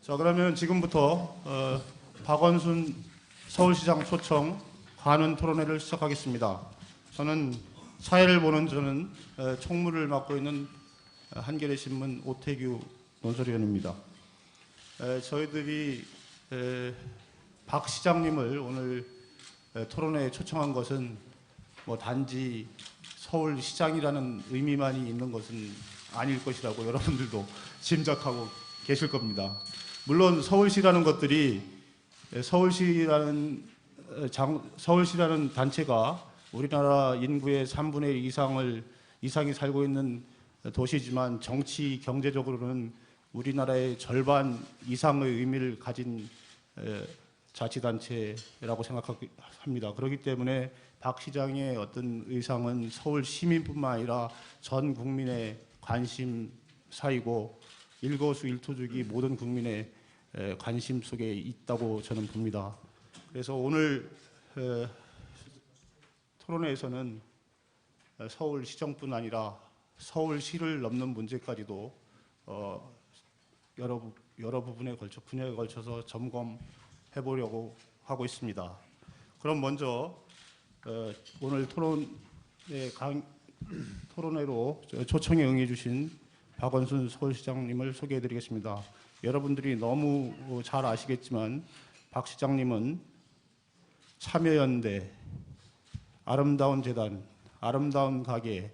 자, 그러면 지금부터 박원순 서울시장 초청 관훈 토론회를 시작하겠습니다. 저는 사회를 보는 총무를 맡고 있는 한겨레 신문 오태규 논설위원입니다. 저희들이 박 시장님을 오늘 토론회에 초청한 것은 단지 서울시장이라는 의미만이 있는 것은 아닐 것이라고 여러분들도 짐작하고 계실 겁니다. 물론 서울시라는 것들이 서울시라는 단체가 우리나라 인구의 3분의 1 이상이 살고 있는 도시지만 정치 경제적으로는 우리나라의 절반 이상의 의미를 가진 자치단체라고 생각합니다. 그렇기 때문에 박 시장의 어떤 의상은 서울 시민뿐만 아니라 전 국민의 관심사이고 일거수일투족이 모든 국민의 관심 속에 있다고 저는 봅니다. 그래서 오늘 토론회에서는 서울시정뿐 아니라 서울시를 넘는 문제까지도 여러 분야에 걸쳐서 점검해 보려고 하고 있습니다. 그럼 먼저 오늘 토론회로 초청에 응해 주신 박원순 서울시장님을 소개해 드리겠습니다. 여러분들이 너무 잘 아시겠지만 박 시장님은 참여연대, 아름다운 재단, 아름다운 가게,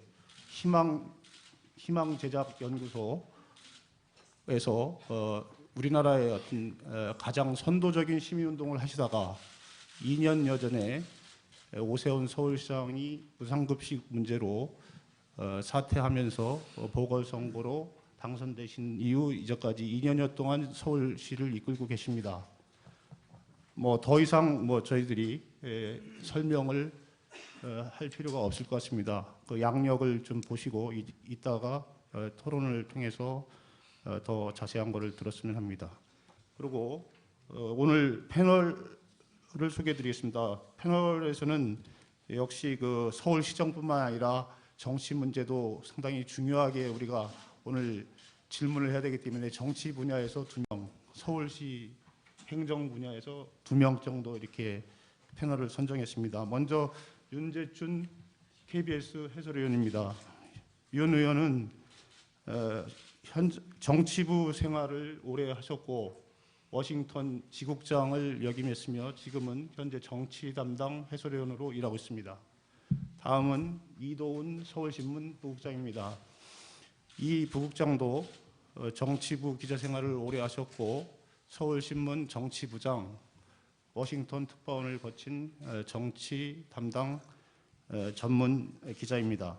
희망제작연구소에서 우리나라의 어떤 가장 선도적인 시민운동을 하시다가 2년여 전에 오세훈 서울시장이 무상급식 문제로 사퇴하면서 보궐선거로 당선되신 이후 이제까지 2년여 동안 서울시를 이끌고 계십니다. 더 이상 저희들이 설명을 할 필요가 없을 것 같습니다. 그 양력을 좀 보시고 이따가 토론을 통해서 더 자세한 것을 들었으면 합니다. 그리고 오늘 패널을 소개해드리겠습니다. 패널에서는 역시 그 서울시정뿐만 아니라 정치 문제도 상당히 중요하게 우리가 오늘 질문을 해야 되기 때문에 정치 분야에서 2명, 서울시 행정 분야에서 2명 정도 이렇게 패널을 선정했습니다. 먼저 윤재춘 KBS 해설위원입니다. 윤 의원은 정치부 생활을 오래 하셨고 워싱턴 지국장을 역임했으며 지금은 현재 정치 담당 해설위원으로 일하고 있습니다. 다음은 이도훈 서울신문 부국장입니다. 이 부국장도 정치부 기자 생활을 오래 하셨고 서울신문 정치부장, 워싱턴 특파원을 거친 정치 담당 전문 기자입니다.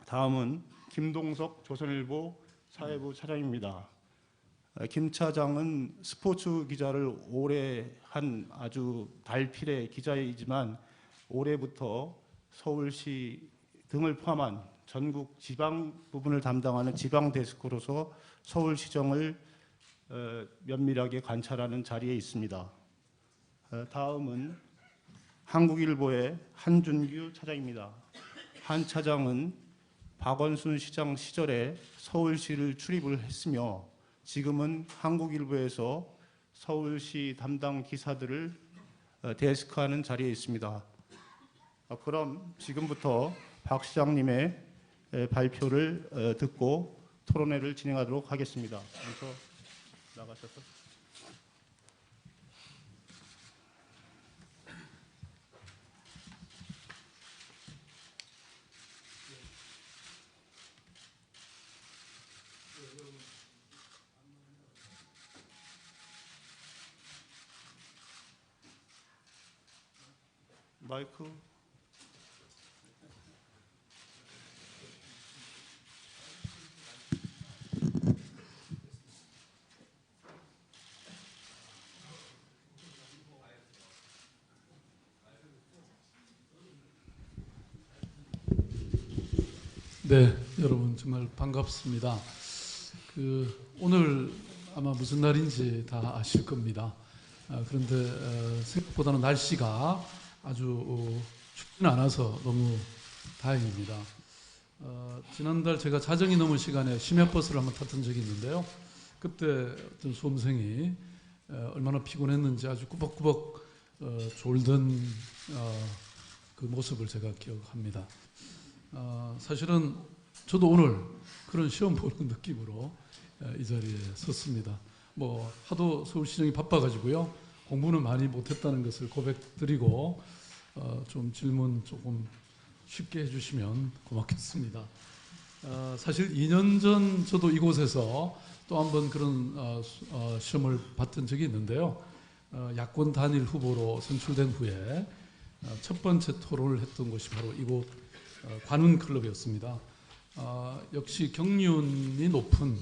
다음은 김동석 조선일보 사회부 차장입니다. 김 차장은 스포츠 기자를 오래 한 아주 달필의 기자이지만 올해부터 서울시 등을 포함한 전국 지방 부분을 담당하는 지방 데스크로서 서울시정을 면밀하게 관찰하는 자리에 있습니다. 다음은 한국일보의 한준규 차장입니다. 한 차장은 박원순 시장 시절에 서울시를 출입을 했으며 지금은 한국일보에서 서울시 담당 기사들을 데스크하는 자리에 있습니다. 그럼 지금부터 박 시장님의 발표를 듣고 토론회를 진행하도록 하겠습니다. 먼저 나가셔서. 마이크. 네, 여러분 정말 반갑습니다. 오늘 아마 무슨 날인지 다 아실 겁니다. 그런데 생각보다는 날씨가 아주 춥지는 않아서 너무 다행입니다. 지난달 제가 자정이 넘은 시간에 심야버스를 한번 탔던 적이 있는데요. 그때 어떤 수험생이 얼마나 피곤했는지 아주 꾸벅꾸벅 졸던 그 모습을 제가 기억합니다. 사실은 저도 오늘 그런 시험 보는 느낌으로 이 자리에 섰습니다. 뭐 하도 서울시정이 바빠가지고요, 공부는 많이 못했다는 것을 고백드리고 좀 질문 조금 쉽게 해주시면 고맙겠습니다. 사실 2년 전 저도 이곳에서 또 한 번 그런 시험을 봤던 적이 있는데요. 야권 단일 후보로 선출된 후에 첫 번째 토론을 했던 곳이 바로 이곳 관훈클럽이었습니다. 역시 경륜이 높은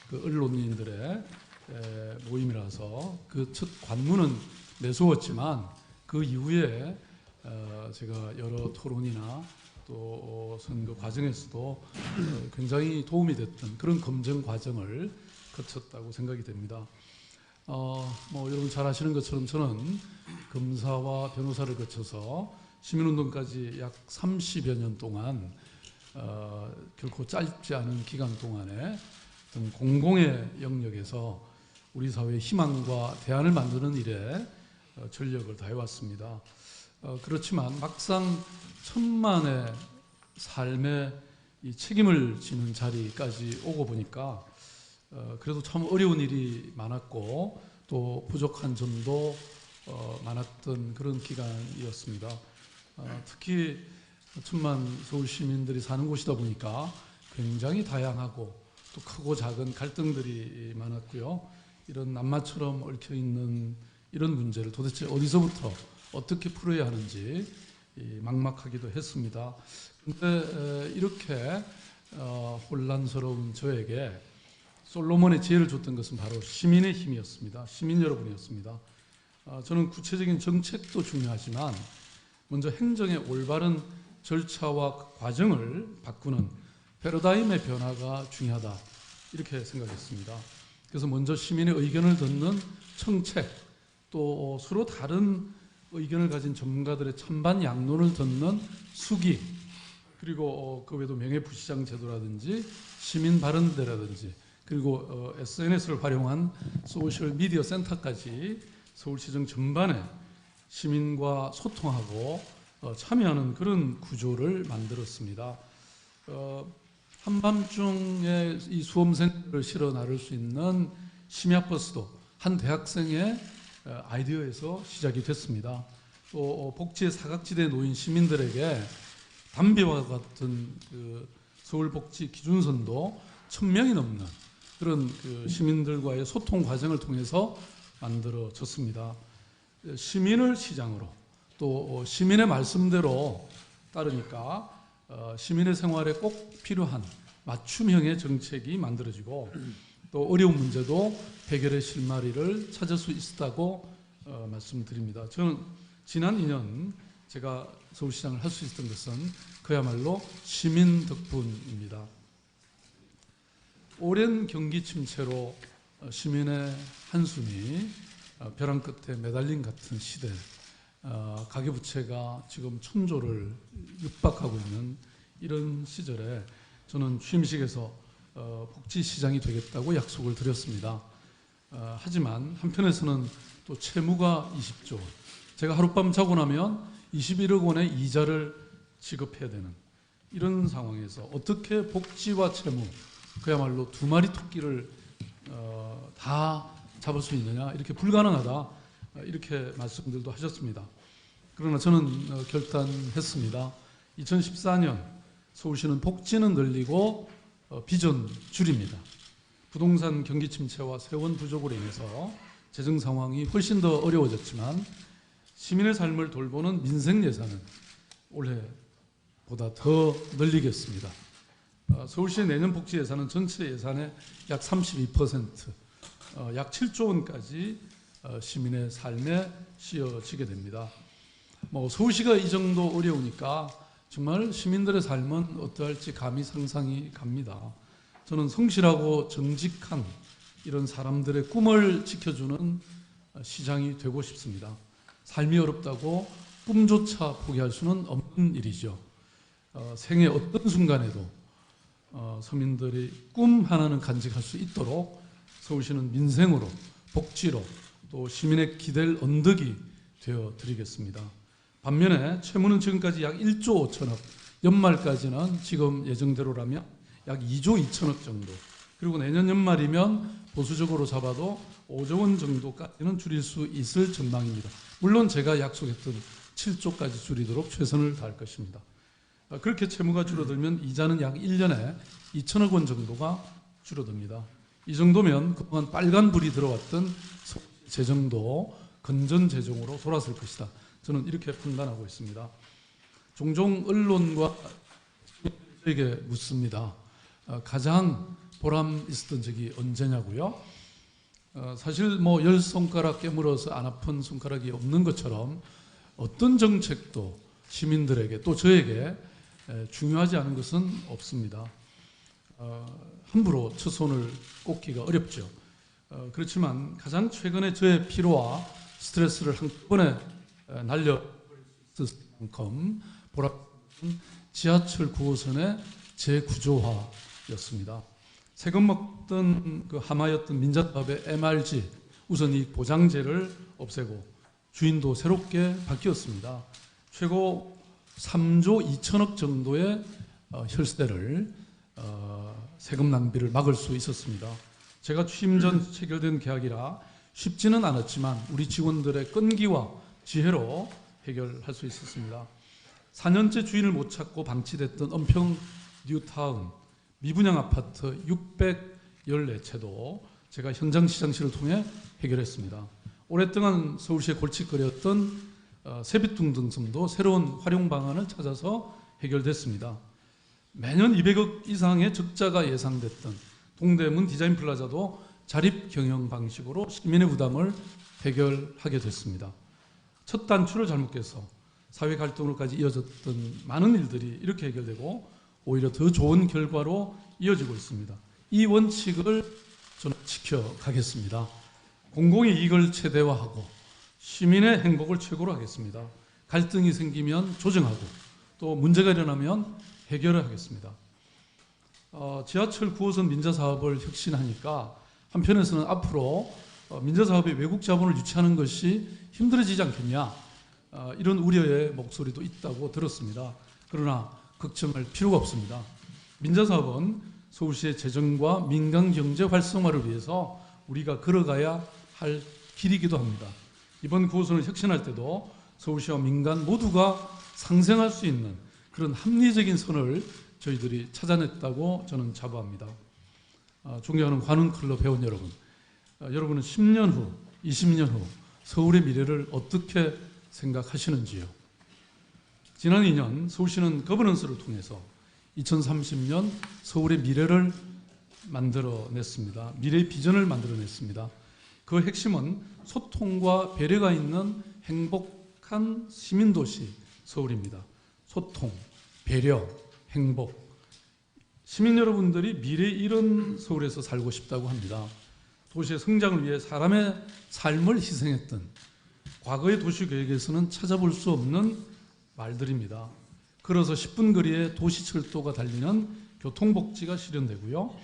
그 언론인들의 모임이라서 그 첫 관문은 매서웠지만 그 이후에 제가 여러 토론이나 또 선거 과정에서도 굉장히 도움이 됐던 그런 검증 과정을 거쳤다고 생각이 됩니다. 뭐 여러분 잘 아시는 것처럼 저는 검사와 변호사를 거쳐서 시민운동까지 약 30여 년 동안 결코 짧지 않은 기간 동안에 어떤 공공의 영역에서 우리 사회의 희망과 대안을 만드는 일에 전력을 다해왔습니다. 그렇지만 막상 천만의 삶에 이 책임을 지는 자리까지 오고 보니까 그래도 참 어려운 일이 많았고 또 부족한 점도 많았던 그런 기간이었습니다. 특히 천만 서울 시민들이 사는 곳이다 보니까 굉장히 다양하고 또 크고 작은 갈등들이 많았고요. 이런 낱마처럼 얽혀 있는 이런 문제를 도대체 어디서부터 어떻게 풀어야 하는지 막막하기도 했습니다. 그런데 이렇게 혼란스러운 저에게 솔로몬의 지혜를 줬던 것은 바로 시민의 힘이었습니다. 시민 여러분이었습니다. 저는 구체적인 정책도 중요하지만 먼저 행정의 올바른 절차와 과정을 바꾸는 패러다임의 변화가 중요하다, 이렇게 생각했습니다. 그래서 먼저 시민의 의견을 듣는 청책, 또 서로 다른 의견을 가진 전문가들의 찬반 양론을 듣는 수기, 그리고 그 외에도 명예부시장 제도라든지 시민 발언대라든지, 그리고 SNS를 활용한 소셜 미디어 센터까지 서울시정 전반에 시민과 소통하고 참여하는 그런 구조를 만들었습니다. 한밤중에 이 수험생들을 실어 나를 수 있는 심야버스도 한 대학생의 아이디어에서 시작이 됐습니다. 또 복지의 사각지대에 놓인 시민들에게 담배와 같은 그 서울복지 기준선도 1000명이 넘는 그런 그 시민들과의 소통 과정을 통해서 만들어졌습니다. 시민을 시장으로 또 시민의 말씀대로 따르니까 시민의 생활에 꼭 필요한 맞춤형의 정책이 만들어지고 또 어려운 문제도 해결의 실마리를 찾을 수 있었다고 말씀드립니다. 저는 지난 2년 제가 서울시장을 할 수 있었던 것은 그야말로 시민 덕분입니다. 오랜 경기 침체로 시민의 한숨이 벼랑 끝에 매달린 같은 시대, 가계부채가 지금 천조를 육박하고 있는 이런 시절에 저는 취임식에서 복지시장이 되겠다고 약속을 드렸습니다. 하지만 한편에서는 또 채무가 20조, 제가 하룻밤 자고 나면 21억 원의 이자를 지급해야 되는 이런 상황에서 어떻게 복지와 채무, 그야말로 두 마리 토끼를 다 잡을 수 있느냐, 이렇게 불가능하다, 이렇게 말씀들도 하셨습니다. 그러나 저는 결단했습니다. 2014년 서울시는 복지는 늘리고 빚은 줄입니다. 부동산 경기 침체와 세원 부족으로 인해서 재정 상황이 훨씬 더 어려워졌지만 시민의 삶을 돌보는 민생 예산은 올해보다 더 늘리겠습니다. 서울시의 내년 복지 예산은 전체 예산의 약 32%, 약 7조 원까지 시민의 삶에 씌어지게 됩니다. 서울시가 이 정도 어려우니까 정말 시민들의 삶은 어떠할지 감히 상상이 갑니다. 저는 성실하고 정직한 이런 사람들의 꿈을 지켜주는 시장이 되고 싶습니다. 삶이 어렵다고 꿈조차 포기할 수는 없는 일이죠. 생애 어떤 순간에도 서민들이 꿈 하나는 간직할 수 있도록 서울시는 민생으로, 복지로 또 시민의 기댈 언덕이 되어 드리겠습니다. 반면에 채무는 지금까지 약 1조 5천억, 연말까지는 지금 예정대로라면 약 2조 2천억 정도, 그리고 내년 연말이면 보수적으로 잡아도 5조 원 정도까지는 줄일 수 있을 전망입니다. 물론 제가 약속했던 7조까지 줄이도록 최선을 다할 것입니다. 그렇게 채무가 줄어들면 이자는 약 1년에 2천억 원 정도가 줄어듭니다. 이 정도면 그동안 빨간불이 들어왔던 재정도 건전재정으로 돌아설 것이다. 저는 이렇게 판단하고 있습니다. 종종 언론과 저에게 묻습니다. 가장 보람 있었던 적이 언제냐고요? 사실 뭐 10손가락 깨물어서 안 아픈 손가락이 없는 것처럼 어떤 정책도 시민들에게 또 저에게 중요하지 않은 것은 없습니다. 함부로 첫 손을 꼽기가 어렵죠. 그렇지만 가장 최근에 저의 피로와 스트레스를 한꺼번에 날려버릴 수 있을 만큼 보람은 지하철 9호선의 재구조화였습니다. 세금 먹던 그 하마였던 민자사업의 MRG 우선이익 보장제를 없애고 주인도 새롭게 바뀌었습니다. 최고 3조 2천억 정도의 혈세를 세금 낭비를 막을 수 있었습니다. 제가 취임 전 체결된 계약이라 쉽지는 않았지만 우리 직원들의 끈기와 지혜로 해결할 수 있었습니다. 4년째 주인을 못 찾고 방치됐던 은평 뉴타운 미분양 아파트 614채도 제가 현장 시장실을 통해 해결했습니다. 오랫동안 서울시의 골칫거리였던 세빛둥 등섬도 새로운 활용 방안을 찾아서 해결됐습니다. 매년 200억 이상의 적자가 예상됐던 동대문 디자인 플라자도 자립 경영 방식으로 시민의 부담을 해결하게 됐습니다. 첫 단추를 잘못 깨서 사회 갈등으로까지 이어졌던 많은 일들이 이렇게 해결되고 오히려 더 좋은 결과로 이어지고 있습니다. 이 원칙을 저는 지켜가겠습니다. 공공의 이익을 최대화하고 시민의 행복을 최고로 하겠습니다. 갈등이 생기면 조정하고 또 문제가 일어나면 해결을 하겠습니다. 지하철 9호선 민자사업을 혁신하니까 한편에서는 앞으로 민자사업에 외국 자본을 유치하는 것이 힘들어지지 않겠냐, 이런 우려의 목소리도 있다고 들었습니다. 그러나 걱정할 필요가 없습니다. 민자사업은 서울시의 재정과 민간 경제 활성화를 위해서 우리가 걸어가야 할 길이기도 합니다. 이번 9호선을 혁신할 때도 서울시와 민간 모두가 상생할 수 있는 그런 합리적인 선을 저희들이 찾아냈다고 저는 자부합니다. 존경하는 관훈클럽 회원 여러분, 여러분은 10년 후, 20년 후 서울의 미래를 어떻게 생각하시는지요? 지난 2년 서울시는 거버넌스를 통해서 2030년 서울의 미래를 만들어냈습니다. 미래의 비전을 만들어냈습니다. 그 핵심은 소통과 배려가 있는 행복한 시민도시 서울입니다. 소통, 배려, 행복. 시민 여러분들이 미래 이런 서울에서 살고 싶다고 합니다. 도시의 성장을 위해 사람의 삶을 희생했던 과거의 도시계획에서는 찾아볼 수 없는 말들입니다. 걸어서 10분 거리에 도시철도가 달리는 교통복지가 실현되고요.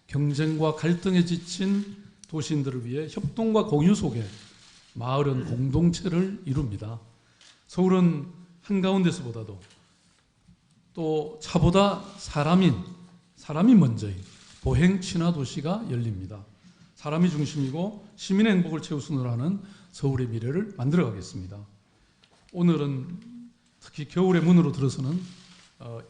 경쟁과 갈등에 지친 도시인들을 위해 협동과 공유 속에 마을은 공동체를 이룹니다. 서울은 한가운데서보다도 또 차보다 사람이 먼저인 보행 친화 도시가 열립니다. 사람이 중심이고 시민의 행복을 최우선으로 하는 서울의 미래를 만들어가겠습니다. 오늘은 특히 겨울의 문으로 들어서는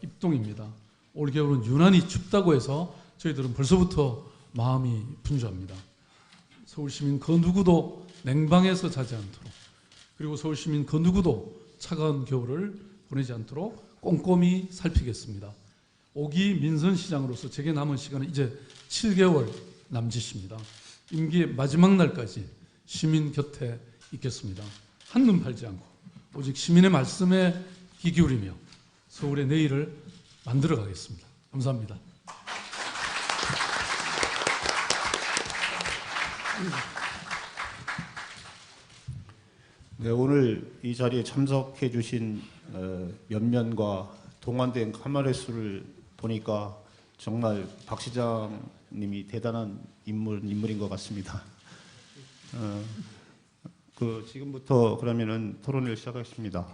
입동입니다. 올 겨울은 유난히 춥다고 해서 저희들은 벌써부터 마음이 분주합니다. 서울 시민 그 누구도 냉방에서 자지 않도록, 그리고 서울 시민 그 누구도 차가운 겨울을 보내지 않도록 꼼꼼히 살피겠습니다. 5기 민선시장으로서 제게 남은 시간은 이제 7개월 남짓입니다. 임기의 마지막 날까지 시민 곁에 있겠습니다. 한눈 팔지 않고 오직 시민의 말씀에 귀 기울이며 서울의 내일을 만들어 가겠습니다. 감사합니다. 네, 오늘 이 자리에 참석해 주신 연면과 동안된 카메라 수를 보니까 정말 박 시장님이 대단한 인물인 것 같습니다. 지금부터 그러면은 토론을 시작하겠습니다.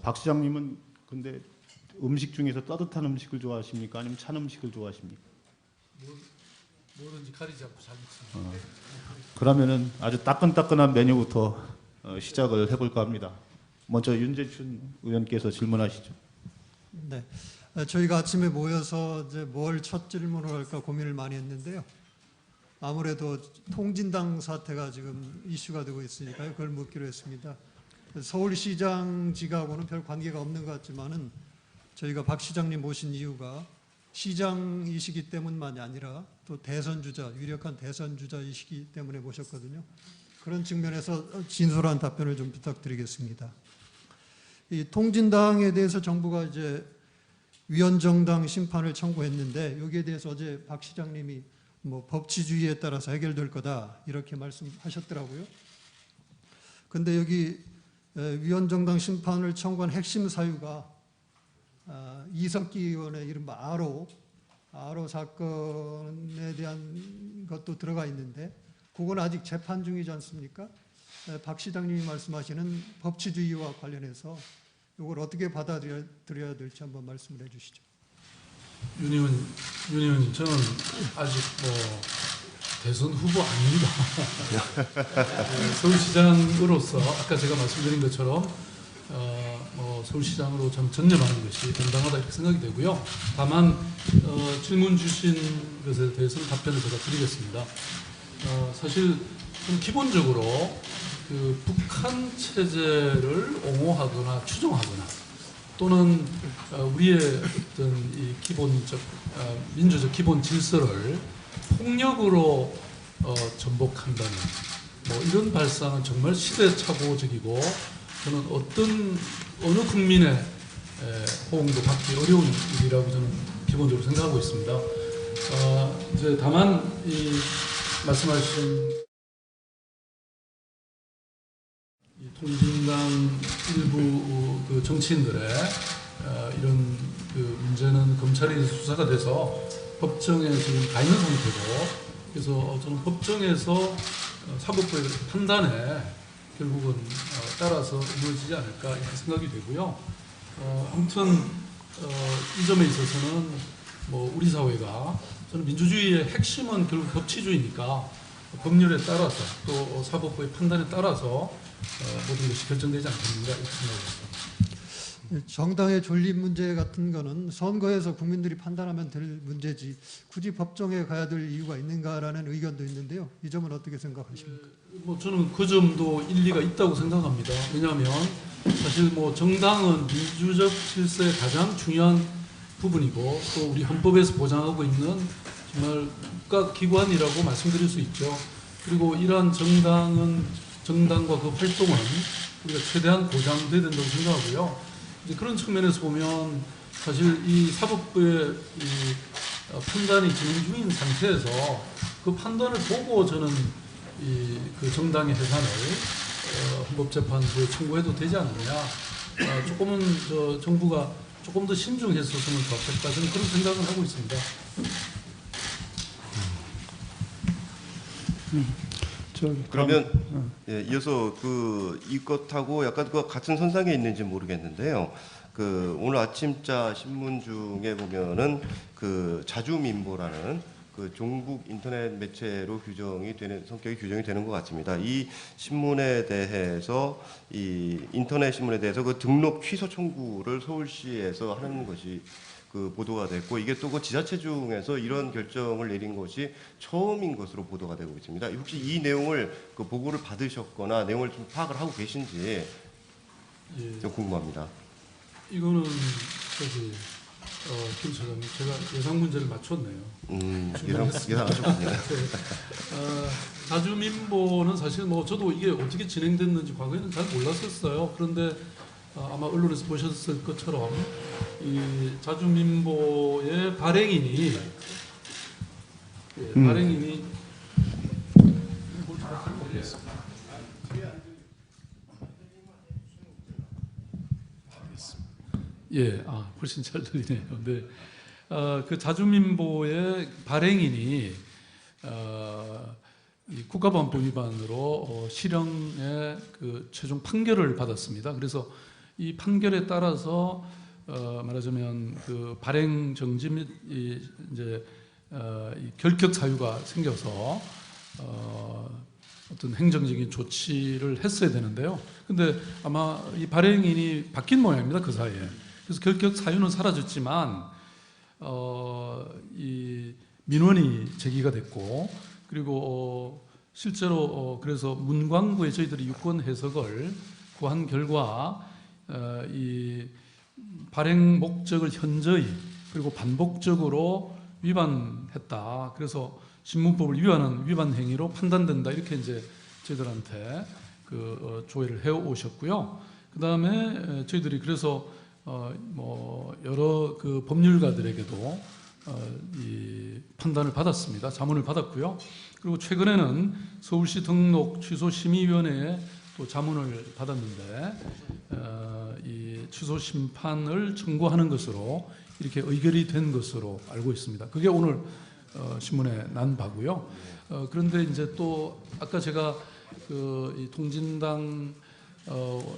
박 시장님은 근데 음식 중에서 따뜻한 음식을 좋아하십니까? 아니면 찬 음식을 좋아하십니까? 뭐든지 가리지 않고 잘 먹습니다. 그러면은 아주 따끈따끈한 메뉴부터 시작을 해볼까 합니다. 먼저 윤재춘 의원께서 질문하시죠. 네, 저희가 아침에 모여서 이제 뭘 첫 질문을 할까 고민을 많이 했는데요. 아무래도 통진당 사태가 지금 이슈가 되고 있으니까요. 그걸 묻기로 했습니다. 서울시장직하고는 별 관계가 없는 것 같지만은 저희가 박 시장님 모신 이유가 시장이시기 때문만이 아니라 또 대선주자, 유력한 대선주자이시기 때문에 모셨거든요. 그런 측면에서 진솔한 답변을 좀 부탁드리겠습니다. 이 통진당에 대해서 정부가 이제 위헌정당 심판을 청구했는데 여기에 대해서 어제 박 시장님이 뭐 법치주의에 따라서 해결될 거다 이렇게 말씀하셨더라고요. 근데 여기 위헌정당 심판을 청구한 핵심 사유가 이석기 의원의 이른바 아로 사건에 대한 것도 들어가 있는데 그건 아직 재판 중이지 않습니까? 박 시장님이 말씀하시는 법치주의와 관련해서 이걸 어떻게 받아들여야 될지 한번 말씀을 해주시죠. 윤 의원님, 저는 아직 대선 후보 아닙니다. 서울시장으로서 아까 제가 말씀드린 것처럼 서울시장으로 전념하는 것이 정당하다 이렇게 생각이 되고요. 다만 질문 주신 것에 대해서는 답변을 제가 드리겠습니다. 사실 좀 기본적으로 그 북한 체제를 옹호하거나 추종하거나 또는 우리의 어떤 이 기본적 민주적 기본 질서를 폭력으로 전복한다는 이런 발상은 정말 시대착오적이고 저는 어느 국민의 호응도 받기 어려운 일이라고 저는 기본적으로 생각하고 있습니다. 이제 다만 이 말씀하신 이 통진당 일부 그 정치인들의 이런 그 문제는 검찰이 수사가 돼서 법정에 지금 가 있는 상태고 그래서 저는 법정에서 사법부의 판단에 결국은 따라서 이루어지지 않을까 이렇게 생각이 되고요. 아무튼 이 점에 있어서는 우리 사회가 저는 민주주의의 핵심은 결국 법치주의니까 법률에 따라서 또 사법부의 판단에 따라서 모든 것이 결정되지 않겠는가 이렇게 생각합니다. 정당의 존립 문제 같은 거는 선거에서 국민들이 판단하면 될 문제지 굳이 법정에 가야 될 이유가 있는가라는 의견도 있는데요. 이 점은 어떻게 생각하십니까? 저는 그 점도 일리가 있다고 생각합니다. 왜냐하면 사실 정당은 민주적 질서의 가장 중요한 부분이고 또 우리 헌법에서 보장하고 있는 정말 국가기관이라고 말씀드릴 수 있죠. 그리고 이러한 정당과 그 활동은 우리가 최대한 보장돼야 된다고 생각하고요. 이제 그런 측면에서 보면 사실 이 사법부의 이 판단이 진행 중인 상태에서 그 판단을 보고 저는 그 정당의 해산을 헌법재판소에 청구해도 되지 않느냐. 조금은 정부가 조금 더 신중했었으면 좋겠다. 저는 그런 생각을 하고 있습니다. 그러면 이어서 이것하고 약간 같은 선상에 있는지 모르겠는데요. 오늘 아침자 신문 중에 보면은 자주민보라는 종북 인터넷 매체로 성격이 규정이 되는 것 같습니다. 이 신문에 대해서 인터넷 신문에 대해서 등록 취소 청구를 서울시에서 하는 것이 보도가 됐고 이게 또 지자체 중에서 이런 결정을 내린 것이 처음인 것으로 보도가 되고 있습니다. 혹시 이 내용을 보고를 받으셨거나 내용을 좀 파악을 하고 계신지 좀 궁금합니다. 이거는 김 차장님 제가 예상 문제를 맞췄네요. 예상하셨군요. 자주민보는 사실 저도 이게 어떻게 진행됐는지 과거에는 잘 몰랐었어요. 그런데 아마 언론에서 보셨을 것처럼 이 자주민보의 발행인이 훨씬 잘 들리네요. 네. 그 자주민보의 발행인이 이 국가보안법 위반으로 실형의 그 최종 판결을 받았습니다. 그래서 이 판결에 따라서 말하자면 그 발행 정지 및 이제 이 결격 사유가 생겨서 어떤 행정적인 조치를 했어야 되는데요. 근데 아마 이 발행인이 바뀐 모양입니다. 그 사이에. 그래서 결격 사유는 사라졌지만 이 민원이 제기가 됐고, 그리고 실제로 그래서 문광부에 저희들이 유권 해석을 구한 결과 이 발행 목적을 현저히 그리고 반복적으로 위반했다. 그래서 신문법을 위반한 위반 행위로 판단된다. 이렇게 이제 저희들한테 그 조회를 해 오셨고요. 그 다음에 저희들이 그래서 뭐 여러 그 법률가들에게도 이 판단을 받았습니다. 자문을 받았고요. 그리고 최근에는 서울시 등록 취소 심의위원회에 또 자문을 받았는데 이 취소 심판을 청구하는 것으로 이렇게 의결이 된 것으로 알고 있습니다. 그게 오늘 신문에 난 바고요. 그런데 이제 또 아까 제가 그 이 통진당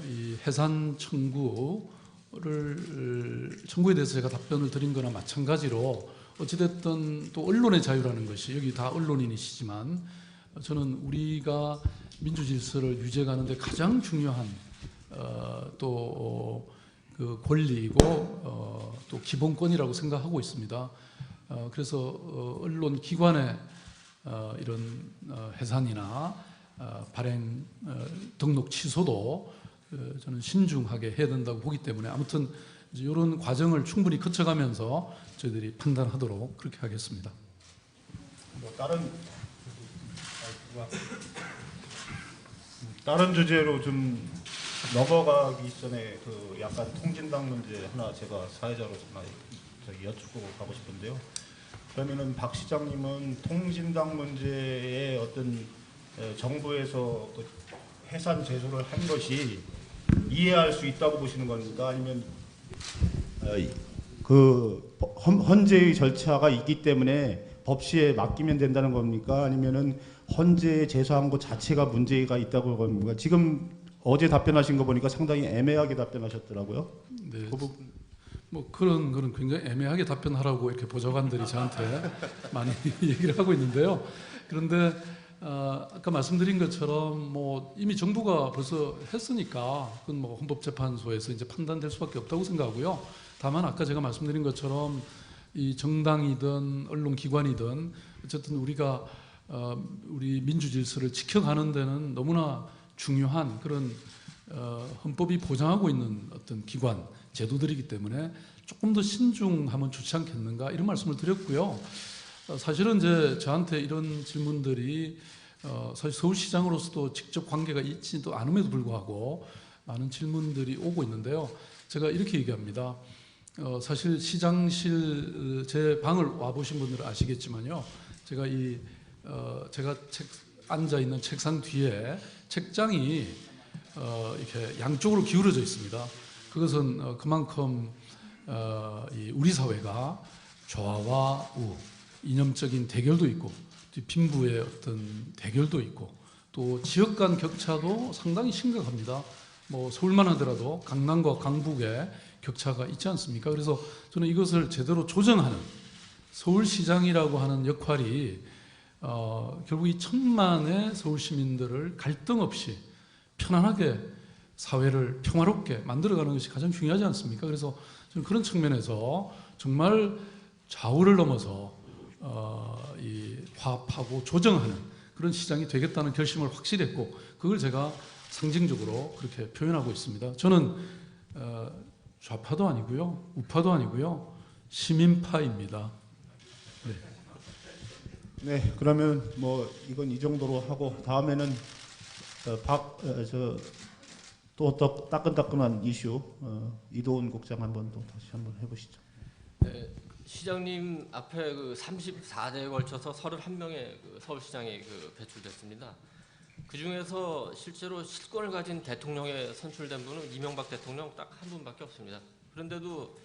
이 해산 청구에 대해서 제가 답변을 드린 거나 마찬가지로 어찌됐든 또 언론의 자유라는 것이, 여기 다 언론인이시지만 저는 우리가 민주 질서를 유지해가는데 가장 중요한 또 그 권리이고 또 기본권이라고 생각하고 있습니다. 그래서 언론 기관의 이런 해산이나 발행 등록 취소도 저는 신중하게 해야 된다고 보기 때문에 아무튼 이런 과정을 충분히 거쳐가면서 저희들이 판단하도록 그렇게 하겠습니다. 뭐 다른 주제로 좀 넘어가기 전에 그 약간 통진당 문제 하나 제가 사회자로서 하나 여쭙고 가고 싶은데요. 그러면은 박 시장님은 통진당 문제에 어떤 정부에서 그 해산 제소를 한 것이 이해할 수 있다고 보시는 겁니까? 아니면 그 헌재의 절차가 있기 때문에 법시에 맡기면 된다는 겁니까? 아니면은 헌재에 제소한 것 자체가 문제가 있다고 겁니까? 지금 어제 답변하신 거 보니까 상당히 애매하게 답변하셨더라고요. 네, 뭐 그런 거는 굉장히 애매하게 답변하라고 이렇게 보좌관들이 저한테 많이 얘기를 하고 있는데요. 그런데 아까 말씀드린 것처럼 뭐 이미 정부가 벌써 했으니까 그건 뭐 헌법재판소에서 이제 판단될 수밖에 없다고 생각하고요. 다만 아까 제가 말씀드린 것처럼 이 정당이든 언론기관이든 어쨌든 우리가 우리 민주 질서를 지켜가는 데는 너무나 중요한 그런 헌법이 보장하고 있는 어떤 기관, 제도들이기 때문에 조금 더 신중하면 좋지 않겠는가 이런 말씀을 드렸고요. 사실은 이제 저한테 이런 질문들이 사실 서울시장으로서도 직접 관계가 있지도 않음에도 불구하고 많은 질문들이 오고 있는데요. 제가 이렇게 얘기합니다. 사실 시장실 제 방을 와보신 분들은 아시겠지만요. 제가 제가 앉아 있는 책상 뒤에 책장이 이렇게 양쪽으로 기울어져 있습니다. 그것은 그만큼 우리 사회가 좌와 우, 이념적인 대결도 있고 빈부의 어떤 대결도 있고 또 지역 간 격차도 상당히 심각합니다. 뭐 서울만 하더라도 강남과 강북의 격차가 있지 않습니까? 그래서 저는 이것을 제대로 조정하는 서울시장이라고 하는 역할이 결국 이 천만의 서울 시민들을 갈등 없이 편안하게 사회를 평화롭게 만들어가는 것이 가장 중요하지 않습니까? 그래서 저는 그런 측면에서 정말 좌우를 넘어서 이 화합하고 조정하는 그런 시장이 되겠다는 결심을 확실히 했고 그걸 제가 상징적으로 그렇게 표현하고 있습니다. 저는 좌파도 아니고요, 우파도 아니고요, 시민파입니다. 네, 그러면 뭐 이건 이 정도로 하고 다음에는 또 따끈따끈한 이슈 이도훈 국장 한번 또 다시 한번 해보시죠. 네, 시장님 앞에 그 34대에 걸쳐서 31명의 그 서울시장이 배출됐습니다. 그 중에서 실제로 실권을 가진 대통령에 선출된 분은 이명박 대통령 딱 한 분밖에 없습니다. 그런데도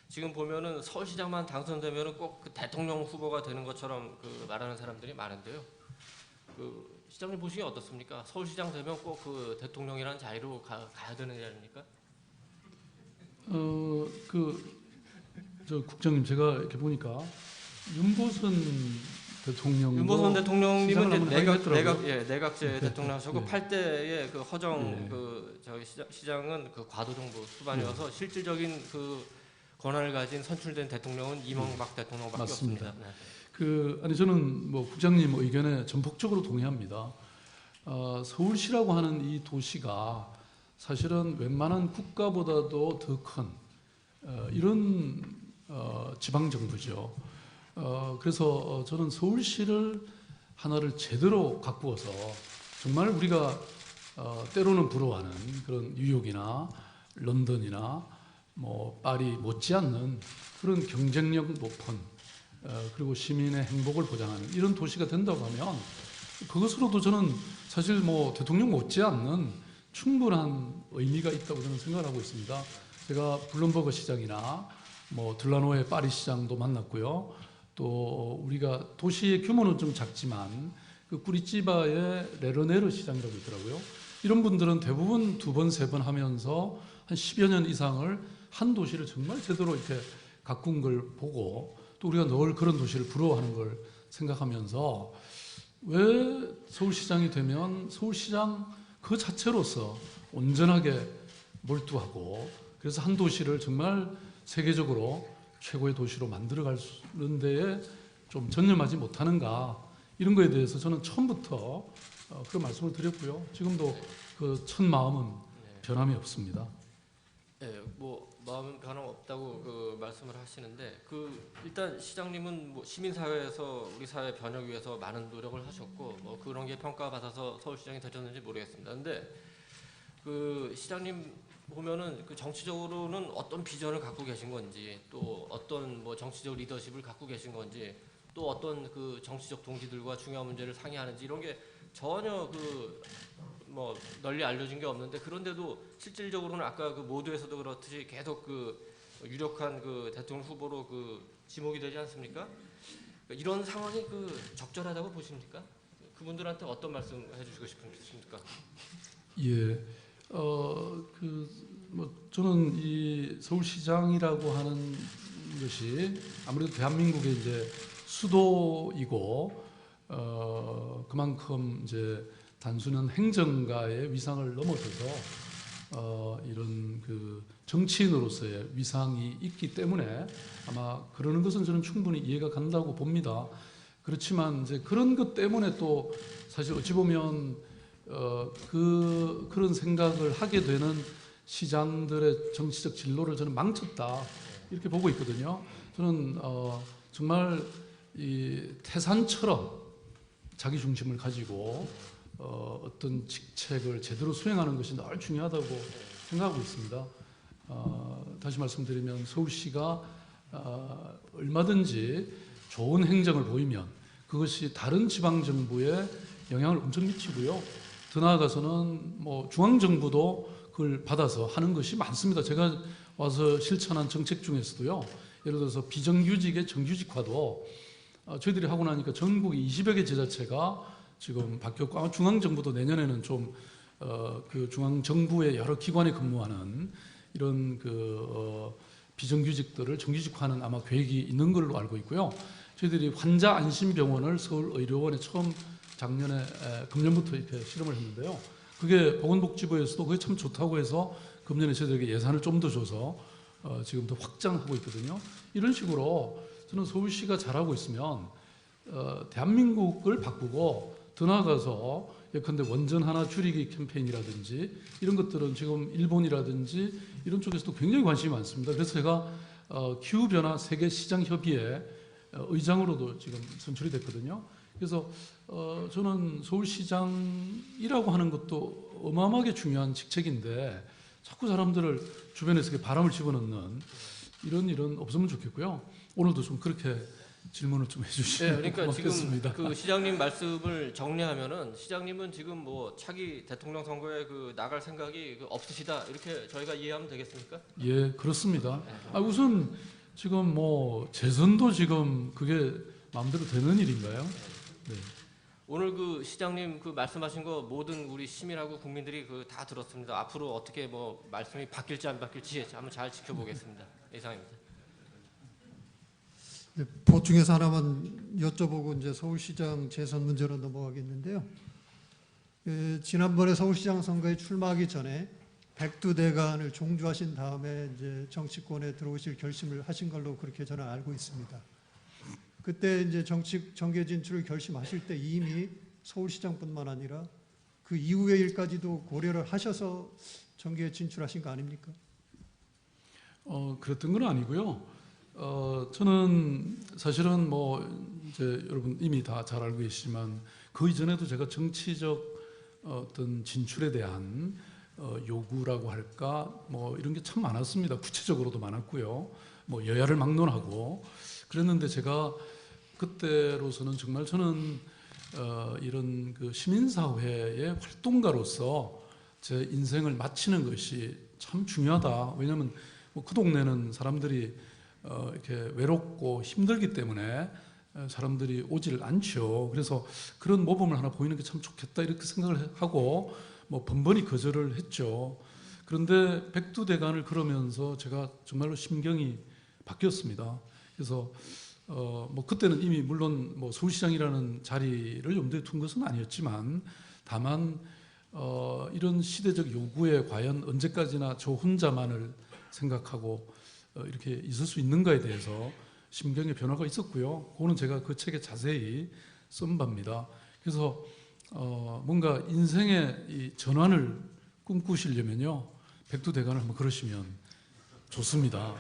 지금 보면은 서울시장만 당선되면은 꼭 그 대통령 후보가 되는 것처럼 그 말하는 사람들이 많은데요. 그 시장님 보시기에 어떻습니까? 서울시장 되면 꼭 그 대통령이라는 자리로 가야 되는 자리입니까? 저 국장님 제가 이렇게 보니까 윤보선 대통령 윤보선 대통령님은 이제 내각 내각제 대통령 하셨고 네. 8대의 그 허정 네. 그 저희 시장은 그 과도정부 수반이어서 실질적인 그 권한을 가진 선출된 대통령은 이명박 대통령밖에 맞습니다. 없습니다. 아니 저는 뭐 국장님 의견에 전폭적으로 동의합니다. 서울시라고 하는 이 도시가 사실은 웬만한 국가보다도 더 큰 이런 지방 정부죠. 그래서 저는 서울시를 하나를 제대로 가꾸어서 정말 우리가 때로는 부러워하는 그런 뉴욕이나 런던이나 뭐 파리 못지않는 그런 경쟁력 높은 그리고 시민의 행복을 보장하는 이런 도시가 된다고 하면 그것으로도 저는 사실 뭐 대통령 못지않는 충분한 의미가 있다고 저는 생각을 하고 있습니다. 제가 블룸버그 시장이나 뭐 들라노의 파리 시장도 만났고요. 또 우리가 도시의 규모는 좀 작지만 그 꾸리찌바의 레르네르 시장이라고 있더라고요. 이런 분들은 대부분 2번, 3번 하면서 한 10여 년 이상을 한 도시를 정말 제대로 이렇게 가꾼 걸 보고 또 우리가 늘 그런 도시를 부러워하는 걸 생각하면서 왜 서울시장이 되면 서울시장 그 자체로서 온전하게 몰두하고 그래서 한 도시를 정말 세계적으로 최고의 도시로 만들어가는 데에 좀 전념하지 못하는가 이런 거에 대해서 저는 처음부터 그런 말씀을 드렸고요. 지금도 그 첫 마음은 변함이 없습니다. 네, 뭐 마음은 변함없다고 그 말씀을 하시는데 그 일단 시장님은 뭐 시민사회에서 우리 사회 변혁 위해서 많은 노력을 하셨고 뭐 그런 게 평가받아서 서울시장이 되셨는지 모르겠습니다. 근데 그 시장님 보면은 그 정치적으로는 어떤 비전을 갖고 계신 건지 또 어떤 뭐 정치적 리더십을 갖고 계신 건지 또 어떤 그 정치적 동지들과 중요한 문제를 상의하는지 이런 게 전혀 그 뭐 널리 알려진 게 없는데 그런데도 실질적으로는 아까 그 모두에서도 그렇듯이 계속 그 유력한 그 대통령 후보로 그 지목이 되지 않습니까? 이런 상황이 그 적절하다고 보십니까? 그분들한테 어떤 말씀 해주시고 싶으십니까? 예, 뭐 저는 이 서울시장이라고 하는 것이 아무래도 대한민국의 이제 수도이고 그만큼 이제 단순한 행정가의 위상을 넘어서서 이런 그 정치인으로서의 위상이 있기 때문에 아마 그러는 것은 저는 충분히 이해가 간다고 봅니다. 그렇지만 이제 그런 것 때문에 또 사실 어찌 보면 그런 생각을 하게 되는 시장들의 정치적 진로를 저는 망쳤다 이렇게 보고 있거든요. 저는 정말 이 태산처럼 자기 중심을 가지고 어떤 직책을 제대로 수행하는 것이 늘 중요하다고 생각하고 있습니다. 다시 말씀드리면 서울시가 얼마든지 좋은 행정을 보이면 그것이 다른 지방 정부에 영향을 엄청 미치고요. 더 나아가서는 뭐 중앙 정부도 그걸 받아서 하는 것이 많습니다. 제가 와서 실천한 정책 중에서도요. 예를 들어서 비정규직의 정규직화도 저희들이 하고 나니까 전국에 20여 개 지자체가 지금 바뀌었고 아마 중앙 정부도 내년에는 좀 그 중앙 정부의 여러 기관에 근무하는 이런 그 비정규직들을 정규직화하는 아마 계획이 있는 걸로 알고 있고요. 저희들이 환자 안심병원을 서울의료원에 처음 작년에 금년부터 이렇게 실험을 했는데요. 그게 보건복지부에서도 그게 참 좋다고 해서 금년에 저희들에게 예산을 좀 더 줘서 지금 더 확장하고 있거든요. 이런 식으로 저는 서울시가 잘하고 있으면 대한민국을 바꾸고 더 나아가서 예컨대 원전 하나 줄이기 캠페인이라든지 이런 것들은 지금 일본이라든지 이런 쪽에서도 굉장히 관심이 많습니다. 그래서 제가 기후변화 세계시장협의회 의장으로도 지금 선출이 됐거든요. 그래서 저는 서울시장이라고 하는 것도 어마어마하게 중요한 직책인데 자꾸 사람들을 주변에서 바람을 집어넣는 이런 일은 없으면 좋겠고요. 오늘도 좀 그렇게 질문을 좀 해주시면 그러니까 고맙겠습니다. 지금 그 시장님 말씀을 정리하면은 시장님은 지금 뭐 차기 대통령 선거에 그 나갈 생각이 없으시다 이렇게 저희가 이해하면 되겠습니까? 예, 그렇습니다. 우선 지금 뭐 재선도 지금 그게 마음대로 되는 일인가요? 네. 오늘 그 시장님 그 말씀하신 거 모든 우리 시민하고 국민들이 그 다 들었습니다. 앞으로 어떻게 뭐 말씀이 바뀔지 안 바뀔지 한번 잘 지켜보겠습니다. 이상입니다. 네, 보충해서 하나만 여쭤보고 이제 서울시장 재선 문제로 넘어가겠는데요. 지난번에 서울시장 선거에 출마하기 전에 백두대간을 종주하신 다음에 이제 정치권에 들어오실 결심을 하신 걸로 그렇게 저는 알고 있습니다. 그때 이제 정계 진출을 결심하실 때 이미 서울시장뿐만 아니라 그 이후의 일까지도 고려를 하셔서 정계에 진출하신 거 아닙니까? 그랬던 건 아니고요. 저는 사실은 뭐 이제 여러분 이미 다 잘 알고 계시지만 그 이전에도 제가 정치적 어떤 진출에 대한 요구라고 할까 뭐 이런 게 참 많았습니다. 구체적으로도 많았고요. 뭐 여야를 막론하고 그랬는데 제가 그때로서는 정말 저는 이런 그 시민사회의 활동가로서 제 인생을 마치는 것이 참 중요하다. 왜냐하면 뭐 그 동네는 사람들이 이렇게 외롭고 힘들기 때문에 사람들이 오지를 않죠. 그래서 그런 모범을 하나 보이는 게 참 좋겠다 이렇게 생각을 하고 뭐 번번이 거절을 했죠. 그런데 백두대간을 걸으면서 제가 정말로 심경이 바뀌었습니다. 그래서 뭐 그때는 이미 물론 뭐 서울시장이라는 자리를 염두에 둔 것은 아니었지만 다만 이런 시대적 요구에 과연 언제까지나 저 혼자만을 생각하고 이렇게 있을 수 있는가에 대해서 심경의 변화가 있었고요. 그거는 제가 그 책에 자세히 쓴 바입니다. 그래서 뭔가 인생의 이 전환을 꿈꾸시려면요, 백두대간을 한번 걸으시면 좋습니다.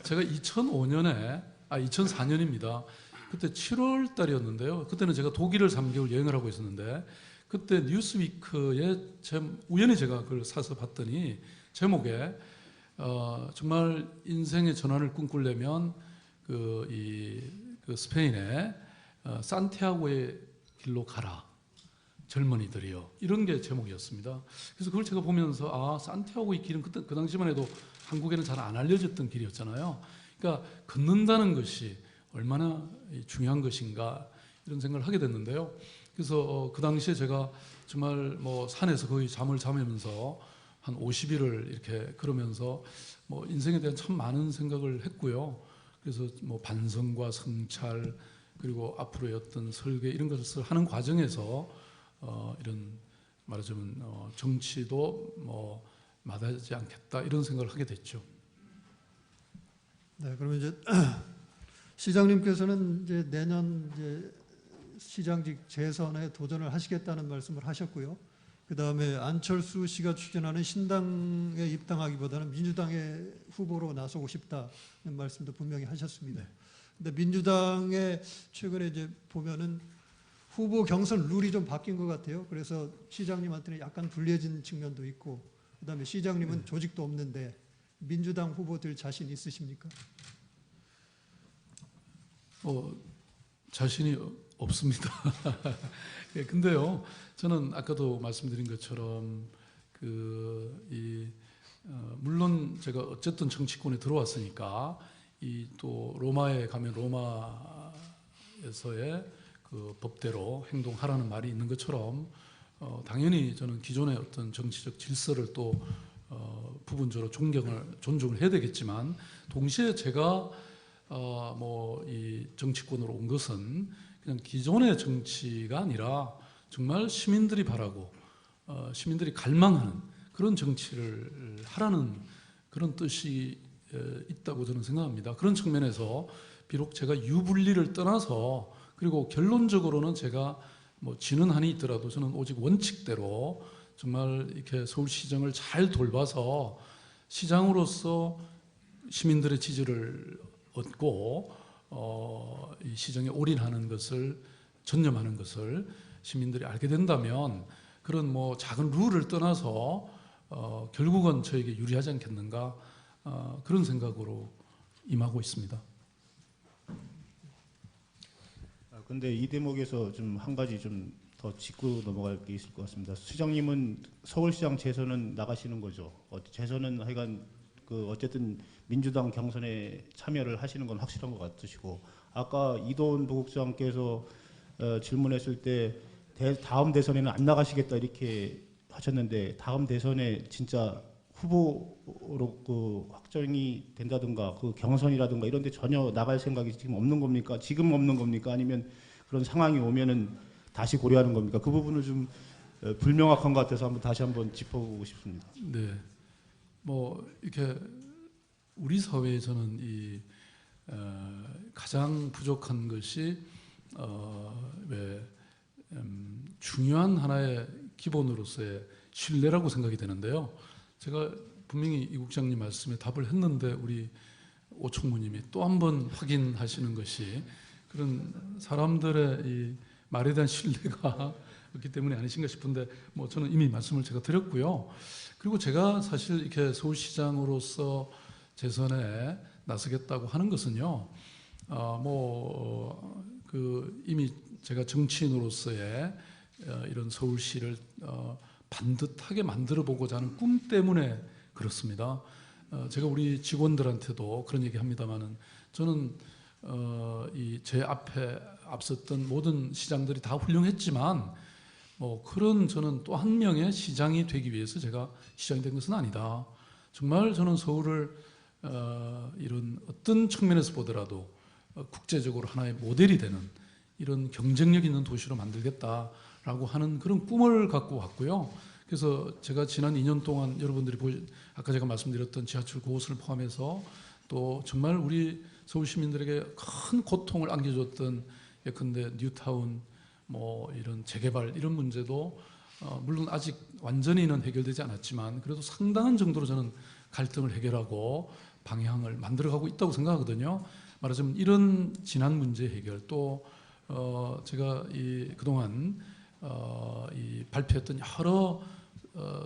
제가 2004년입니다. 그때 7월 달이었는데요. 그때는 제가 독일을 3개월 여행을 하고 있었는데 그때 뉴스위크에 우연히 제가 그걸 사서 봤더니 제목에 정말 인생의 전환을 꿈꾸려면 그 스페인의 산티아고의 길로 가라. 젊은이들이요. 이런 게 제목이었습니다. 그래서 그걸 제가 보면서 산티아고의 길은 그때 그 당시만 해도 한국에는 잘 안 알려졌던 길이었잖아요. 그러니까 걷는다는 것이 얼마나 중요한 것인가 이런 생각을 하게 됐는데요. 그래서 그 당시에 제가 정말 뭐 산에서 거의 잠을 자면서 한 50일을 이렇게 걸으면서 뭐 인생에 대한 참 많은 생각을 했고요. 그래서 뭐 반성과 성찰 그리고 앞으로의 어떤 설계 이런 것을 하는 과정에서 이런 말하자면 정치도 뭐 마다하지 않겠다 이런 생각을 하게 됐죠. 네, 그러면 이제 시장님께서는 이제 내년 이제 시장직 재선에 도전을 하시겠다는 말씀을 하셨고요. 그 다음에 안철수 씨가 추진하는 신당에 입당하기보다는 민주당의 후보로 나서고 싶다는 말씀도 분명히 하셨습니다. 근데 민주당에 최근에 이제 보면은 후보 경선 룰이 좀 바뀐 것 같아요. 그래서 시장님한테는 약간 불리해진 측면도 있고, 그 다음에 시장님은 조직도 없는데 민주당 후보들 자신 있으십니까? 자신이 없습니다. 예, 근데요, 저는 아까도 말씀드린 것처럼 물론 제가 어쨌든 정치권에 들어왔으니까 또 로마에 가면 로마에서의 그 법대로 행동하라는 말이 있는 것처럼 당연히 저는 기존의 어떤 정치적 질서를 또 부분적으로 존중을 해야 되겠지만 동시에 제가 이 정치권으로 온 것은 그냥 기존의 정치가 아니라 정말 시민들이 바라고 시민들이 갈망하는 그런 정치를 하라는 그런 뜻이 있다고 저는 생각합니다. 그런 측면에서 비록 제가 유불리를 떠나서 그리고 결론적으로는 제가 뭐 지는 한이 있더라도 저는 오직 원칙대로 정말 이렇게 서울시정을 잘 돌봐서 시장으로서 시민들의 지지를 얻고 이 시정에 올인하는 것을 전념하는 것을 시민들이 알게 된다면 그런 뭐 작은 룰을 떠나서 결국은 저에게 유리하지 않겠는가 그런 생각으로 임하고 있습니다. 근데 이 대목에서 좀 한 가지 좀 더 짚고 넘어갈 게 있을 것 같습니다. 시장님은 서울시장 재선은 나가시는 거죠? 재선은 하여간 그 어쨌든 민주당 경선에 참여를 하시는 건 확실한 것 같으시고 아까 이도훈 부국장께서 질문했을 때 다음 대선에는 안 나가시겠다 이렇게 하셨는데 다음 대선에 진짜 후보로 그 확정이 된다든가 그 경선이라든가 이런 데 전혀 나갈 생각이 지금 없는 겁니까? 지금 없는 겁니까? 아니면 그런 상황이 오면은 다시 고려하는 겁니까? 그 부분을 좀 불명확한 것 같아서 다시 한번 짚어보고 싶습니다. 네, 뭐 이렇게 우리 사회에서는 이 가장 부족한 것이 왜 중요한 하나의 기본으로서의 신뢰라고 생각이 되는데요. 제가 분명히 이 국장님 말씀에 답을 했는데 우리 오총무님이 또 한 번 확인하시는 것이 그런 사람들의 이 말에 대한 신뢰가 없기 때문이 아니신가 싶은데 뭐 저는 이미 말씀을 제가 드렸고요. 그리고 제가 사실 이렇게 서울시장으로서 재선에 나서겠다고 하는 것은요. 이미 제가 정치인으로서의 이런 서울시를 반듯하게 만들어 보고자 하는 꿈 때문에 그렇습니다. 제가 우리 직원들한테도 그런 얘기 합니다만은 저는 이 제 앞에 앞섰던 모든 시장들이 다 훌륭했지만 그런 저는 또 한 명의 시장이 되기 위해서 제가 시장이 된 것은 아니다. 정말 저는 서울을 이런 어떤 측면에서 보더라도 국제적으로 하나의 모델이 되는 이런 경쟁력 있는 도시로 만들겠다라고 하는 그런 꿈을 갖고 왔고요. 그래서 제가 지난 2년 동안 여러분들이 아까 제가 말씀드렸던 지하철 9호선을 포함해서 또 정말 우리 서울 시민들에게 큰 고통을 안겨줬던 예컨대 뉴타운 이런 재개발 이런 문제도 물론 아직 완전히는 해결되지 않았지만 그래도 상당한 정도로 저는 갈등을 해결하고 방향을 만들어가고 있다고 생각하거든요. 말하자면 이런 지난 문제 해결 또 제가 그동안 이 발표했던 여러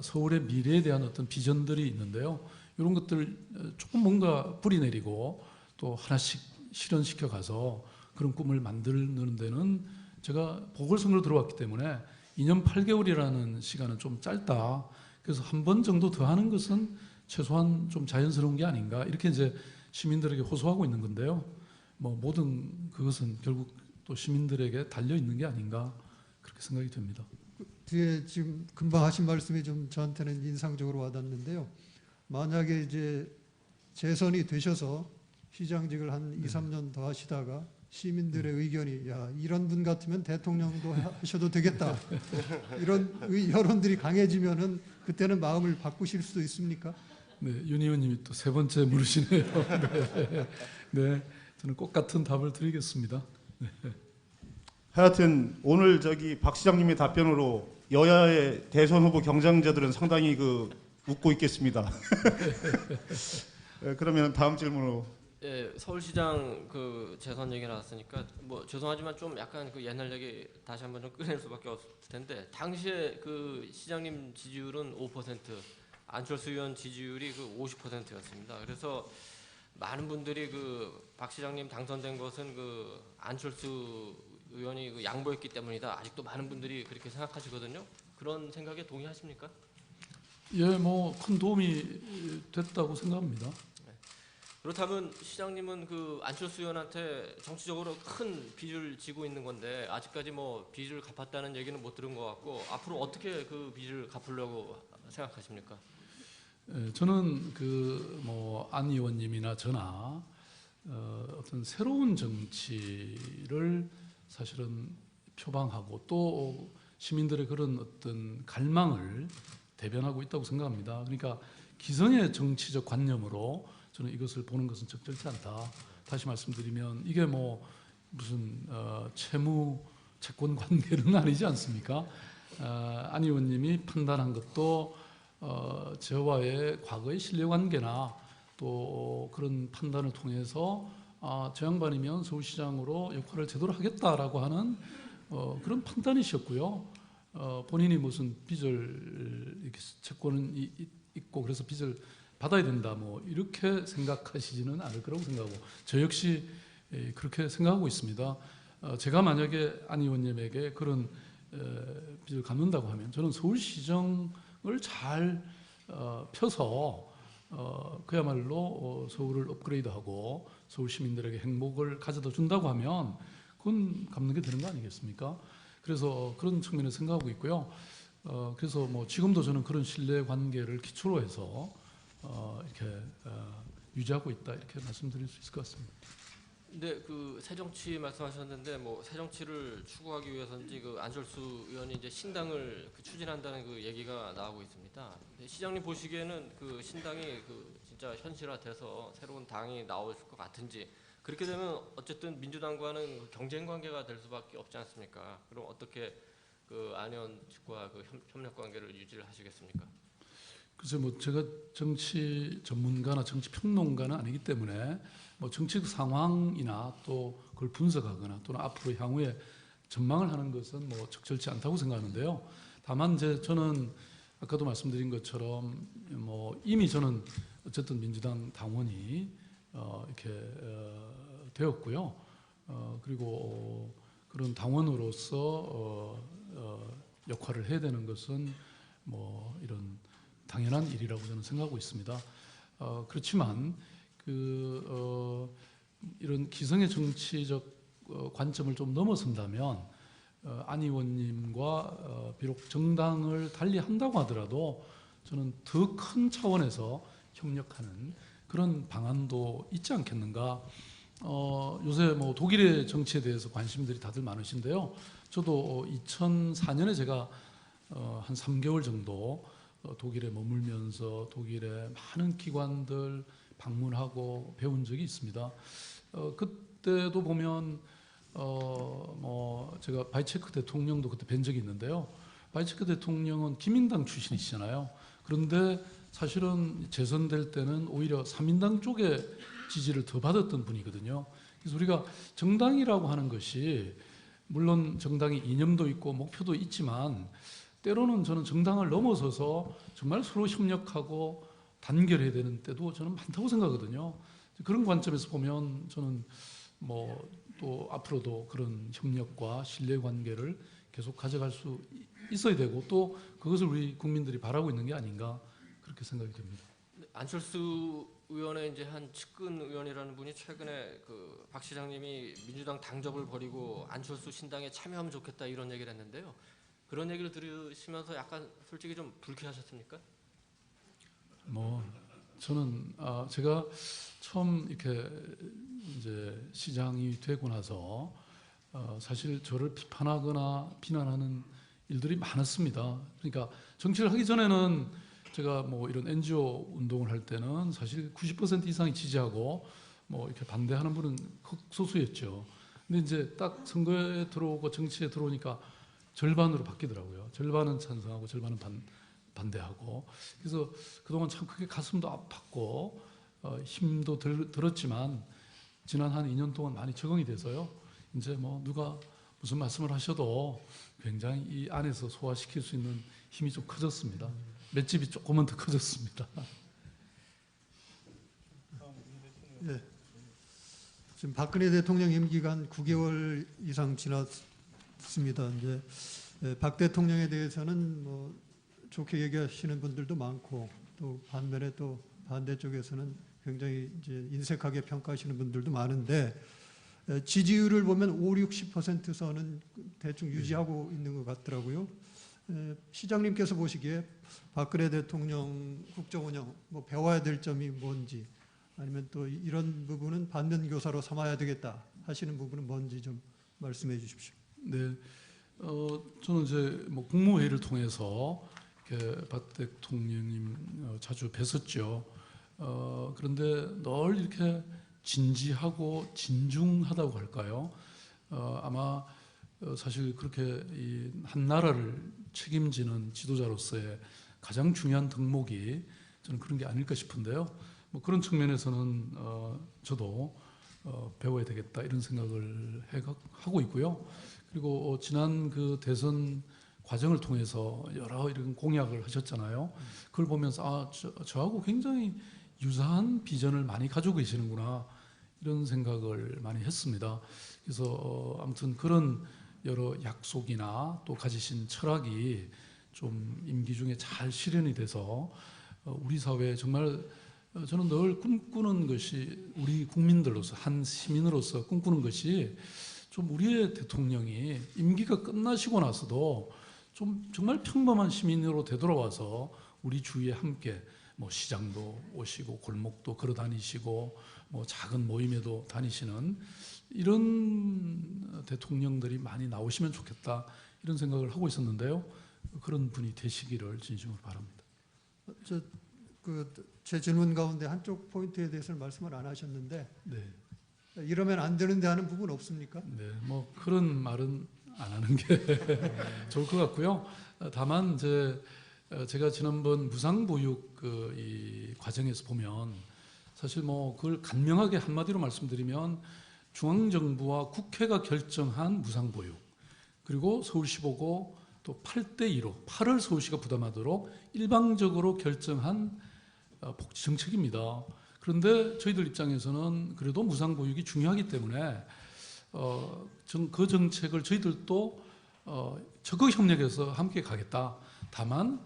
서울의 미래에 대한 어떤 비전들이 있는데요. 이런 것들 조금 뭔가 뿌리 내리고 또 하나씩 실현시켜 가서 그런 꿈을 만드는 데는 제가 보궐선거로 들어왔기 때문에 2년 8개월이라는 시간은 좀 짧다. 그래서 한 번 정도 더 하는 것은 최소한 좀 자연스러운 게 아닌가 이렇게 이제 시민들에게 호소하고 있는 건데요. 모든 그것은 결국 또 시민들에게 달려 있는 게 아닌가 그렇게 생각이 됩니다. 뒤에 지금 금방 하신 말씀이 좀 저한테는 인상적으로 와닿는데요. 만약에 이제 재선이 되셔서 시장직을 한 2, 3년 더 하시다가 시민들의 의견이 야 이런 분 같으면 대통령도 하셔도 되겠다 이런 여론들이 강해지면은 그때는 마음을 바꾸실 수도 있습니까? 네, 윤 의원님이 또 세 번째 물으시네요. 네, 저는 꼭 같은 답을 드리겠습니다. 하여튼 오늘 박 시장님의 답변으로 여야의 대선 후보 경쟁자들은 상당히 웃고 있겠습니다. 그러면 다음 질문으로. 예, 서울시장 재선 얘기 나왔으니까 죄송하지만 좀 약간 옛날 얘기 다시 한번 좀 꺼낼 수밖에 없을 텐데 당시에 시장님 지지율은 5%, 안철수 의원 지지율이 50%였습니다. 그래서 많은 분들이 박 시장님 당선된 것은 안철수 의원이 양보했기 때문이다. 아직도 많은 분들이 그렇게 생각하시거든요. 그런 생각에 동의하십니까? 예, 큰 도움이 됐다고 생각합니다. 그렇다면 시장님은 안철수 의원한테 정치적으로 큰 빚을 지고 있는 건데 아직까지 빚을 갚았다는 얘기는 못 들은 것 같고 앞으로 어떻게 그 빚을 갚으려고 생각하십니까? 예, 저는 안 의원님이나 저나 어떤 새로운 정치를 사실은 표방하고 또 시민들의 그런 어떤 갈망을 대변하고 있다고 생각합니다. 그러니까 기성의 정치적 관념으로 저는 이것을 보는 것은 적절치 않다. 다시 말씀드리면 이게 무슨 채무 채권 관계는 아니지 않습니까? 안 의원님이 판단한 것도 저와의 과거의 신뢰관계나 또 그런 판단을 통해서 저 양반이면 서울시장으로 역할을 제대로 하겠다라고 하는 그런 판단이셨고요. 본인이 무슨 빚을 이렇게 채권은 있고 그래서 빚을 받아야 된다 이렇게 생각하시지는 않을 거라고 생각하고 저 역시 그렇게 생각하고 있습니다. 제가 만약에 안 의원님에게 그런 빚을 갚는다고 하면 저는 서울시정을 잘 펴서 그야말로 서울을 업그레이드하고 서울 시민들에게 행복을 가져다 준다고 하면 그건 갚는 게 되는 거 아니겠습니까? 그래서 그런 측면에서 생각하고 있고요. 그래서 뭐 지금도 저는 그런 신뢰 관계를 기초로 해서 이렇게 유지하고 있다 이렇게 말씀드릴 수 있을 것 같습니다. 근데 그 새정치 말씀하셨는데 뭐 새정치를 추구하기 위해서인지 그 안철수 의원이 이제 신당을 추진한다는 그 얘기가 나오고 있습니다. 시장님 보시기에는 그 신당이 그 진짜 현실화돼서 새로운 당이 나올 것 같은지, 그렇게 되면 어쨌든 민주당과는 그 경쟁 관계가 될 수밖에 없지 않습니까? 그럼 어떻게 그 안 의원 측과 그 협력 관계를 유지를 하시겠습니까? 글쎄 뭐 제가 정치 전문가나 정치 평론가는 아니기 때문에 뭐 정치 상황이나 또 그걸 분석하거나 또는 앞으로 향후에 전망을 하는 것은 뭐 적절치 않다고 생각하는데요. 다만 저는 아까도 말씀드린 것처럼 뭐 이미 저는 어쨌든 민주당 당원이 이렇게 되었고요. 그리고 그런 당원으로서 역할을 해야 되는 것은 뭐 이런 당연한 일이라고 저는 생각하고 있습니다. 그렇지만 이런 기성의 정치적 관점을 좀 넘어선다면 안 의원님과 비록 정당을 달리한다고 하더라도 저는 더 큰 차원에서 협력하는 그런 방안도 있지 않겠는가. 요새 뭐 독일의 정치에 대해서 관심들이 다들 많으신데요. 저도 2004년에 제가 한 3개월 정도 독일에 머물면서 독일의 많은 기관들 방문하고 배운 적이 있습니다. 그때도 보면 뭐 제가 바이체크 대통령도 그때 뵌 적이 있는데요. 바이체크 대통령은 기민당 출신이시잖아요. 그런데 사실은 재선될 때는 오히려 3인당 쪽의 지지를 더 받았던 분이거든요. 그래서 우리가 정당이라고 하는 것이 물론 정당이 이념도 있고 목표도 있지만 때로는 저는 정당을 넘어서서 정말 서로 협력하고 단결해야 되는 때도 저는 많다고 생각하거든요. 그런 관점에서 보면 저는 뭐 또 앞으로도 그런 협력과 신뢰 관계를 계속 가져갈 수 있어야 되고 또 그것을 우리 국민들이 바라고 있는 게 아닌가 그렇게 생각이 됩니다. 안철수 의원의 이제 한 측근 의원이라는 분이 최근에 그 박 시장님이 민주당 당적을 버리고 안철수 신당에 참여하면 좋겠다 이런 얘기를 했는데요. 그런 얘기를 들으시면서 약간 솔직히 좀 불쾌하셨습니까? 뭐 저는 제가 처음 이렇게 이제 시장이 되고 나서 사실 저를 비판하거나 비난하는 일들이 많았습니다. 그러니까 정치를 하기 전에는 제가 뭐 이런 NGO 운동을 할 때는 사실 90% 이상이 지지하고 뭐 이렇게 반대하는 분은 극소수였죠. 근데 이제 딱 선거에 들어오고 정치에 들어오니까 절반으로 바뀌더라고요. 절반은 찬성하고 절반은 반대하고. 그래서 그동안 참 크게 가슴도 아팠고 힘도 들었지만 지난 한 2년 동안 많이 적응이 돼서요. 이제 뭐 누가 무슨 말씀을 하셔도 굉장히 이 안에서 소화시킬 수 있는 힘이 좀 커졌습니다. 맷집이 조금은 더 커졌습니다. 예. 지금 박근혜 대통령 임기가 한 9개월 이상 지났습니다. 이제 박 대통령에 대해서는 뭐 좋게 얘기하시는 분들도 많고 또 반면에 또 반대쪽에서는 굉장히 이제 인색하게 평가하시는 분들도 많은데 지지율을 보면 5, 60% 선은 대충 유지하고 있는 것 같더라고요. 시장님께서 보시기에 박근혜 대통령 국정운영 뭐 배워야 될 점이 뭔지 아니면 또 이런 부분은 반면교사로 삼아야 되겠다 하시는 부분은 뭔지 좀 말씀해 주십시오. 네, 저는 이제 뭐 국무회의를 통해서 이렇게 박 대통령님 자주 뵀었죠. 그런데 늘 이렇게 진지하고 진중하다고 할까요? 아마 사실 그렇게 이 한 나라를 책임지는 지도자로서의 가장 중요한 덕목이 저는 그런 게 아닐까 싶은데요. 뭐 그런 측면에서는 저도 배워야 되겠다 이런 생각을 하고 있고요. 그리고 지난 그 대선 과정을 통해서 여러 이런 공약을 하셨잖아요. 그걸 보면서 저하고 굉장히 유사한 비전을 많이 가지고 계시는구나 이런 생각을 많이 했습니다. 그래서 아무튼 그런 여러 약속이나 또 가지신 철학이 좀 임기 중에 잘 실현이 돼서 우리 사회에 정말 저는 늘 꿈꾸는 것이 우리 국민들로서 한 시민으로서 꿈꾸는 것이 좀 우리의 대통령이 임기가 끝나시고 나서도 좀 정말 평범한 시민으로 되돌아와서 우리 주위에 함께 뭐 시장도 오시고 골목도 걸어 다니시고 뭐 작은 모임에도 다니시는 이런 대통령들이 많이 나오시면 좋겠다 이런 생각을 하고 있었는데요. 그런 분이 되시기를 진심으로 바랍니다. 제 질문 가운데 한쪽 포인트에 대해서는 말씀을 안 하셨는데 네, 이러면 안 되는데 하는 부분 없습니까? 네, 뭐 그런 말은 안 하는 게 좋을 것 같고요. 다만 제가 지난번 무상보육 이 과정에서 보면 사실 뭐 그걸 간명하게 한마디로 말씀드리면 중앙정부와 국회가 결정한 무상보육 그리고 서울시 보고 또 8대2로 8을 서울시가 부담하도록 일방적으로 결정한 복지 정책입니다. 그런데 저희들 입장에서는 그래도 무상보육이 중요하기 때문에 그 정책을 저희들도 적극 협력해서 함께 가겠다. 다만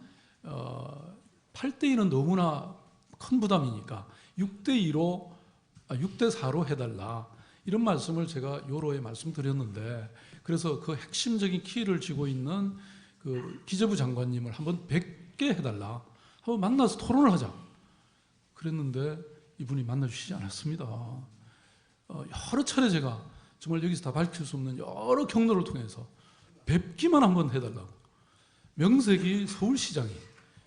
8대2는 너무나 큰 부담이니까 6대4로 해달라. 이런 말씀을 제가 요로에 말씀드렸는데 그래서 그 핵심적인 키를 쥐고 있는 그 기재부 장관님을 한번 뵙게 해달라. 한번 만나서 토론을 하자. 그랬는데 이분이 만나주시지 않았습니다. 여러 차례 제가 정말 여기서 다 밝힐 수 없는 여러 경로를 통해서 뵙기만 한번 해달라고. 명색이 서울시장이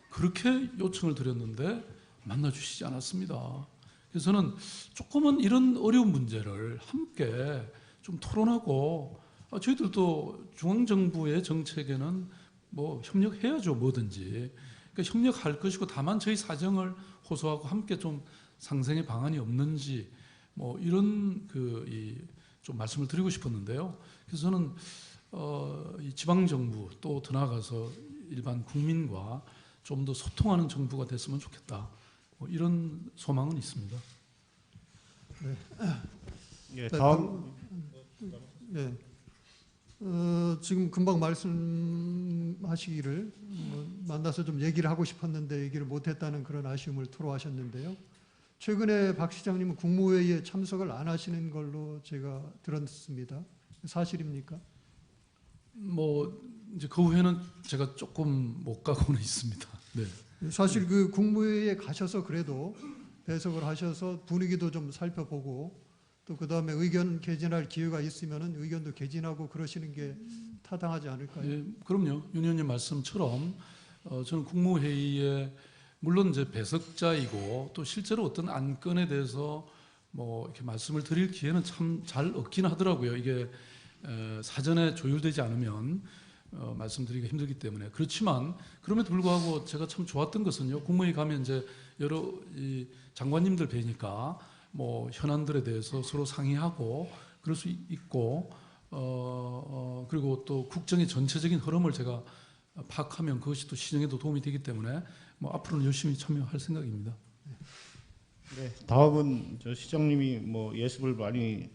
그렇게 요청을 드렸는데 만나주시지 않았습니다. 그래서 저는 조금은 이런 어려운 문제를 함께 좀 토론하고 저희들도 중앙정부의 정책에는 뭐 협력해야죠, 뭐든지. 그러니까 협력할 것이고 다만 저희 사정을 호소하고 함께 좀 상생의 방안이 없는지 뭐 이런 좀 말씀을 드리고 싶었는데요. 그래서 저는 이 지방 정부 또 더 나아가서 일반 국민과 좀 더 소통하는 정부가 됐으면 좋겠다. 뭐 이런 소망은 있습니다. 예, 다음 네. 지금 금방 말씀하시기를 만나서 좀 얘기를 하고 싶었는데 얘기를 못했다는 그런 아쉬움을 토로하셨는데요. 최근에 박 시장님은 국무회의에 참석을 안 하시는 걸로 제가 들었습니다. 사실입니까? 뭐 이제 그 후에는 제가 조금 못 가고는 있습니다. 네. 사실 그 국무회의에 가셔서 그래도 배석을 하셔서 분위기도 좀 살펴보고 또 그 다음에 의견 개진할 기회가 있으면은 의견도 개진하고 그러시는 게 타당하지 않을까요? 예, 그럼요. 윤 의원님 말씀처럼 저는 국무회의에 물론 이제 배석자이고 또 실제로 어떤 안건에 대해서 뭐 이렇게 말씀을 드릴 기회는 참 잘 얻긴 하더라고요. 이게 사전에 조율되지 않으면 말씀드리기가 힘들기 때문에 그렇지만 그럼에도 불구하고 제가 참 좋았던 것은요. 국무회의 가면 이제 여러 이 장관님들 뵈니까 뭐 현안들에 대해서 서로 상의하고 그럴 수 있고 그리고 또 국정의 전체적인 흐름을 제가 파악하면 그것이 또 시정에도 도움이 되기 때문에 뭐 앞으로는 열심히 참여할 생각입니다. 네, 다음은 저 시장님이 뭐 예습을 많이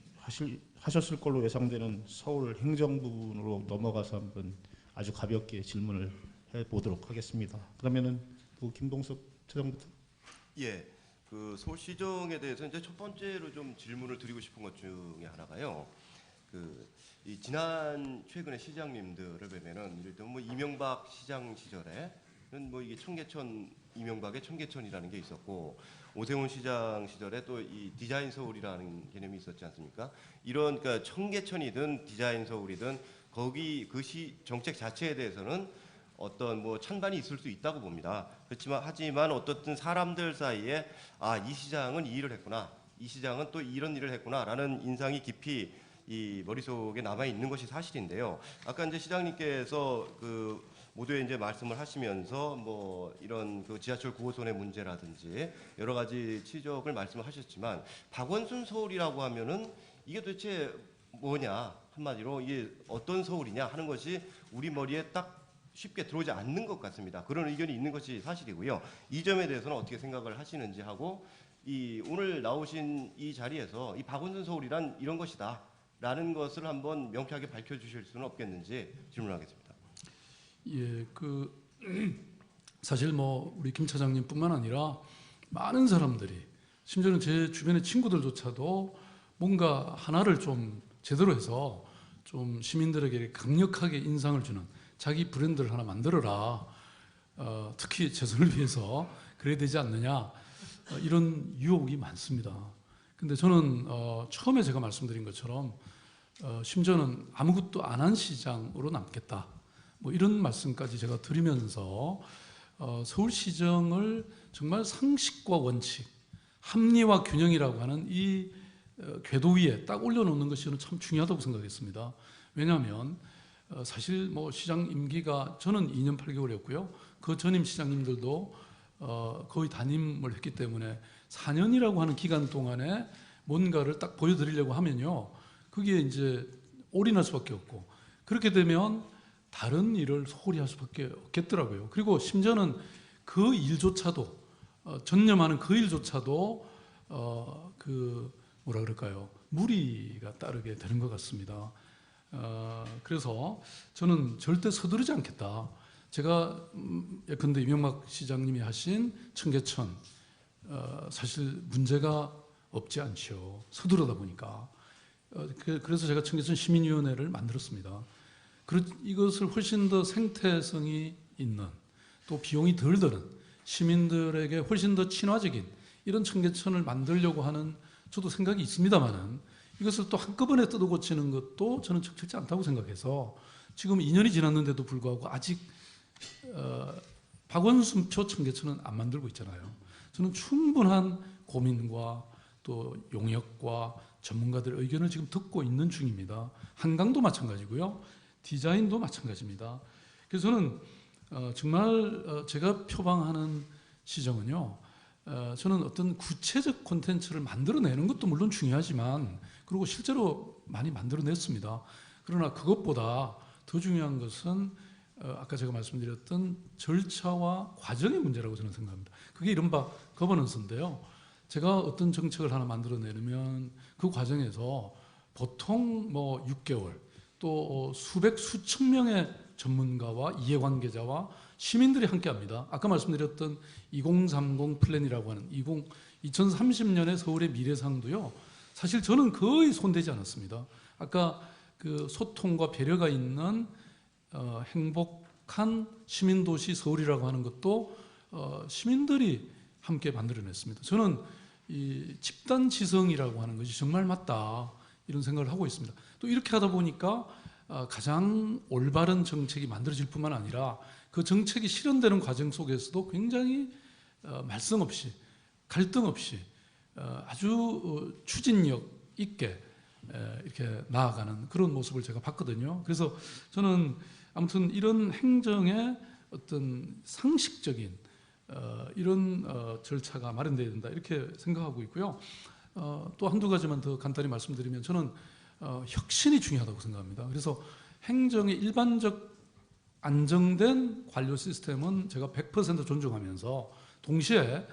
하셨을 걸로 예상되는 서울 행정부로 넘어가서 한번 아주 가볍게 질문을 해보도록 하겠습니다. 그러면은 김동석 차장부터. 예, 그 서울시정에 대해서 이제 첫 번째로 좀 질문을 드리고 싶은 것 중에 하나가요. 이 지난 최근에 시장님들을 보면은 예를 들면 뭐 이명박 시장 시절에는 뭐 이게 청계천 이명박의 청계천이라는 게 있었고 오세훈 시장 시절에 또 이 디자인 서울이라는 개념이 있었지 않습니까? 이런 그러니까 청계천이든 디자인 서울이든 거기 그 정책 자체에 대해서는 어떤 뭐 찬반이 있을 수 있다고 봅니다. 그렇지만 하지만 어떻든 사람들 사이에 이 시장은 이 일을 했구나, 이 시장은 또 이런 일을 했구나라는 인상이 깊이 이 머릿속에 남아 있는 것이 사실인데요. 아까 이제 시장님께서 그 모두에 이제 말씀을 하시면서 뭐 이런 그 지하철 9호선의 문제라든지 여러 가지 지적을 말씀을 하셨지만 박원순 서울이라고 하면은 이게 도대체 뭐냐, 한마디로 이게 어떤 서울이냐 하는 것이 우리 머리에 딱 쉽게 들어오지 않는 것 같습니다. 그런 의견이 있는 것이 사실이고요. 이 점에 대해서는 어떻게 생각을 하시는지 하고 이 오늘 나오신 이 자리에서 이 박원순 서울이란 이런 것이다 라는 것을 한번 명쾌하게 밝혀주실 수는 없겠는지 질문하겠습니다. 예, 사실 뭐 우리 김 차장님뿐만 아니라 많은 사람들이, 심지어는 제 주변의 친구들조차도 뭔가 하나를 좀 제대로 해서 좀 시민들에게 강력하게 인상을 주는 자기 브랜드를 하나 만들어라. 특히 재선을 위해서 그래야 되지 않느냐. 이런 유혹이 많습니다. 근데 저는 처음에 제가 말씀드린 것처럼 심지어는 아무것도 안 한 시장으로 남겠다. 뭐 이런 말씀까지 제가 드리면서 서울시정을 정말 상식과 원칙, 합리와 균형이라고 하는 이 궤도 위에 딱 올려놓는 것이 저는 참 중요하다고 생각했습니다. 왜냐하면 사실 뭐 시장 임기가 저는 2년 8개월이었고요. 그 전임 시장님들도 거의 단임을 했기 때문에 4년이라고 하는 기간 동안에 뭔가를 딱 보여드리려고 하면요, 그게 이제 올인할 수밖에 없고, 그렇게 되면 다른 일을 소홀히 할 수밖에 없겠더라고요. 그리고 심지어는 그 일조차도 전념하는 그 일조차도 그 뭐라 그럴까요? 무리가 따르게 되는 것 같습니다. 그래서 저는 절대 서두르지 않겠다. 제가 예컨대 이명박 시장님이 하신 청계천 사실 문제가 없지 않죠. 서두르다 보니까. 그래서 제가 청계천 시민위원회를 만들었습니다. 이것을 훨씬 더 생태성이 있는, 또 비용이 덜 드는, 시민들에게 훨씬 더 친화적인 이런 청계천을 만들려고 하는 저도 생각이 있습니다만은, 이것을 또 한꺼번에 뜯어고치는 것도 저는 적절치 않다고 생각해서 지금 2년이 지났는데도 불구하고 아직 박원순표 청계천은 안 만들고 있잖아요. 저는 충분한 고민과 또 용역과 전문가들의 의견을 지금 듣고 있는 중입니다. 한강도 마찬가지고요. 디자인도 마찬가지입니다. 그래서 저는 정말 제가 표방하는 시정은요, 저는 어떤 구체적 콘텐츠를 만들어내는 것도 물론 중요하지만, 그리고 실제로 많이 만들어냈습니다. 그러나 그것보다 더 중요한 것은 아까 제가 말씀드렸던 절차와 과정의 문제라고 저는 생각합니다. 그게 이른바 거버넌스인데요. 제가 어떤 정책을 하나 만들어내려면 그 과정에서 보통 뭐 6개월, 또 수천 명의 전문가와 이해관계자와 시민들이 함께합니다. 아까 말씀드렸던 2030 플랜이라고 하는 2030년의 서울의 미래상도요, 사실 저는 거의 손대지 않았습니다. 아까 그 소통과 배려가 있는 행복한 시민도시 서울이라고 하는 것도 시민들이 함께 만들어냈습니다. 저는 이 집단지성이라고 하는 것이 정말 맞다, 이런 생각을 하고 있습니다. 또 이렇게 하다 보니까 가장 올바른 정책이 만들어질 뿐만 아니라 그 정책이 실현되는 과정 속에서도 굉장히 말썽 없이, 갈등 없이 아주 추진력 있게 이렇게 나아가는 그런 모습을 제가 봤거든요. 그래서 저는 아무튼 이런 행정의 어떤 상식적인 이런 절차가 마련돼야 된다, 이렇게 생각하고 있고요. 또 한두 가지만 더 간단히 말씀드리면, 저는 혁신이 중요하다고 생각합니다. 그래서 행정의 일반적 안정된 관료 시스템은 제가 100% 존중하면서, 동시에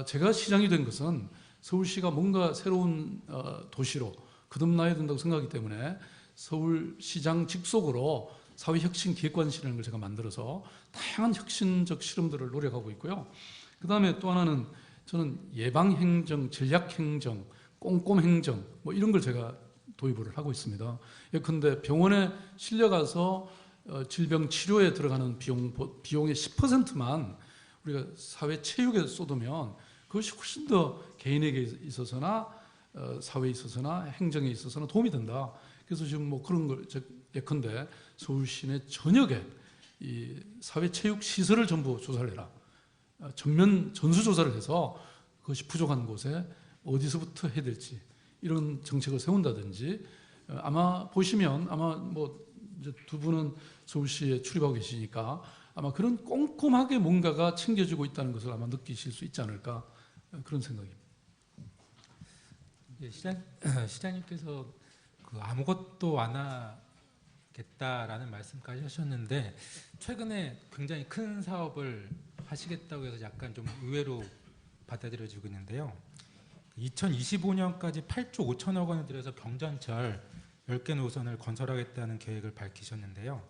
제가 시장이 된 것은 서울시가 뭔가 새로운 도시로 거듭나야 된다고 생각하기 때문에 서울시장 직속으로 사회혁신 기획관실이라는 걸 제가 만들어서 다양한 혁신적 실험들을 노력하고 있고요. 그 다음에 또 하나는 저는 예방행정, 전략행정, 꼼꼼행정 뭐 이런 걸 제가 도입을 하고 있습니다. 예컨대 병원에 실려가서 질병 치료에 들어가는 비용의 10%만 우리가 사회 체육에 쏟으면 그것이 훨씬 더 개인에게 있어서나 사회에 있어서나 행정에 있어서나 도움이 된다. 그래서 지금 뭐 그런 걸 예컨대 서울시 내 전역에 이 사회 체육 시설을 전부 조사를 해라. 전면 전수조사를 해서 그것이 부족한 곳에 어디서부터 해야 될지 이런 정책을 세운다든지, 아마 보시면 아마 뭐 이제 두 분은 서울시에 출입하고 계시니까 아마 그런 꼼꼼하게 뭔가가 챙겨지고 있다는 것을 아마 느끼실 수 있지 않을까, 그런 생각입니다. 예, 시장님께서 그 아무것도 안 하겠다라는 말씀까지 하셨는데, 최근에 굉장히 큰 사업을 하시겠다고 해서 약간 좀 의외로 받아들여지고 있는데요. 2025년까지 8조 5천억 원을 들여서 경전철 10개 노선을 건설하겠다는 계획을 밝히셨는데요.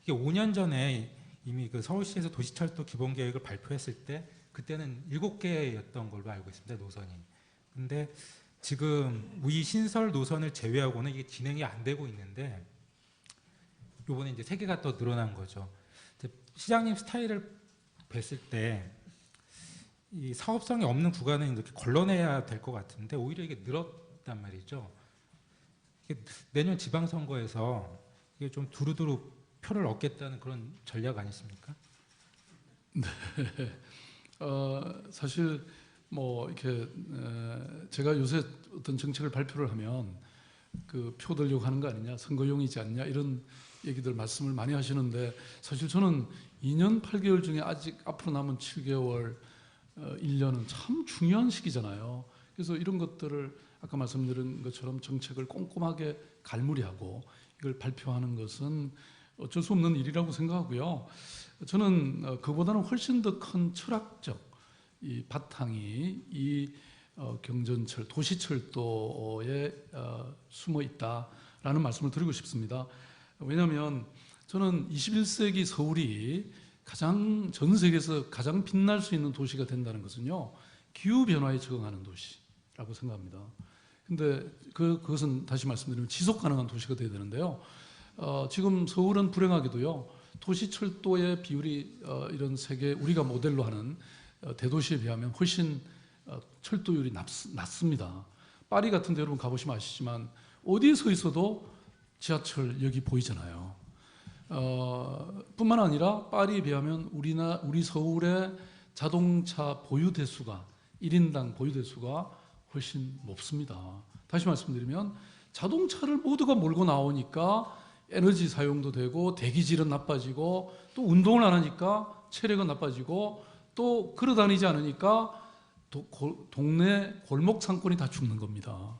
이게 5년 전에 이미 그 서울시에서 도시철도 기본계획을 발표했을 때 그때는 7개였던 걸로 알고 있습니다. 노선이. 근데 지금 이 신설 노선을 제외하고는 이게 진행이 안 되고 있는데 요번에 이제 3개가 더 늘어난 거죠. 이제 시장님 스타일을 뵀을 때 이 사업성이 없는 구간은 이렇게 걸러내야 될 것 같은데 오히려 이게 늘었단 말이죠. 이게 내년 지방선거에서 이게 좀 두루두루 표를 얻겠다는 그런 전략 아니십니까? 사실 뭐 이렇게 제가 요새 어떤 정책을 발표를 하면 그 표 들려고 하는 거 아니냐, 선거용이지 않냐 이런 얘기들 말씀을 많이 하시는데 사실 저는 2년 8개월 중에 아직 앞으로 남은 7개월 1년은 참 중요한 시기잖아요. 그래서 이런 것들을 아까 말씀드린 것처럼 정책을 꼼꼼하게 갈무리하고 이걸 발표하는 것은 어쩔 수 없는 일이라고 생각하고요. 저는 그보다는 훨씬 더 큰 철학적 이 바탕이 이 경전철, 도시철도에 숨어 있다라는 말씀을 드리고 싶습니다. 왜냐하면 저는 21세기 서울이 전 세계에서 가장 빛날 수 있는 도시가 된다는 것은요, 기후 변화에 적응하는 도시라고 생각합니다. 근데 그것은 다시 말씀드리면 지속 가능한 도시가 돼야 되는데요. 지금 서울은 불행하게도요, 도시철도의 비율이 이런 세계 우리가 모델로 하는 대도시에 비하면 훨씬 철도율이 낮습니다. 파리 같은 데 여러분 가보시면 아시지만 어디에 서 있어도 지하철역이 보이잖아요. 뿐만 아니라 파리에 비하면 우리 서울의 자동차 보유 대수가 1인당 보유 대수가 훨씬 높습니다. 다시 말씀드리면 자동차를 모두가 몰고 나오니까 에너지 사용도 되고 대기질은 나빠지고 또 운동을 안 하니까 체력은 나빠지고 또 걸어 다니지 않으니까 동네 골목 상권이 다 죽는 겁니다.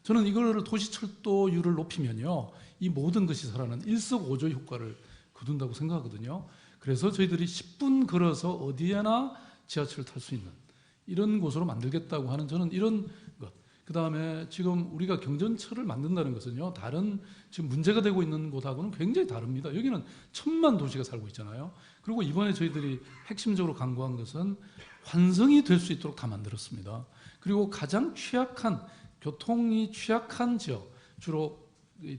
저는 이거를 도시철도율을 높이면요, 이 모든 것이 살아나는 일석오조 효과를 거둔다고 생각하거든요. 그래서 저희들이 10분 걸어서 어디에나 지하철을 탈 수 있는 이런 곳으로 만들겠다고 하는 저는 이런 것. 그 다음에 지금 우리가 경전철을 만든다는 것은요, 다른 지금 문제가 되고 있는 곳하고는 굉장히 다릅니다. 여기는 1000만 도시가 살고 있잖아요. 그리고 이번에 저희들이 핵심적으로 강구한 것은 환승이 될 수 있도록 다 만들었습니다. 그리고 가장 취약한, 교통이 취약한 지역, 주로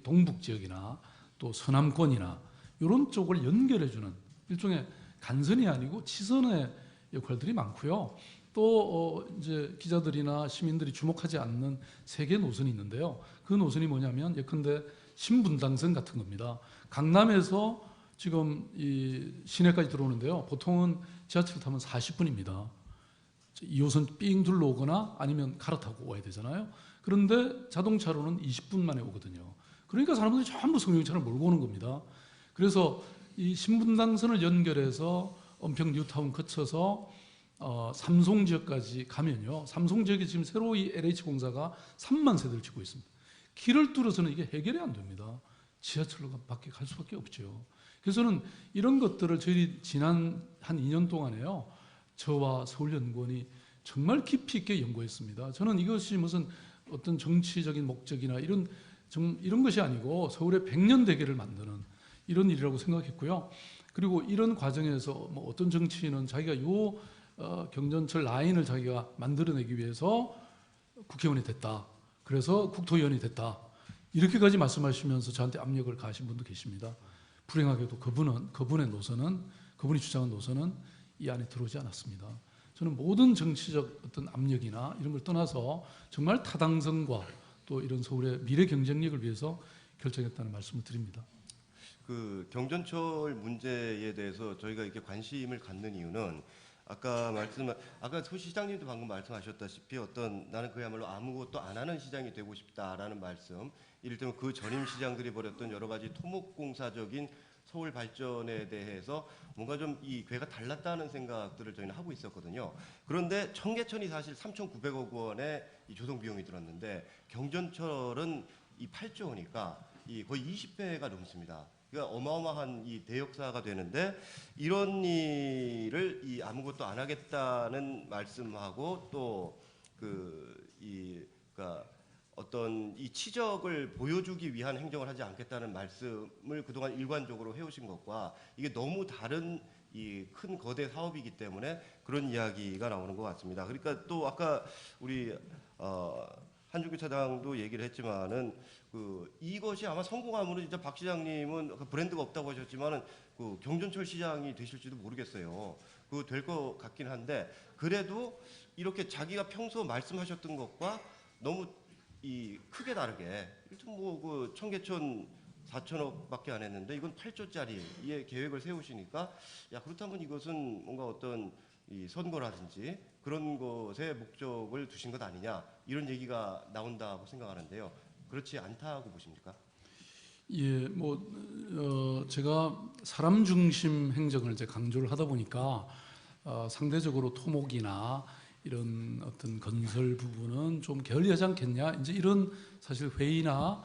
동북 지역이나 또 서남권이나 이런 쪽을 연결해주는 일종의 간선이 아니고 지선의 역할들이 많고요. 또 이제 기자들이나 시민들이 주목하지 않는 세계 노선이 있는데요. 그 노선이 뭐냐면 예컨대 신분당선 같은 겁니다. 강남에서 지금 이 시내까지 들어오는데요. 보통은 지하철 타면 40분입니다. 2호선 삥 둘러오거나 아니면 갈아타고 와야 되잖아요. 그런데 자동차로는 20분 만에 오거든요. 그러니까 사람들이 전부 승용차를 몰고 오는 겁니다. 그래서 이 신분당선을 연결해서 은평 뉴타운 거쳐서 삼송 지역까지 가면요, 삼송 지역에 지금 새로 이 LH 공사가 3만 세대를 짓고 있습니다. 길을 뚫어서는 이게 해결이 안 됩니다. 지하철로 밖에 갈 수밖에 없죠. 그래서 저는 이런 것들을 저희 지난 한 2년 동안에요, 저와 서울연구원이 정말 깊이 있게 연구했습니다. 저는 이것이 무슨 어떤 정치적인 목적이나 이런 것이 아니고 서울의 100년 대계를 만드는 이런 일이라고 생각했고요. 그리고 이런 과정에서 뭐 어떤 정치인은 자기가 경전철 라인을 자기가 만들어내기 위해서 국회의원이 됐다, 그래서 국토위원이 됐다, 이렇게까지 말씀하시면서 저한테 압력을 가하신 분도 계십니다. 불행하게도 그분의 노선은, 그분이 주장한 노선은 이 안에 들어오지 않았습니다. 저는 모든 정치적 어떤 압력이나 이런 걸 떠나서 정말 타당성과 또 이런 서울의 미래 경쟁력을 위해서 결정했다는 말씀을 드립니다. 그 경전철 문제에 대해서 저희가 이렇게 관심을 갖는 이유는 아까 소 시장님도 방금 말씀하셨다시피 나는 그야말로 아무것도 안 하는 시장이 되고 싶다라는 말씀, 이를테면 그 전임 시장들이 벌였던 여러 가지 토목공사적인 서울 발전에 대해서 뭔가 좀 이 궤가 달랐다는 생각들을 저희는 하고 있었거든요. 그런데 청계천이 사실 3,900억 원의 이 조성 비용이 들었는데 경전철은 이 8조 원이니까 거의 20배가 넘습니다. 그러니까 어마어마한 이 대역사가 되는데 이런 일을 아무것도 안 하겠다는 말씀하고 또 그러니까 어떤 이 치적을 보여주기 위한 행정을 하지 않겠다는 말씀을 그동안 일관적으로 해오신 것과 이게 너무 다른 이 큰 거대 사업이기 때문에 그런 이야기가 나오는 것 같습니다. 그러니까 또 아까 우리 한준규 차장도 얘기를 했지만은 이것이 아마 성공하면은 진짜 박 시장님은 브랜드가 없다고 하셨지만은 경전철 시장이 되실지도 모르겠어요. 될 것 같긴 한데 그래도 이렇게 자기가 평소 말씀하셨던 것과 너무 크게 다르게 일단 청계천 4천억밖에 안 했는데 이건 8조짜리의 계획을 세우시니까 그렇다면 이것은 뭔가 어떤 이 선거라든지 그런 것에 목적을 두신 것 아니냐 이런 얘기가 나온다고 생각하는데요. 그렇지 않다고 보십니까? 예, 제가 사람 중심 행정을 이제 강조를 하다 보니까 상대적으로 토목이나 이런 어떤 건설 부분은 좀 게을리하지 않겠냐 이제 이런 사실 회의나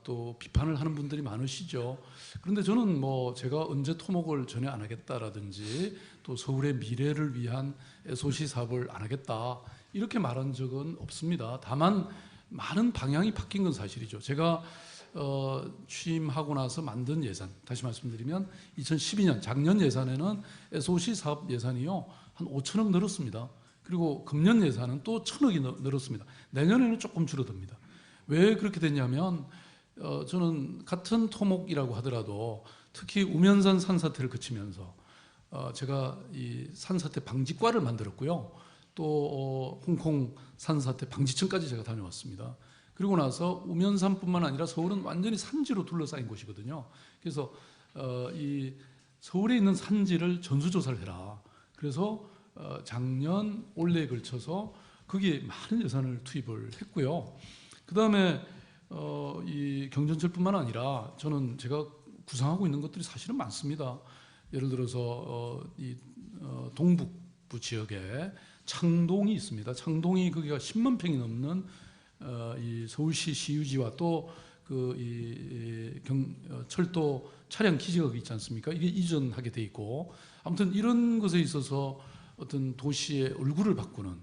또 비판을 하는 분들이 많으시죠. 그런데 저는 제가 언제 토목을 전혀 안 하겠다라든지 또 서울의 미래를 위한 SOC 사업을 안 하겠다 이렇게 말한 적은 없습니다. 다만 많은 방향이 바뀐 건 사실이죠. 제가 취임하고 나서 만든 예산, 다시 말씀드리면 2012년 작년 예산에는 SOC 사업 예산이요 한 5천억 늘었습니다. 그리고 금년 예산은 또 1,000억이 늘었습니다. 내년에는 조금 줄어듭니다. 왜 그렇게 됐냐면 저는 같은 토목이라고 하더라도 특히 우면산 산사태를 거치면서 제가 이 산사태 방지과를 만들었고요. 또 홍콩 산사태 방지청까지 제가 다녀왔습니다. 그리고 나서 우면산뿐만 아니라 서울은 완전히 산지로 둘러싸인 곳이거든요. 그래서 이 서울에 있는 산지를 전수조사를 해라. 그래서 작년 올해에 걸쳐서 거기에 많은 예산을 투입을 했고요. 그 다음에 이 경전철뿐만 아니라 저는 제가 구상하고 있는 것들이 사실은 많습니다. 예를 들어서 동북부 지역에 창동이 있습니다. 창동이 거기가 10만 평이 넘는 이 서울시 시유지와 또 철도 차량 기지가 있지 않습니까? 이게 이전하게 돼 있고 아무튼 이런 것에 있어서 어떤 도시의 얼굴을 바꾸는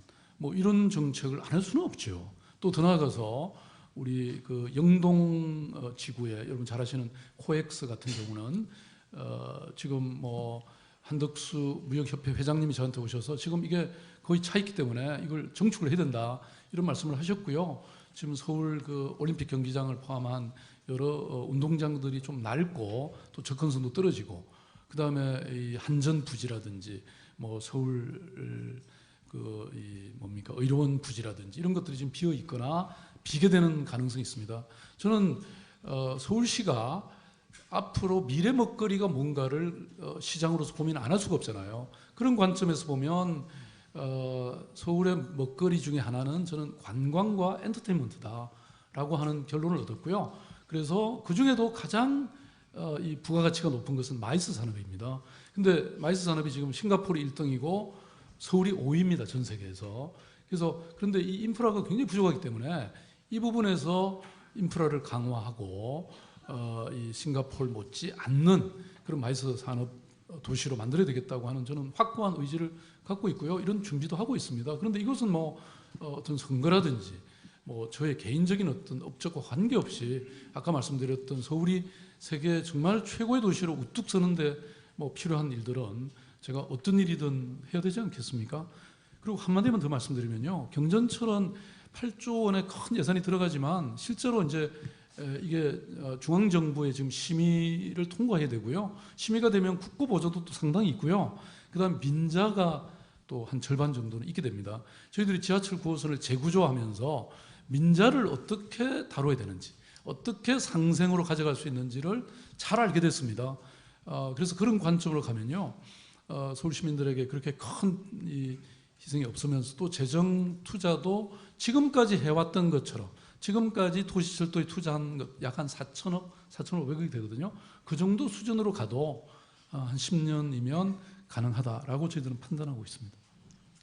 이런 정책을 안 할 수는 없죠. 또 더 나아가서 우리 영동 지구에 여러분 잘 아시는 코엑스 같은 경우는 지금 한덕수 무역협회 회장님이 저한테 오셔서 지금 이게 거의 차 있기 때문에 이걸 정축을 해야 된다 이런 말씀을 하셨고요. 지금 서울 올림픽 경기장을 포함한 여러 운동장들이 좀 낡고 또 접근성도 떨어지고 그 다음에 이 한전 부지라든지 서울 의료원 부지라든지 이런 것들이 지금 비어 있거나 비게 되는 가능성이 있습니다. 저는 서울시가 앞으로 미래 먹거리가 뭔가를 시장으로서 고민 안 할 수가 없잖아요. 그런 관점에서 보면 서울의 먹거리 중에 하나는 저는 관광과 엔터테인먼트다라고 하는 결론을 얻었고요. 그래서 그 중에도 가장 이 부가가치가 높은 것은 마이스 산업입니다. 근데 마이스 산업이 지금 싱가포르 1등이고 서울이 5위입니다. 전 세계에서. 그런데 이 인프라가 굉장히 부족하기 때문에 이 부분에서 인프라를 강화하고 이 싱가포르 못지 않는 그런 마이스 산업 도시로 만들어야 되겠다고 하는 저는 확고한 의지를 갖고 있고요. 이런 준비도 하고 있습니다. 그런데 이것은 어떤 선거라든지 저의 개인적인 어떤 업적과 관계없이 아까 말씀드렸던 서울이 세계 정말 최고의 도시로 우뚝 서는데 필요한 일들은 제가 어떤 일이든 해야 되지 않겠습니까? 그리고 한마디만 더 말씀드리면요. 경전철은 8조 원의 큰 예산이 들어가지만 실제로 이제 이게 중앙정부의 지금 심의를 통과해야 되고요. 심의가 되면 국고 보조도 또 상당히 있고요. 그다음 민자가 또 한 절반 정도는 있게 됩니다. 저희들이 지하철 9호선을 재구조하면서 민자를 어떻게 다뤄야 되는지, 어떻게 상생으로 가져갈 수 있는지를 잘 알게 됐습니다. 그래서 그런 관점으로 가면요, 서울 시민들에게 그렇게 큰 희생이 없으면서도 재정 투자도 지금까지 해왔던 것처럼 지금까지 도시철도에 투자한 것 약 한 4천억, 4,500억이 되거든요. 그 정도 수준으로 가도 한 10년이면 가능하다라고 저희들은 판단하고 있습니다.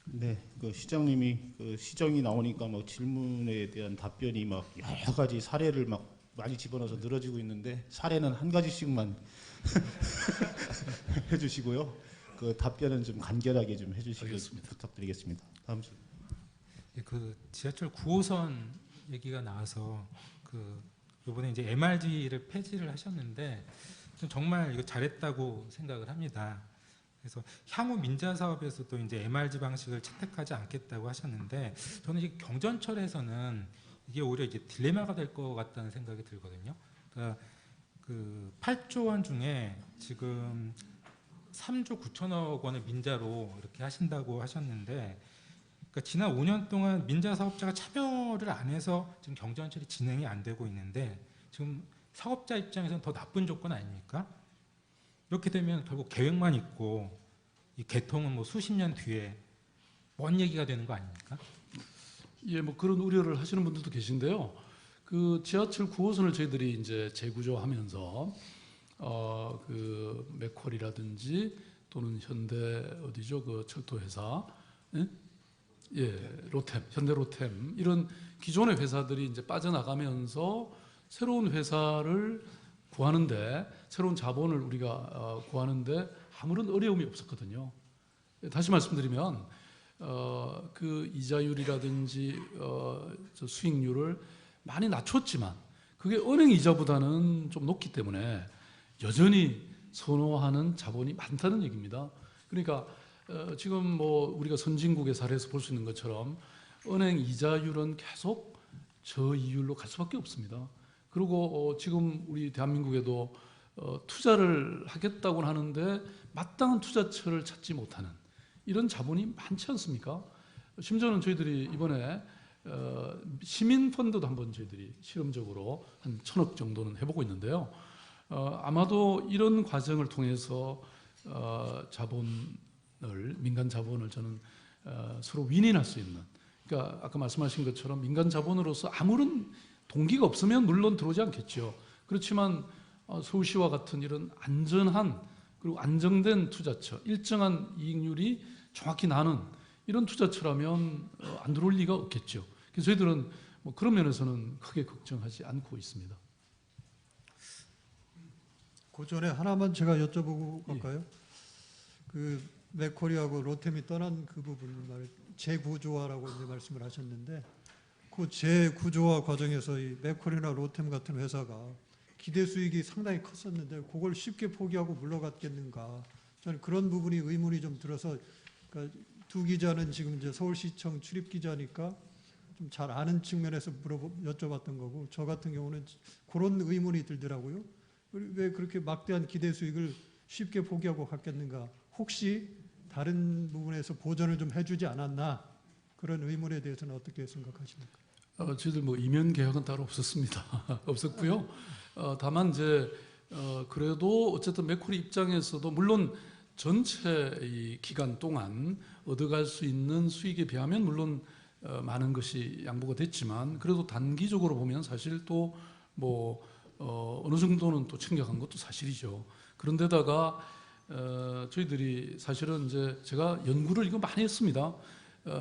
네, 시장님이 시정이 나오니까 질문에 대한 답변이 여러 가지 사례를 많이 집어넣어서 늘어지고 있는데 사례는 한 가지씩만 해주시고요. 답변은 좀 간결하게 좀 해주시길 부탁드리겠습니다. 다음 질문. 지하철 9호선 얘기가 나와서 이번에 이제 MRG를 폐지를 하셨는데 정말 이거 잘했다고 생각을 합니다. 그래서 향후 민자 사업에서도 이제 MRG 방식을 채택하지 않겠다고 하셨는데 저는 이게 경전철에서는 이게 오히려 이제 딜레마가 될 것 같다는 생각이 들거든요. 그러니까 그 8조 원 중에 지금 3조 9천억 원을 민자로 이렇게 하신다고 하셨는데, 그러니까 지난 5년 동안 민자 사업자가 참여를 안 해서 지금 경전철이 진행이 안 되고 있는데 지금 사업자 입장에서는 더 나쁜 조건 아닙니까? 이렇게 되면 결국 계획만 있고 이 개통은 뭐 수십 년 뒤에 먼 얘기가 되는 거 아닙니까? 예, 뭐 그런 우려를 하시는 분들도 계신데요. 그 지하철 9호선을 저희들이 이제 재구조하면서 그 맥쿼리라든지 또는 현대 어디죠 그 철도 회사, 예, 로템, 현대 로템 이런 기존의 회사들이 이제 빠져나가면서 새로운 회사를 구하는데 새로운 자본을 우리가 구하는데 아무런 어려움이 없었거든요. 다시 말씀드리면 그 이자율이라든지 저 수익률을 많이 낮췄지만 그게 은행 이자보다는 좀 높기 때문에 여전히 선호하는 자본이 많다는 얘기입니다. 그러니까 지금 뭐 우리가 선진국의 사례에서 볼 수 있는 것처럼 은행 이자율은 계속 저이율로 갈 수밖에 없습니다. 그리고 지금 우리 대한민국에도 투자를 하겠다고는 하는데 마땅한 투자처를 찾지 못하는 이런 자본이 많지 않습니까? 심지어는 저희들이 이번에 시민 펀드도 한번 저희들이 실험적으로 한 1,000억 정도는 해보고 있는데요. 아마도 이런 과정을 통해서 민간 자본을 저는 서로 윈윈할 수 있는, 그러니까 아까 말씀하신 것처럼 민간 자본으로서 아무런 동기가 없으면 물론 들어오지 않겠죠. 그렇지만 서울시와 같은 이런 안전한 그리고 안정된 투자처, 일정한 이익률이 정확히 나는 이런 투자처라면 안 들어올 리가 없겠죠. 그래서 저희들은 뭐 그런 면에서는 크게 걱정하지 않고 있습니다. 그 전에 하나만 제가 여쭤보고 갈까요? 그 맥쿼리하고 로템이 떠난 그 부분을 재구조화라고 이제 말씀을 하셨는데 그 재구조화 과정에서 이 맥쿼리나 로템 같은 회사가 기대 수익이 상당히 컸었는데 그걸 쉽게 포기하고 물러갔겠는가? 저는 그런 부분이 의문이 좀 들어서, 그러니까 두 기자는 지금 이제 서울시청 출입 기자니까 좀 잘 아는 측면에서 여쭤봤던 거고, 저 같은 경우는 그런 의문이 들더라고요. 왜 그렇게 막대한 기대 수익을 쉽게 포기하고 갔겠는가? 혹시 다른 부분에서 보전을 좀 해주지 않았나? 그런 의문에 대해서는 어떻게 생각하십니까? 저희들 뭐 이면 계약은 따로 없었습니다. 없었고요. 다만 이제 그래도 어쨌든 맥쿼리 입장에서도 물론 전체 이 기간 동안 얻어갈 수 있는 수익에 비하면 물론 많은 것이 양보가 됐지만 그래도 단기적으로 보면 사실 또 뭐 어느 정도는 또 챙겨간 것도 사실이죠. 그런데다가 저희들이 사실은 이제 제가 연구를 이거 많이 했습니다.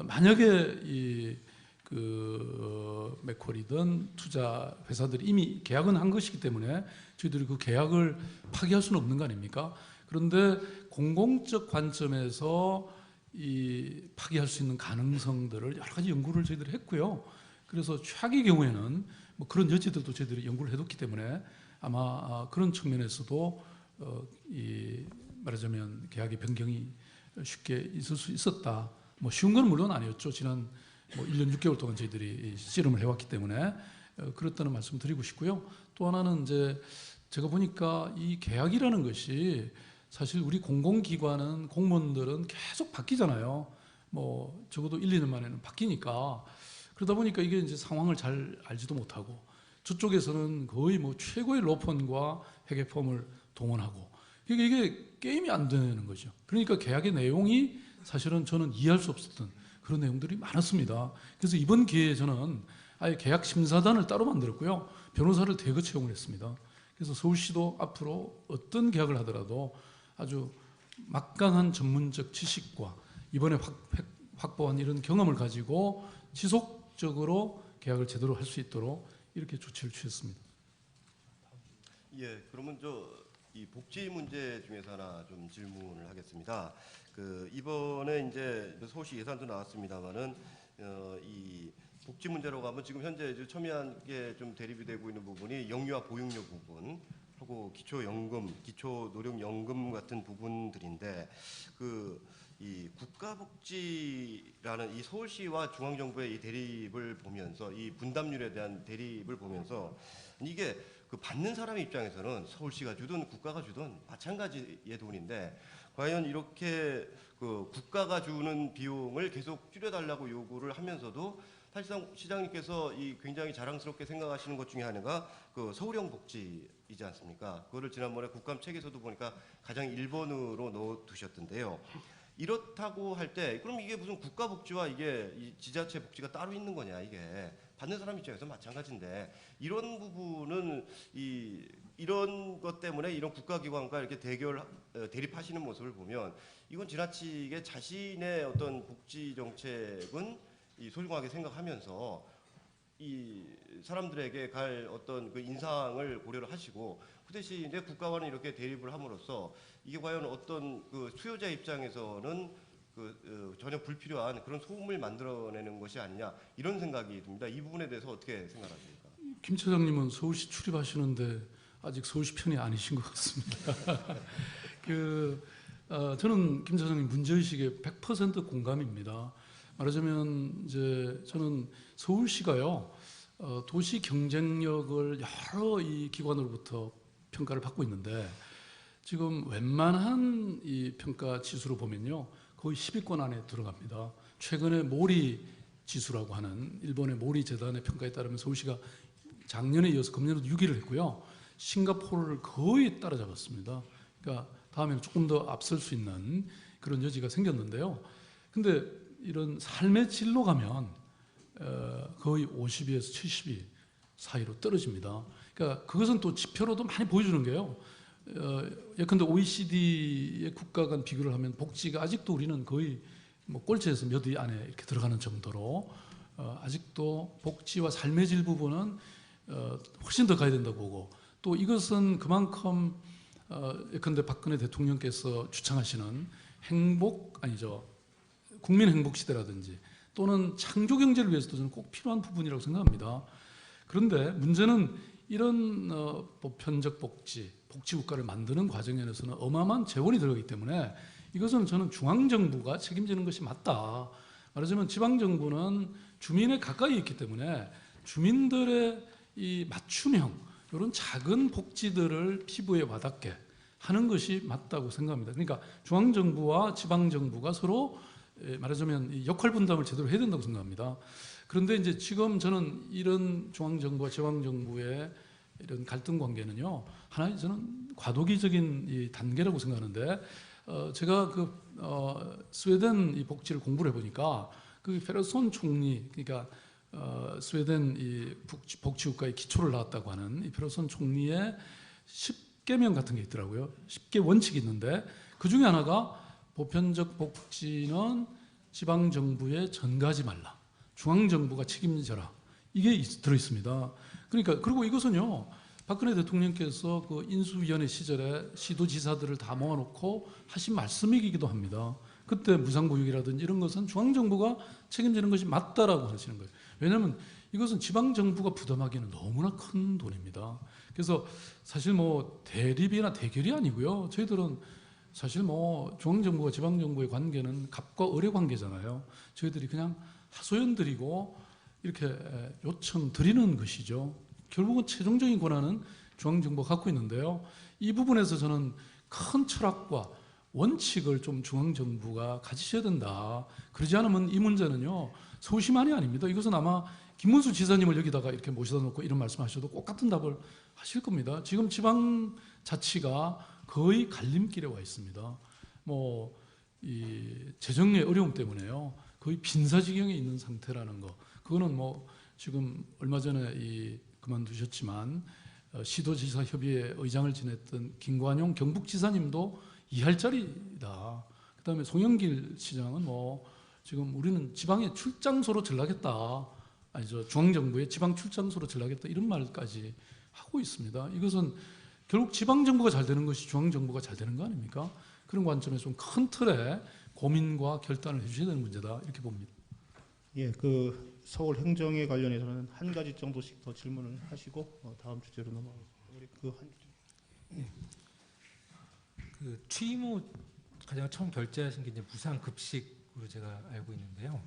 만약에 그 맥쿼리든 투자 회사들이 이미 계약은 한 것이기 때문에 저희들이 그 계약을 파기할 수는 없는 거 아닙니까? 그런데 공공적 관점에서 이 파기할 수 있는 가능성들을 여러 가지 연구를 저희들이 했고요. 그래서 최악의 경우에는 뭐 그런 여지들도 저희들이 연구를 해뒀기 때문에 아마 그런 측면에서도 말하자면 계약의 변경이 쉽게 있을 수 있었다. 뭐 쉬운 건 물론 아니었죠. 지난 뭐 1년 6개월 동안 저희들이 실험을 해왔기 때문에 그렇다는 말씀 드리고 싶고요. 또 하나는 이제 제가 보니까 이 계약이라는 것이 사실 우리 공공기관은 공무원들은 계속 바뀌잖아요. 뭐 적어도 1, 2년 만에는 바뀌니까 그러다 보니까 이게 이제 상황을 잘 알지도 못하고 저쪽에서는 거의 뭐 최고의 로펌과 회계펌을 동원하고 이게 게임이 안 되는 거죠. 그러니까 계약의 내용이 사실은 저는 이해할 수 없었던 그런 내용들이 많았습니다. 그래서 이번 기회에 저는 아예 계약 심사단을 따로 만들었고요. 변호사를 대거 채용을 했습니다. 그래서 서울시도 앞으로 어떤 계약을 하더라도 아주 막강한 전문적 지식과 이번에 확보한 이런 경험을 가지고 지속적으로 계약을 제대로 할 수 있도록 이렇게 조치를 취했습니다. 예, 그러면 이 복지 문제 중에서 하나 좀 질문을 하겠습니다. 그 이번에 이제 서울시 예산도 나왔습니다만은 이 복지 문제라고 하면 지금 현재 첨예하게 좀 대립이 되고 있는 부분이 영유아 보육료 부분, 하고 기초연금, 기초노령연금 같은 부분들인데 이 국가복지라는 이 서울시와 중앙정부의 이 대립을 보면서 이 분담률에 대한 대립을 보면서 이게 그 받는 사람 입장에서는 서울시가 주든 국가가 주든 마찬가지의 돈인데 과연 이렇게 그 국가가 주는 비용을 계속 줄여달라고 요구를 하면서도 사실상 시장님께서 이 굉장히 자랑스럽게 생각하시는 것 중에 하나가 그 서울형 복지이지 않습니까? 그거를 지난번에 국감 책에서도 보니까 가장 1번으로 넣어두셨던데요. 이렇다고 할 때 그럼 이게 무슨 국가 복지와 이게 이 지자체 복지가 따로 있는 거냐, 이게 받는 사람 입장에서 마찬가지인데 이런 부분은 이런 것 때문에 이런 국가기관과 이렇게 대립하시는 모습을 보면 이건 지나치게 자신의 어떤 복지 정책은 이 소중하게 생각하면서 이 사람들에게 갈 어떤 그 인상을 고려를 하시고 그 대신에 국가와는 이렇게 대립을 함으로써 이게 과연 어떤 그 수요자 입장에서는 전혀 불필요한 그런 소음을 만들어내는 것이 아니냐, 이런 생각이 듭니다. 이 부분에 대해서 어떻게 생각하십니까? 김 차장님은 서울시 출입하시는데 아직 서울시 편이 아니신 것 같습니다. 저는 김 차장님 문제의식에 100% 공감입니다. 말하자면 이제 저는 서울시가요 도시 경쟁력을 여러 이 기관으로부터 평가를 받고 있는데 지금 웬만한 이 평가 지수로 보면요 거의 10위권 안에 들어갑니다. 최근에 모리 지수라고 하는 일본의 모리 재단의 평가에 따르면 서울시가 작년에 이어서 금년에도 6위를 했고요. 싱가포르를 거의 따라잡았습니다. 그러니까 다음에는 조금 더 앞설 수 있는 그런 여지가 생겼는데요. 근데 이런 삶의 질로 가면 거의 50위에서 70위 사이로 떨어집니다. 그러니까 그것은 또 지표로도 많이 보여주는 게요. 예컨대 OECD의 국가 간 비교를 하면 복지가 아직도 우리는 거의 뭐 꼴찌에서 몇 위 안에 이렇게 들어가는 정도로 아직도 복지와 삶의 질 부분은 훨씬 더 가야 된다고 보고, 또 이것은 그만큼 예컨대 박근혜 대통령께서 주창하시는 국민 행복 시대라든지 또는 창조 경제를 위해서도 저는 꼭 필요한 부분이라고 생각합니다. 그런데 문제는 이런 보편적 복지 국가를 만드는 과정에서는 어마어마한 재원이 들어가기 때문에 이것은 저는 중앙정부가 책임지는 것이 맞다. 말하자면 지방정부는 주민에 가까이 있기 때문에 주민들의 이 맞춤형 이런 작은 복지들을 피부에 와닿게 하는 것이 맞다고 생각합니다. 그러니까 중앙정부와 지방정부가 서로 말하자면 역할 분담을 제대로 해야 된다고 생각합니다. 그런데 이제 지금 저는 이런 중앙정부와 지방정부의 이런 갈등 관계는요, 하나의 저는 과도기적인 이 단계라고 생각하는데, 제가 스웨덴 이 복지를 공부를 해보니까 그 페르손 총리, 그러니까 스웨덴 이 복지국가의 기초를 놨다고 하는 이 페르손 총리의 10계명 같은 게 있더라고요. 10개 원칙이 있는데 그 중에 하나가 보편적 복지는 지방정부에 전가하지 말라. 중앙정부가 책임져라. 이게 들어있습니다. 그러니까, 그리고 이것은요, 박근혜 대통령께서 그 인수위원회 시절에 시도지사들을 다 모아놓고 하신 말씀이기도 합니다. 그때 무상보육이라든지 이런 것은 중앙정부가 책임지는 것이 맞다라고 하시는 거예요. 왜냐하면 이것은 지방정부가 부담하기에는 너무나 큰 돈입니다. 그래서 사실 뭐 대립이나 대결이 아니고요. 저희들은 사실 뭐 중앙정부와 지방정부의 관계는 갑과 을의 관계잖아요. 저희들이 그냥 하소연드리고 이렇게 요청 드리는 것이죠. 결국은 최종적인 권한은 중앙정부가 갖고 있는데요. 이 부분에서 저는 큰 철학과 원칙을 좀 중앙정부가 가지셔야 된다. 그러지 않으면 이 문제는요, 서울시만이 아닙니다. 이것은 아마 김문수 지사님을 여기다가 이렇게 모셔다 놓고 이런 말씀하셔도 똑같은 답을 하실 겁니다. 지금 지방자치가 거의 갈림길에 와 있습니다. 이 재정의 어려움 때문에요, 거의 빈사지경에 있는 상태라는 거. 그거는 뭐 지금 얼마 전에 그만두셨지만 시도지사 협의회 의장을 지냈던 김관용 경북지사님도 이해할 자리다. 그다음에 송영길 시장은 뭐 지금 우리는 지방의 출장소로 전락했다. 아니죠, 중앙정부의 지방 출장소로 전락했다. 이런 말까지 하고 있습니다. 이것은 결국 지방정부가 잘 되는 것이 중앙정부가 잘 되는 거 아닙니까? 그런 관점에서 좀 큰 틀의 고민과 결단을 해주셔야 되는 문제다, 이렇게 봅니다. 예, 서울 행정에 관련해서는 한 가지 정도씩 더 질문을 하시고 다음 주제로 넘어가겠습니다. 우리 한 주제. 그 취임 후 가장 처음 결제하신 게 이제 무상급식으로 제가 알고 있는데요.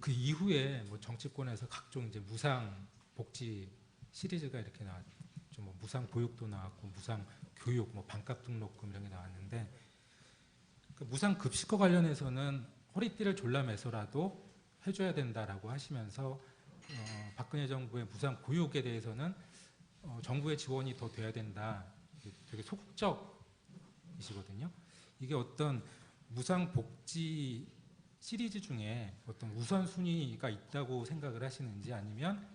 그 이후에 뭐 정치권에서 각종 이제 무상 복지 시리즈가 이렇게 나왔죠. 뭐 무상 보육도 나왔고 무상 교육, 뭐 반값 등록금 이런 게 나왔는데 그 무상 급식과 관련해서는 허리띠를 졸라매서라도 해줘야 된다라고 하시면서 박근혜 정부의 무상 보육에 대해서는 정부의 지원이 더 돼야 된다. 되게 소극적이시거든요. 이게 어떤 무상 복지 시리즈 중에 어떤 우선순위가 있다고 생각을 하시는지 아니면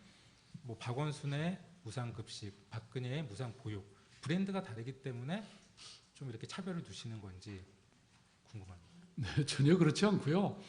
뭐 박원순의 무상급식, 박근혜의 무상보육 브랜드가 다르기 때문에 좀 이렇게 차별을 두시는 건지 궁금합니다. 네, 전혀 그렇지 않고요.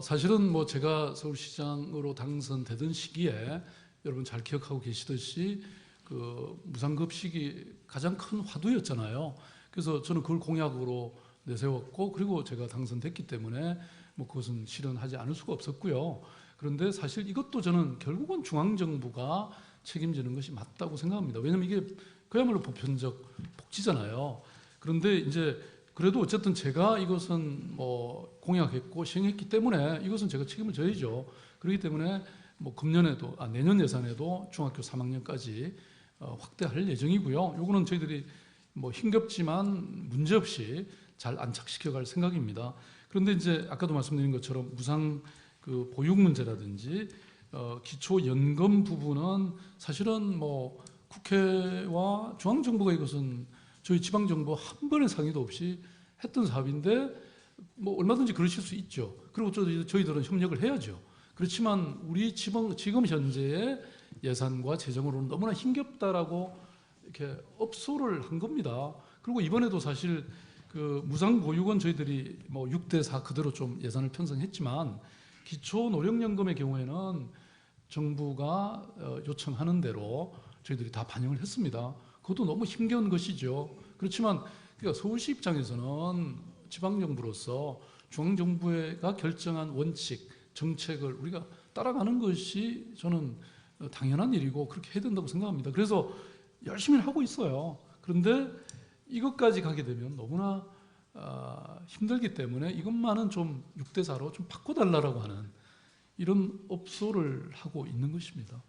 사실은 뭐 제가 서울시장으로 당선되던 시기에 여러분 잘 기억하고 계시듯이 그 무상급식이 가장 큰 화두였잖아요. 그래서 저는 그걸 공약으로 내세웠고 그리고 제가 당선됐기 때문에 뭐 그것은 실현하지 않을 수가 없었고요. 그런데 사실 이것도 저는 결국은 중앙정부가 책임지는 것이 맞다고 생각합니다. 왜냐하면 이게 그야말로 보편적 복지잖아요. 그런데 이제 그래도 어쨌든 제가 이것은 뭐 공약했고 시행했기 때문에 이것은 제가 책임을 져야죠. 그렇기 때문에 뭐 금년에도 내년 예산에도 중학교 3학년까지 확대할 예정이고요. 요거는 저희들이 뭐 힘겹지만 문제없이 잘 안착시켜갈 생각입니다. 그런데 이제 아까도 말씀드린 것처럼 무상 그 보육 문제라든지 기초연금 부분은 사실은 뭐 국회와 중앙정부가 이것은 저희 지방정부 한 번의 상의도 없이 했던 사업인데 뭐 얼마든지 그러실 수 있죠. 그리고 저희들은 협력을 해야죠. 그렇지만 우리 지금 현재의 예산과 재정으로는 너무나 힘겹다라고 이렇게 업소를 한 겁니다. 그리고 이번에도 사실 그 무상보육은 저희들이 뭐 6대4 그대로 좀 예산을 편성했지만 기초노령연금의 경우에는 정부가 요청하는 대로 저희들이 다 반영을 했습니다. 그것도 너무 힘겨운 것이죠. 그렇지만 그러니까 서울시 입장에서는 지방정부로서 중앙정부가 결정한 원칙, 정책을 우리가 따라가는 것이 저는 당연한 일이고 그렇게 해야 된다고 생각합니다. 그래서 열심히 하고 있어요. 그런데 이것까지 가게 되면 너무나 힘들기 때문에 이것만은 좀 6대4로 좀 바꿔달라고 하는 이런 업소를 하고 있는 것입니다.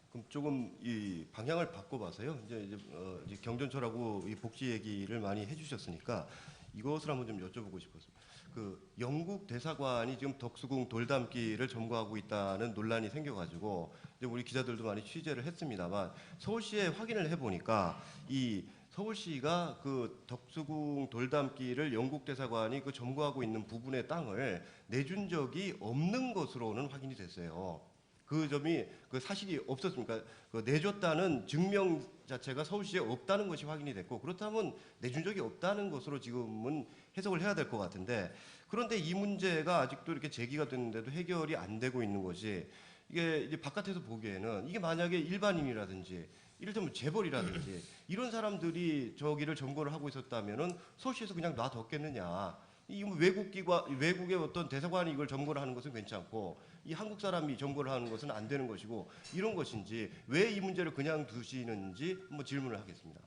그럼 조금 이 방향을 바꿔봐서요. 이제 경전철하고 이 복지 얘기를 많이 해주셨으니까 이것을 한번 좀 여쭤보고 싶었습니다. 그 영국 대사관이 지금 덕수궁 돌담길을 점거하고 있다는 논란이 생겨가지고 이제 우리 기자들도 많이 취재를 했습니다만 서울시에 확인을 해보니까 이 서울시가 그 덕수궁 돌담길을 영국 대사관이 그 점거하고 있는 부분의 땅을 내준 적이 없는 것으로는 확인이 됐어요. 그 점이 그 사실이 없었습니까? 그 내줬다는 증명 자체가 서울시에 없다는 것이 확인이 됐고 그렇다면 내준 적이 없다는 것으로 지금은 해석을 해야 될 것 같은데 그런데 이 문제가 아직도 이렇게 제기가 됐는데도 해결이 안 되고 있는 것이 이게 이제 바깥에서 보기에는 이게 만약에 일반인이라든지 이를테면 재벌이라든지 이런 사람들이 저기를 점거를 하고 있었다면은 서울시에서 그냥 놔뒀겠느냐? 이 외국의 어떤 대사관이 이걸 점거를 하는 것은 괜찮고 이 한국 사람이 점거를 하는 것은 안 되는 것이고 이런 것인지 왜 이 문제를 그냥 두시는지 한번 질문을 하겠습니다.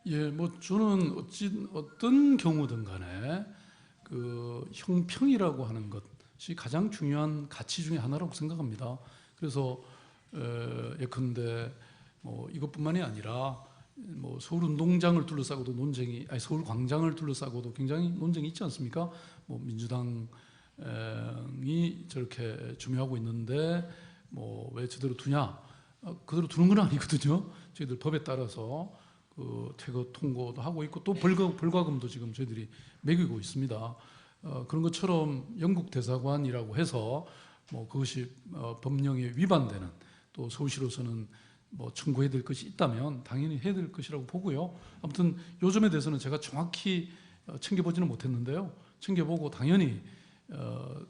예, 뭐 저는 어떤 경우든 간에 그 형평이라고 하는 것이 가장 중요한 가치 중에 하나라고 생각합니다. 그래서 예컨대 뭐 이것뿐만이 아니라 뭐 서울 운동장을 둘러싸고도 서울 광장을 둘러싸고도 굉장히 논쟁이 있지 않습니까? 뭐 민주당이 저렇게 점유하고 있는데 뭐 왜 저대로 두냐? 그대로 두는 건 아니거든요. 저희들 법에 따라서 그 퇴거 통고도 하고 있고 또 벌과금도 지금 저희들이 매기고 있습니다. 그런 것처럼 영국 대사관이라고 해서 뭐 그것이 법령에 위반되는 또 서울시로서는 뭐 청구해야 될 것이 있다면 당연히 해야 될 것이라고 보고요. 아무튼 요점에 대해서는 제가 정확히 챙겨보지는 못했는데요. 챙겨보고 당연히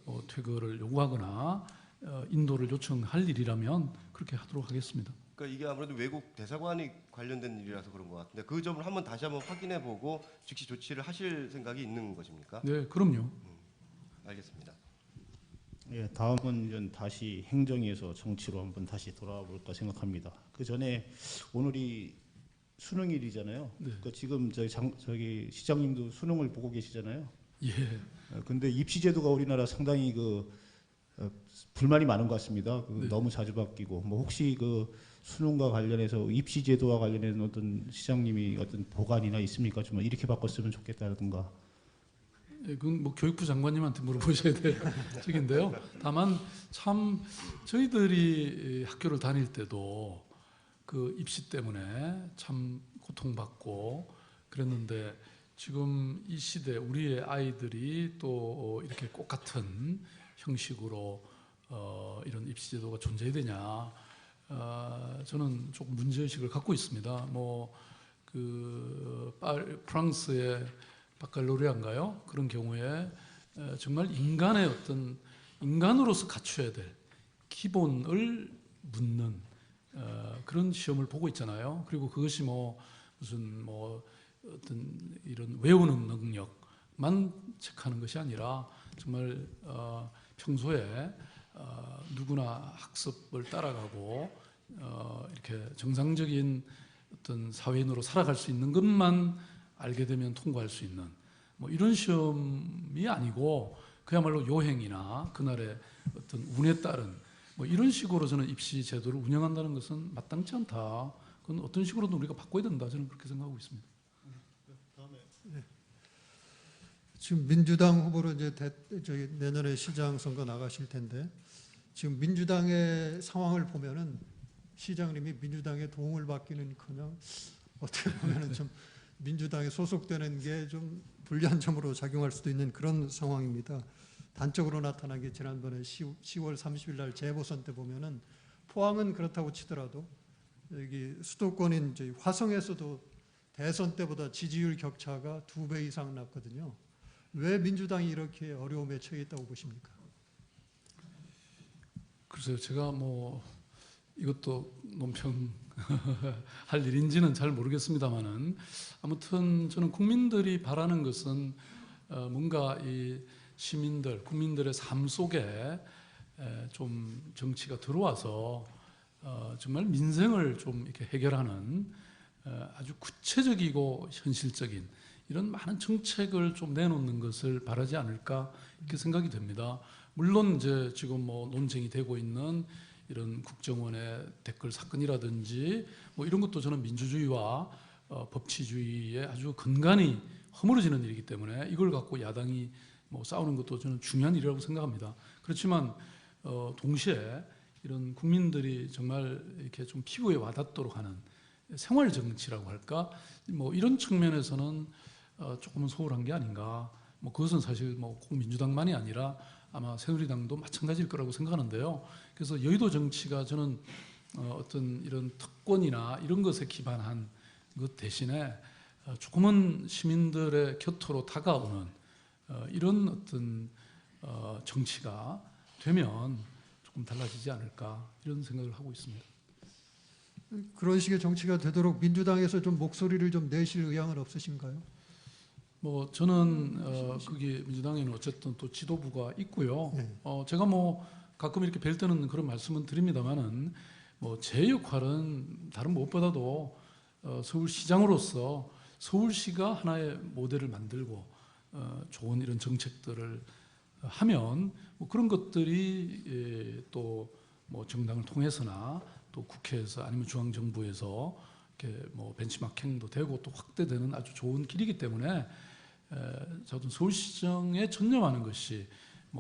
뭐 퇴거를 요구하거나 인도를 요청할 일이라면 그렇게 하도록 하겠습니다. 그러니까 이게 아무래도 외국 대사관이 관련된 일이라서 그런 것 같은데 그 점을 다시 한번 확인해보고 즉시 조치를 하실 생각이 있는 것입니까? 네, 그럼요. 알겠습니다. 예, 다음은 이제 다시 행정에서 정치로 한번 다시 돌아와 볼까 생각합니다. 그 전에 오늘이 수능일이잖아요. 네. 그 지금 저기 시장님도 수능을 보고 계시잖아요. 예. 근데 입시 제도가 우리나라 상당히 불만이 많은 것 같습니다. 네. 너무 자주 바뀌고 뭐 혹시 수능과 관련해서 입시 제도와 관련해서 어떤 시장님이 어떤 보관이나 있습니까? 좀 이렇게 바꿨으면 좋겠다든가. 예, 그건 뭐 교육부 장관님한테 물어보셔야 될 적인데요. 다만 참 저희들이 학교를 다닐 때도 그 입시 때문에 참 고통받고 그랬는데 지금 이 시대 우리의 아이들이 또 이렇게 똑같은 형식으로 이런 입시 제도가 존재해야 되냐? 저는 조금 문제의식을 갖고 있습니다. 프랑스의 바칼로레아인가요? 그런 경우에 정말 인간의 어떤 인간으로서 갖춰야 될 기본을 묻는 그런 시험을 보고 있잖아요. 그리고 그것이 무슨 어떤 이런 외우는 능력만 체크하는 것이 아니라 정말 평소에 누구나 학습을 따라가고 이렇게 정상적인 어떤 사회인으로 살아갈 수 있는 것만 알게 되면 통과할 수 있는 이런 시험이 아니고 그야말로 요행이나 그날의 어떤 운에 따른 이런 식으로 저는 입시 제도를 운영한다는 것은 마땅치 않다. 그건 어떤 식으로든 우리가 바꿔야 된다. 저는 그렇게 생각하고 있습니다. 지금 민주당 후보로 이제 저기 내년에 시장 선거 나가실 텐데 지금 민주당의 상황을 보면은 시장님이 민주당의 도움을 받기는커녕 어떻게 보면은 좀 민주당에 소속되는 게 좀 불리한 점으로 작용할 수도 있는 그런 상황입니다. 단적으로 나타난 게 지난번에 10월 30일 날 재보선 때 보면은 포항은 그렇다고 치더라도 여기 수도권인 저희 화성에서도 대선 때보다 지지율 격차가 2배 이상 났거든요. 왜 민주당이 이렇게 어려움에 처해 있다고 보십니까? 글쎄요, 제가 이것도 논평할 일인지는 잘 모르겠습니다만은 아무튼 저는 국민들이 바라는 것은 뭔가 이 시민들, 국민들의 삶 속에 좀 정치가 들어와서 정말 민생을 좀 이렇게 해결하는 아주 구체적이고 현실적인 이런 많은 정책을 좀 내놓는 것을 바라지 않을까 이렇게 생각이 됩니다. 물론 이제 지금 논쟁이 되고 있는 이런 국정원의 댓글 사건이라든지 이런 것도 저는 민주주의와 법치주의에 아주 근간이 허물어지는 일이기 때문에 이걸 갖고 야당이 싸우는 것도 저는 중요한 일이라고 생각합니다. 그렇지만 동시에 이런 국민들이 정말 이렇게 좀 피부에 와닿도록 하는 생활 정치라고 할까 이런 측면에서는 조금은 소홀한 게 아닌가. 그것은 사실 꼭 민주당만이 아니라 아마 새누리당도 마찬가지일 거라고 생각하는데요. 그래서 여의도 정치가 저는 어떤 이런 특권이나 이런 것에 기반한 것 대신에 조금은 시민들의 곁으로 다가오는 이런 어떤 정치가 되면 조금 달라지지 않을까 이런 생각을 하고 있습니다. 그런 식의 정치가 되도록 민주당에서 좀 목소리를 좀 내실 의향은 없으신가요? 저는 거기 민주당에는 어쨌든 또 지도부가 있고요. 네. 제가 가끔 이렇게 뵐 때는 그런 말씀은 드립니다만은 제 역할은 다른 무엇보다도 서울시장으로서 서울시가 하나의 모델을 만들고 좋은 이런 정책들을 하면 그런 것들이 또 정당을 통해서나 또 국회에서 아니면 중앙정부에서 이렇게 벤치마킹도 되고 또 확대되는 아주 좋은 길이기 때문에 저도 서울시정에 전념하는 것이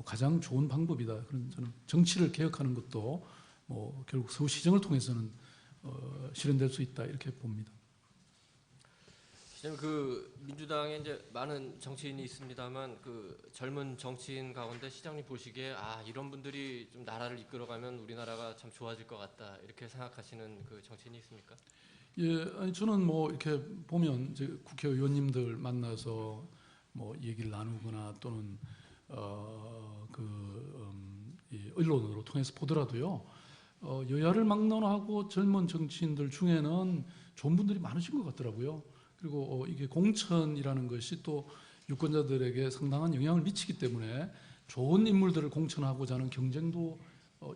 가장 좋은 방법이다. 그런 저는 정치를 개혁하는 것도 결국 서울시정을 통해서는 실현될 수 있다 이렇게 봅니다. 민주당에 이제 많은 정치인이 있습니다만 젊은 정치인 가운데 시장님 보시기에 이런 분들이 좀 나라를 이끌어가면 우리나라가 참 좋아질 것 같다 이렇게 생각하시는 정치인이 있습니까? 예, 아니 저는 이렇게 보면 이제 국회의원님들 만나서 얘기를 나누거나 또는 이 언론으로 통해서 보더라도요. 여야를 막론하고 젊은 정치인들 중에는 좋은 분들이 많으신 것 같더라고요. 그리고 이게 공천이라는 것이 또 유권자들에게 상당한 영향을 미치기 때문에 좋은 인물들을 공천하고자 하는 경쟁도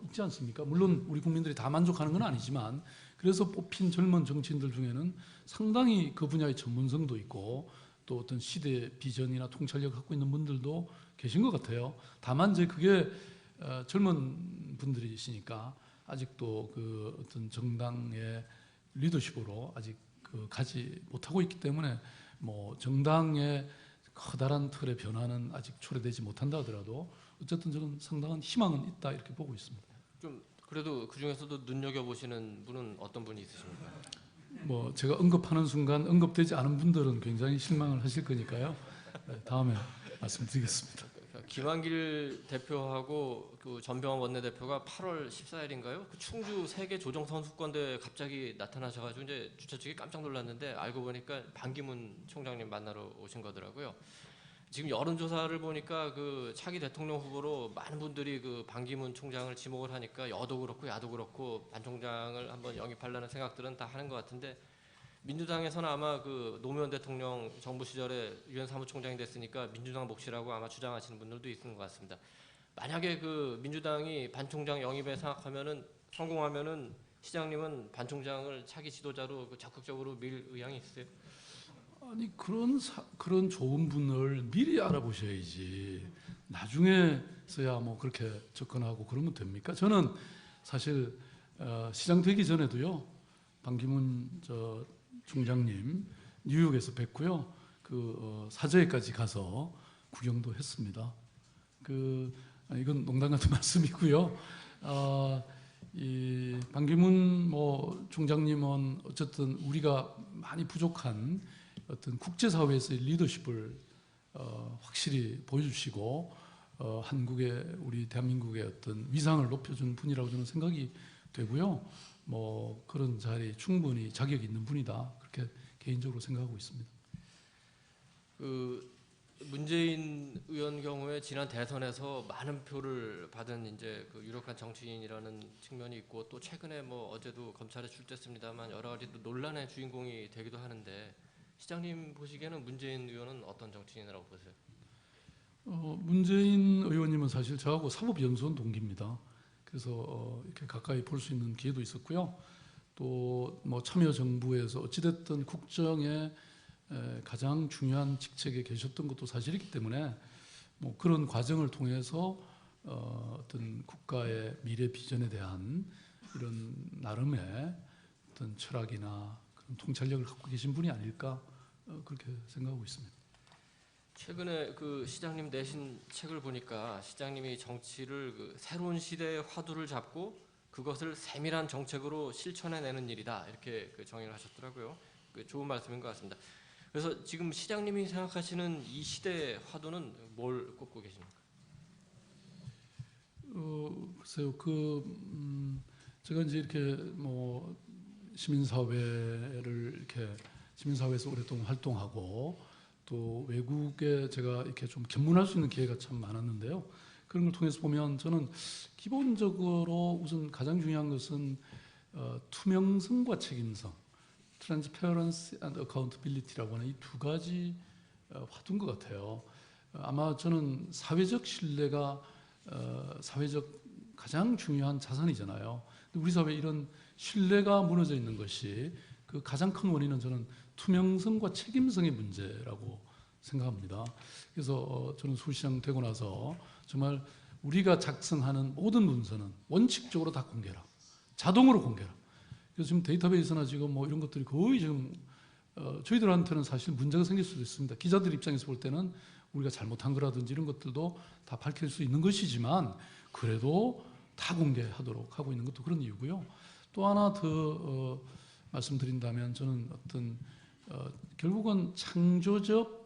있지 않습니까? 물론 우리 국민들이 다 만족하는 건 아니지만 그래서 뽑힌 젊은 정치인들 중에는 상당히 그 분야의 전문성도 있고 또 어떤 시대 비전이나 통찰력을 갖고 있는 분들도 계신 것 같아요. 다만 이제 그게 젊은 분들이시니까 아직도 그 어떤 정당의 리더십으로 아직 그 가지 못하고 있기 때문에 뭐 정당의 커다란 틀의 변화는 아직 초래되지 못한다 하더라도 어쨌든 저는 상당한 희망은 있다 이렇게 보고 있습니다. 좀 그래도 그 중에서도 눈여겨 보시는 분은 어떤 분이 있으십니까? 뭐 제가 언급하는 순간 언급되지 않은 분들은 굉장히 실망을 하실 거니까요. 네, 다음에 말씀드리겠습니다. 김한길 대표하고 그 전병헌 원내대표가 8월 14일인가요? 그 충주 세계 조정 선수권대회 갑자기 나타나셔가지고 이제 주최 측이 깜짝 놀랐는데 알고 보니까 반기문 총장님 만나러 오신 거더라고요. 지금 여론조사를 보니까 그 차기 대통령 후보로 많은 분들이 그 반기문 총장을 지목을 하니까 여도 그렇고 야도 그렇고 반 총장을 한번 영입하려는 생각들은 다 하는 것 같은데 민주당에서는 아마 그 노무현 대통령 정부 시절에 유엔 사무총장이 됐으니까 민주당 몫이라고 아마 주장하시는 분들도 있는 것 같습니다. 만약에 그 민주당이 반 총장 영입에 생각하면은 성공하면은 시장님은 반 총장을 차기 지도자로 그 적극적으로 밀 의향이 있으세요? 아니 그런 좋은 분을 미리 알아보셔야지 나중에서야 뭐 그렇게 접근하고 그러면 됩니까? 저는 사실 시장 되기 전에도요 반기문 총장님 뉴욕에서 뵙고요 그 사저에까지 가서 구경도 했습니다. 이건 농담 같은 말씀이고요. 이 반기문 총장님은 어쨌든 우리가 많이 부족한 어떤 국제사회에서의 리더십을 확실히 보여주시고 한국의 우리 대한민국의 어떤 위상을 높여준 분이라고 저는 생각이 되고요. 그런 자리에 충분히 자격이 있는 분이다 그렇게 개인적으로 생각하고 있습니다. 그 문재인 의원 경우에 지난 대선에서 많은 표를 받은 이제 그 유력한 정치인이라는 측면이 있고 또 최근에 어제도 검찰에 출두했습니다만 여러 가지 또 논란의 주인공이 되기도 하는데 시장님 보시기에는 문재인 의원은 어떤 정치인이라고 보세요? 문재인 의원님은 사실 저하고 사법연수원 동기입니다. 그래서 이렇게 가까이 볼 수 있는 기회도 있었고요. 또 참여정부에서 어찌됐든 국정의 가장 중요한 직책에 계셨던 것도 사실이기 때문에 그런 과정을 통해서 어떤 국가의 미래 비전에 대한 이런 나름의 어떤 철학이나 그런 통찰력을 갖고 계신 분이 아닐까 그렇게 생각하고 있습니다. 최근에 그 시장님 내신 책을 보니까 시장님이 정치를 그 새로운 시대의 화두를 잡고 그것을 세밀한 정책으로 실천해내는 일이다 이렇게 그 정의를 하셨더라고요. 좋은 말씀인 것 같습니다. 그래서 지금 시장님이 생각하시는 이 시대의 화두는 뭘 꼽고 계십니까? 글쎄요. 제가 이제 이렇게 시민사회에서 오랫동안 활동하고 또 외국에 제가 이렇게 좀 견문할 수 있는 기회가 참 많았는데요. 그런 걸 통해서 보면 저는 기본적으로 우선 가장 중요한 것은 투명성과 책임성, transparency and accountability라고 하는 이 두 가지 화두인 것 같아요. 아마 저는 사회적 신뢰가 사회적 가장 중요한 자산이잖아요. 근데 우리 사회에 이런 신뢰가 무너져 있는 것이 그 가장 큰 원인은 저는 투명성과 책임성의 문제라고 생각합니다. 그래서 저는 서울시장 되고 나서 정말 우리가 작성하는 모든 문서는 원칙적으로 다 공개라, 자동으로 공개라. 그래서 지금 데이터베이스나 지금 이런 것들이 거의 지금 저희들한테는 사실 문제가 생길 수도 있습니다. 기자들 입장에서 볼 때는 우리가 잘못한 거라든지 이런 것들도 다 밝힐 수 있는 것이지만 그래도 다 공개하도록 하고 있는 것도 그런 이유고요. 또 하나 더 말씀드린다면 저는 결국은 창조적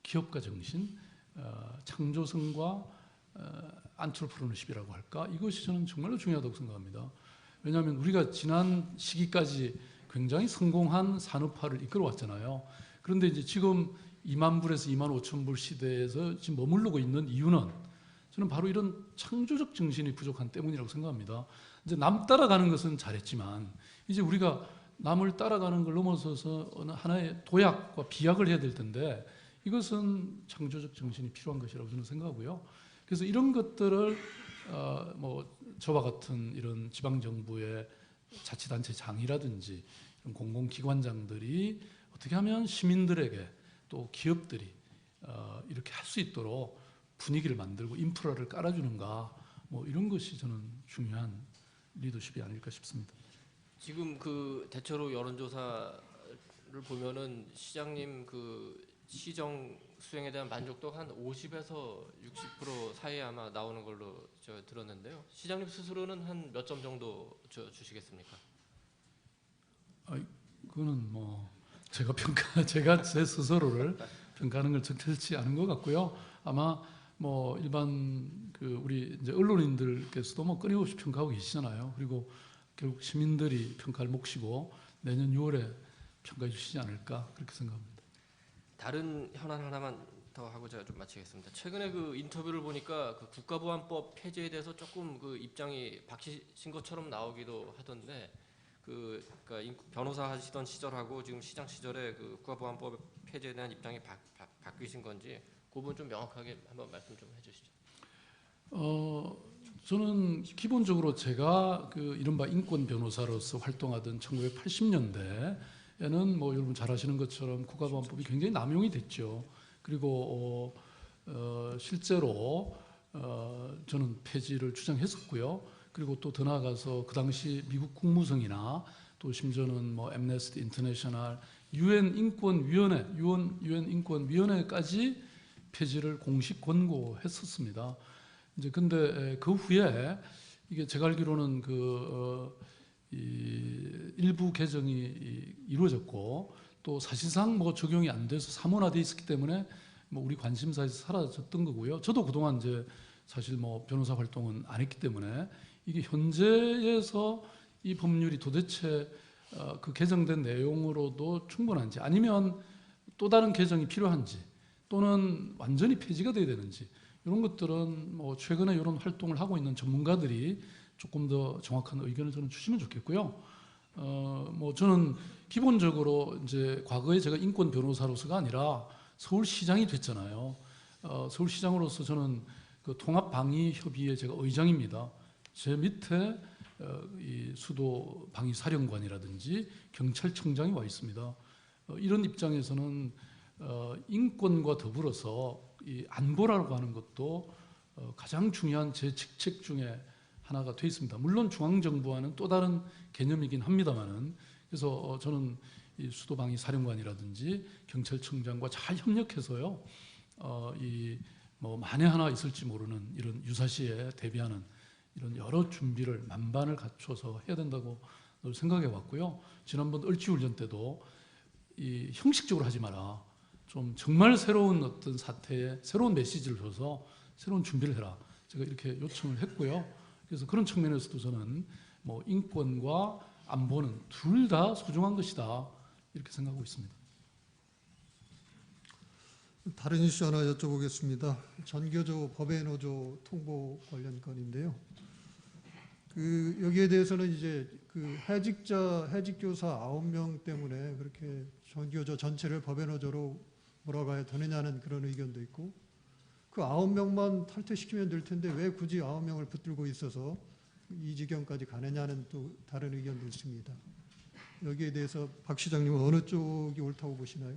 기업가 정신, 창조성과 안트로프로너십이라고 할까? 이것이 저는 정말로 중요하다고 생각합니다. 왜냐하면 우리가 지난 시기까지 굉장히 성공한 산업화를 이끌어왔잖아요. 그런데 이제 지금 2만 불에서 2만 5천 불 시대에서 지금 머무르고 있는 이유는 저는 바로 이런 창조적 정신이 부족한 때문이라고 생각합니다. 이제 남 따라가는 것은 잘했지만 이제 우리가 남을 따라가는 걸 넘어서서 어느 하나의 도약과 비약을 해야 될 텐데 이것은 창조적 정신이 필요한 것이라고 저는 생각하고요. 그래서 이런 것들을 뭐 저와 같은 이런 지방 정부의 자치단체장이라든지 이런 공공기관장들이 어떻게 하면 시민들에게 또 기업들이 이렇게 할 수 있도록 분위기를 만들고 인프라를 깔아주는가, 뭐 이런 것이 저는 중요한 리더십이 아닐까 싶습니다. 지금 그 대체로 여론조사를 보면은 시장님 그 시정 수행에 대한 만족도가 한 50에서 60% 사이에 아마 나오는 걸로 저 들었는데요. 시장님 스스로는 한 몇 점 정도 주시겠습니까? 그거는 뭐 제가 제 스스로를 평가하는 걸 적절치 않은 것 같고요. 아마 뭐 일반 그 우리 이제 언론인들께서도 뭐 끊임없이 평가하고 계시잖아요. 그리고 결국 시민들이 평가를 몫이고 내년 6월에 평가해 주시지 않을까 그렇게 생각합니다. 다른 현안 하나만 더 하고 제가 좀 마치겠습니다. 최근에 그 인터뷰를 보니까 그 국가보안법 폐지에 대해서 조금 그 입장이 바뀌신 것처럼 나오기도 하던데 그러니까 변호사 하시던 시절하고 지금 시장 시절에 그 국가보안법 폐지에 대한 입장이 바뀌신 건지 그 부분 좀 명확하게 한번 말씀 좀 해주시죠. 저는 기본적으로 제가 그 이른바 인권 변호사로서 활동하던 1980년대에는 뭐 여러분 잘 아시는 것처럼 국가보안법이 굉장히 남용이 됐죠. 그리고 실제로 저는 폐지를 주장했었고요. 그리고 또 더 나아가서 그 당시 미국 국무성이나 또 심지어는 뭐 엠네스티 인터내셔널, 유엔 인권위원회까지 폐지를 공식 권고했었습니다. 이제 근데 그 후에 이게 제가 알기로는 일부 개정이 이루어졌고 또 사실상 뭐 적용이 안 돼서 사문화돼 있었기 때문에 뭐 우리 관심사에서 사라졌던 거고요. 저도 그동안 이제 사실 뭐 변호사 활동은 안 했기 때문에 이게 현재에서 이 법률이 도대체 그 개정된 내용으로도 충분한지 아니면 또 다른 개정이 필요한지 또는 완전히 폐지가 돼야 되는지 이런 것들은 뭐 최근에 이런 활동을 하고 있는 전문가들이 조금 더 정확한 의견을 저는 주시면 좋겠고요. 뭐 저는 기본적으로 이제 과거에 제가 인권 변호사로서가 아니라 서울시장이 됐잖아요. 서울시장으로서 저는 그 통합방위협의회 제가 의장입니다. 제 밑에 이 수도 방위사령관이라든지 경찰청장이 와 있습니다. 이런 입장에서는 인권과 더불어서 이 안보라고 하는 것도 가장 중요한 제 직책 중에 하나가 되어 있습니다. 물론 중앙정부와는 또 다른 개념이긴 합니다만은 그래서 저는 이 수도방위사령관이라든지 경찰청장과 잘 협력해서요. 이 뭐 만에 하나 있을지 모르는 이런 유사시에 대비하는 이런 여러 준비를 만반을 갖춰서 해야 된다고 늘 생각해 왔고요. 지난번 을지훈련 때도 이 형식적으로 하지 마라. 좀 정말 새로운 어떤 사태에 새로운 메시지를 줘서 새로운 준비를 해라. 제가 이렇게 요청을 했고요. 그래서 그런 측면에서도 저는 뭐 인권과 안보는 둘 다 소중한 것이다. 이렇게 생각하고 있습니다. 다른 이슈 하나 여쭤보겠습니다. 전교조 법외 노조 통보 관련 건인데요. 여기에 대해서는 이제 해직 교사 9명 때문에 그렇게 전교조 전체를 법외 노조로 몰아가야 되느냐는 그런 의견도 있고, 그 9명만 탈퇴시키면 될 텐데 왜 굳이 9명을 붙들고 있어서 이 지경까지 가느냐는 또 다른 의견도 있습니다. 여기에 대해서 박 시장님은 어느 쪽이 옳다고 보시나요?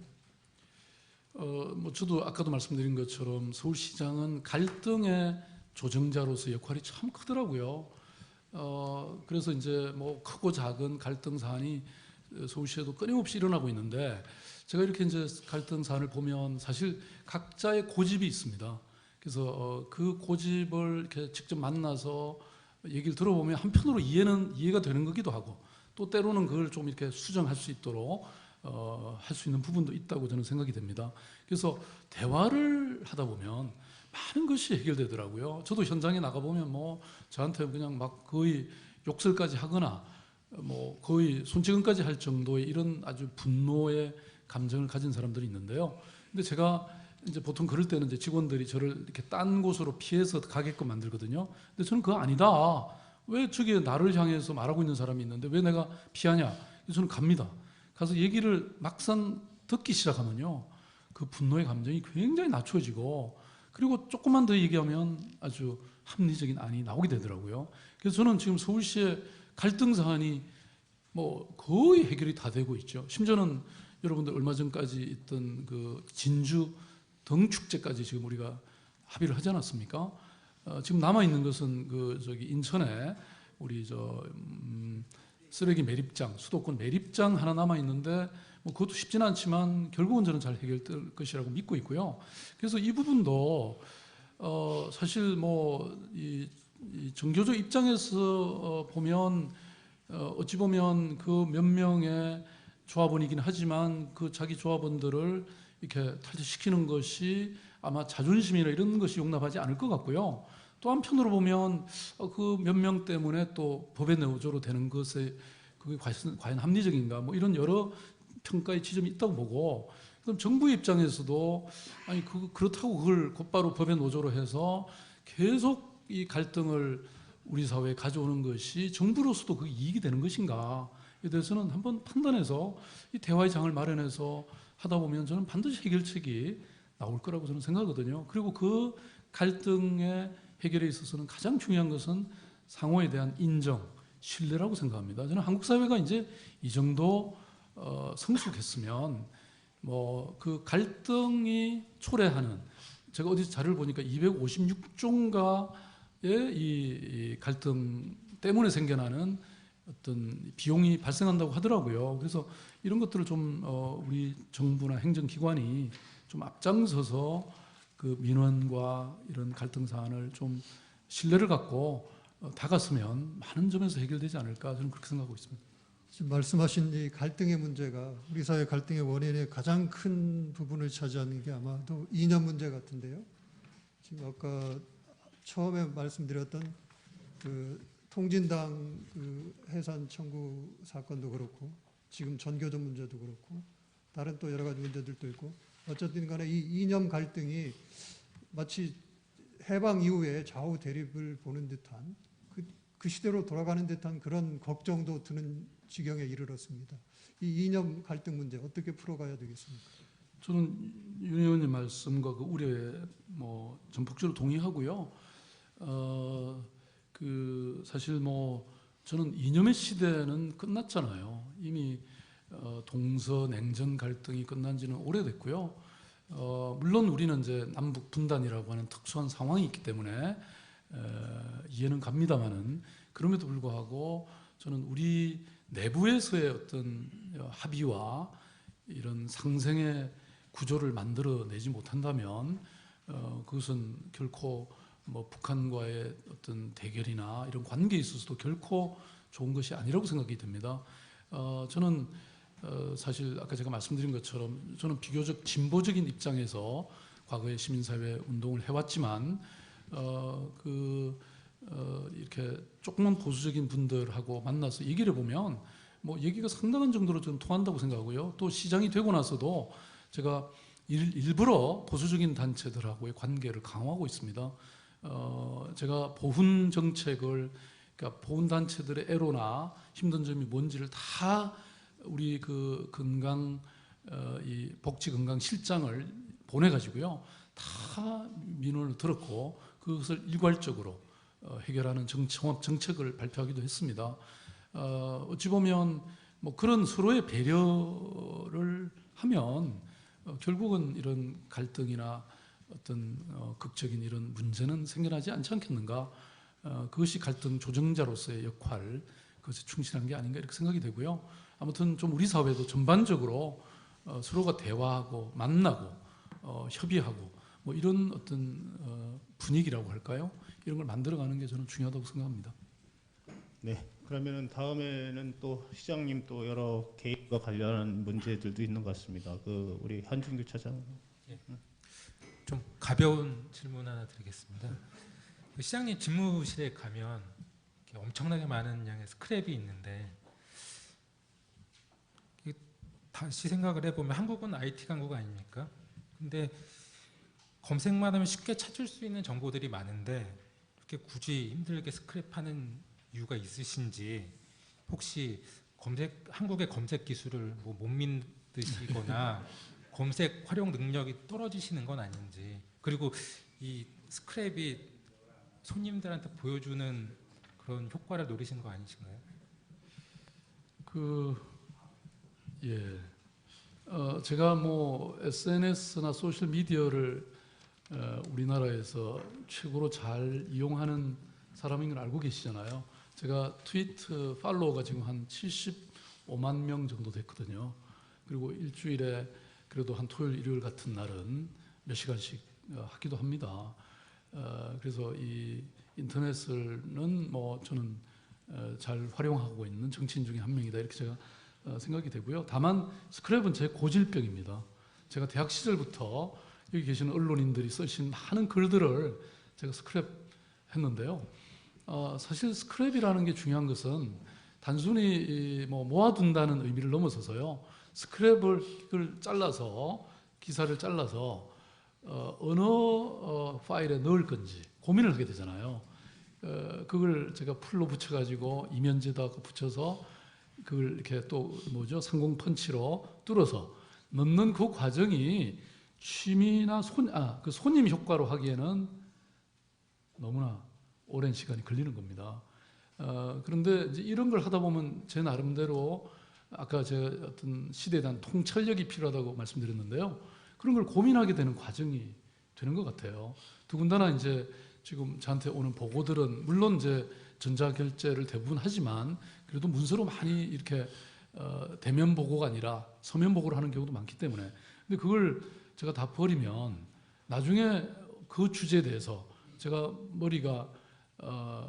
뭐 저도 아까도 말씀드린 것처럼 서울시장은 갈등의 조정자로서 역할이 참 크더라고요. 그래서 이제 뭐 크고 작은 갈등 사안이 서울시에도 끊임없이 일어나고 있는데 제가 이렇게 이제 갈등 사안을 보면 사실 각자의 고집이 있습니다. 그래서 그 고집을 이렇게 직접 만나서 얘기를 들어보면 한편으로 이해가 되는 거기도 하고 또 때로는 그걸 좀 이렇게 수정할 수 있도록 할 수 있는 부분도 있다고 저는 생각이 됩니다. 그래서 대화를 하다 보면 많은 것이 해결되더라고요. 저도 현장에 나가 보면 뭐 저한테 그냥 막 거의 욕설까지 하거나 뭐 거의 손찌검까지 할 정도의 이런 아주 분노의 감정을 가진 사람들이 있는데요. 근데 제가 이제 보통 그럴 때는 이제 직원들이 저를 이렇게 딴 곳으로 피해서 가게끔 만들거든요. 근데 저는 그거 아니다. 왜 저기 나를 향해서 말하고 있는 사람이 있는데 왜 내가 피하냐? 그래서 저는 갑니다. 가서 얘기를 막상 듣기 시작하면요. 그 분노의 감정이 굉장히 낮춰지고 그리고 조금만 더 얘기하면 아주 합리적인 안이 나오게 되더라고요. 그래서 저는 지금 서울시의 갈등 사안이 뭐 거의 해결이 다 되고 있죠. 심지어는 여러분들 얼마 전까지 있던 그 진주 덩축제까지 지금 우리가 합의를 하지 않았습니까? 지금 남아 있는 것은 그 저기 인천에 우리 쓰레기 매립장, 수도권 매립장 하나 남아 있는데 뭐 그것도 쉽지는 않지만 결국은 저는 잘 해결될 것이라고 믿고 있고요. 그래서 이 부분도 사실 뭐 이 정교조 입장에서 보면 어찌 보면 그 몇 명의 조합원이긴 하지만 그 자기 조합원들을 이렇게 탈퇴시키는 것이 아마 자존심이나 이런 것이 용납하지 않을 것 같고요. 또 한편으로 보면 그 몇 명 때문에 또 법의 내오조로 되는 것에 그게 과연 합리적인가 뭐 이런 여러 평가의 지점이 있다고 보고, 그럼 정부의 입장에서도 아니 그렇다고 그걸 곧바로 법의 노조로 해서 계속 이 갈등을 우리 사회에 가져오는 것이 정부로서도 그게 이익이 되는 것인가에 대해서는 한번 판단해서 이 대화의 장을 마련해서 하다 보면 저는 반드시 해결책이 나올 거라고 저는 생각하거든요. 그리고 그 갈등의 해결에 있어서는 가장 중요한 것은 상호에 대한 인정, 신뢰라고 생각합니다. 저는 한국 사회가 이제 이 정도 성숙했으면 뭐 그 갈등이 초래하는, 제가 어디서 자료를 보니까 256종가의 이 갈등 때문에 생겨나는 어떤 비용이 발생한다고 하더라고요. 그래서 이런 것들을 좀 우리 정부나 행정기관이 좀 앞장서서 그 민원과 이런 갈등 사안을 좀 신뢰를 갖고 다갔으면 많은 점에서 해결되지 않을까 저는 그렇게 생각하고 있습니다. 지금 말씀하신 이 갈등의 문제가 우리 사회 갈등의 원인의 가장 큰 부분을 차지하는 게 아마도 이념 문제 같은데요. 지금 아까 처음에 말씀드렸던 그 통진당 그 해산 청구 사건도 그렇고 지금 전교조 문제도 그렇고 다른 또 여러 가지 문제들도 있고 어쨌든 간에 이 이념 갈등이 마치 해방 이후에 좌우 대립을 보는 듯한 그 시대로 돌아가는 듯한 그런 걱정도 드는 지경에 이르렀습니다. 이 이념 갈등 문제 어떻게 풀어가야 되겠습니까? 저는 윤 의원님 말씀과 그 우려에 뭐 전폭적으로 동의하고요. 그 사실 뭐 저는 이념의 시대는 끝났잖아요. 이미 동서냉전 갈등이 끝난 지는 오래됐고요. 물론 우리는 이제 남북 분단이라고 하는 특수한 상황이 있기 때문에 이해는 갑니다만은 그럼에도 불구하고 저는 우리 내부에서의 어떤 합의와 이런 상생의 구조를 만들어내지 못한다면 그것은 결코 뭐 북한과의 어떤 대결이나 이런 관계에 있어서도 결코 좋은 것이 아니라고 생각이 됩니다. 저는 사실 아까 제가 말씀드린 것처럼 저는 비교적 진보적인 입장에서 과거에 시민사회 운동을 해왔지만 이렇게 조금만 보수적인 분들하고 만나서 얘기를 해보면 뭐 얘기가 상당한 정도로 좀 통한다고 생각하고요. 또 시장이 되고 나서도 제가 일부러 보수적인 단체들하고의 관계를 강화하고 있습니다. 제가 보훈 정책을, 그러니까 보훈 단체들의 애로나 힘든 점이 뭔지를 다 우리 그 이 복지 건강 실장을 보내가지고요, 다 민원을 들었고 그것을 일괄적으로 해결하는 종합 정책을 발표하기도 했습니다. 어찌 보면 뭐 그런 서로의 배려를 하면 결국은 이런 갈등이나 어떤 극적인 이런 문제는 생겨나지 않지 않겠는가. 그것이 갈등 조정자로서의 역할, 그것에 충실한 게 아닌가 이렇게 생각이 되고요. 아무튼 좀 우리 사회도 전반적으로 서로가 대화하고 만나고 협의하고 뭐 이런 어떤 분위기라고 할까요? 이런 걸 만들어가는 게 저는 중요하다고 생각합니다. 네. 그러면은 다음에는 또 시장님 또 여러 개입과 관련한 문제들도 있는 것 같습니다. 그 우리 한준규 차장. 좀 가벼운 질문 하나 드리겠습니다. 그 시장님 집무실에 가면 이렇게 엄청나게 많은 양의 스크랩이 있는데 다시 생각을 해보면 한국은 IT 강국 아닙니까? 근데 검색만 하면 쉽게 찾을 수 있는 정보들이 많은데 이렇게 굳이 힘들게 스크랩하는 이유가 있으신지, 혹시 한국의 검색 기술을 뭐 못 믿으시거나 검색 활용 능력이 떨어지시는 건 아닌지, 그리고 이 스크랩이 손님들한테 보여주는 그런 효과를 노리신 거 아니신가요? 예. 제가 뭐 SNS나 소셜 미디어를 우리나라에서 최고로 잘 이용하는 사람인 걸 알고 계시잖아요. 제가 트위터 팔로워가 지금 한 75만 명 정도 됐거든요. 그리고 일주일에 그래도 한 토요일, 일요일 같은 날은 몇 시간씩 하기도 합니다. 그래서 이 인터넷을는 뭐 저는 잘 활용하고 있는 정치인 중에 한 명이다 이렇게 제가 생각이 되고요. 다만 스크랩은 제 고질병입니다. 제가 대학 시절부터 여기 계시는 언론인들이 쓰신 많은 글들을 제가 스크랩 했는데요. 사실 스크랩이라는 게 중요한 것은 단순히 뭐 모아둔다는 의미를 넘어서서요. 스크랩을 잘라서 기사를 잘라서 어느 파일에 넣을 건지 고민을 하게 되잖아요. 그걸 제가 풀로 붙여가지고 이면지에다 붙여서 그걸 이렇게 또 뭐죠 상공 펀치로 뚫어서 넣는 그 과정이 취미나 그 손님 효과로 하기에는 너무나 오랜 시간이 걸리는 겁니다. 그런데 이제 이런 걸 하다 보면 제 나름대로 아까 제가 어떤 시대에 대한 통찰력이 필요하다고 말씀드렸는데요. 그런 걸 고민하게 되는 과정이 되는 것 같아요. 더군다나 이제 지금 저한테 오는 보고들은 물론 이제 전자결제를 대부분 하지만 그래도 문서로 많이 이렇게 대면 보고가 아니라 서면 보고를 하는 경우도 많기 때문에 근데 그걸 제가 다 버리면 나중에 그 주제에 대해서 제가 머리가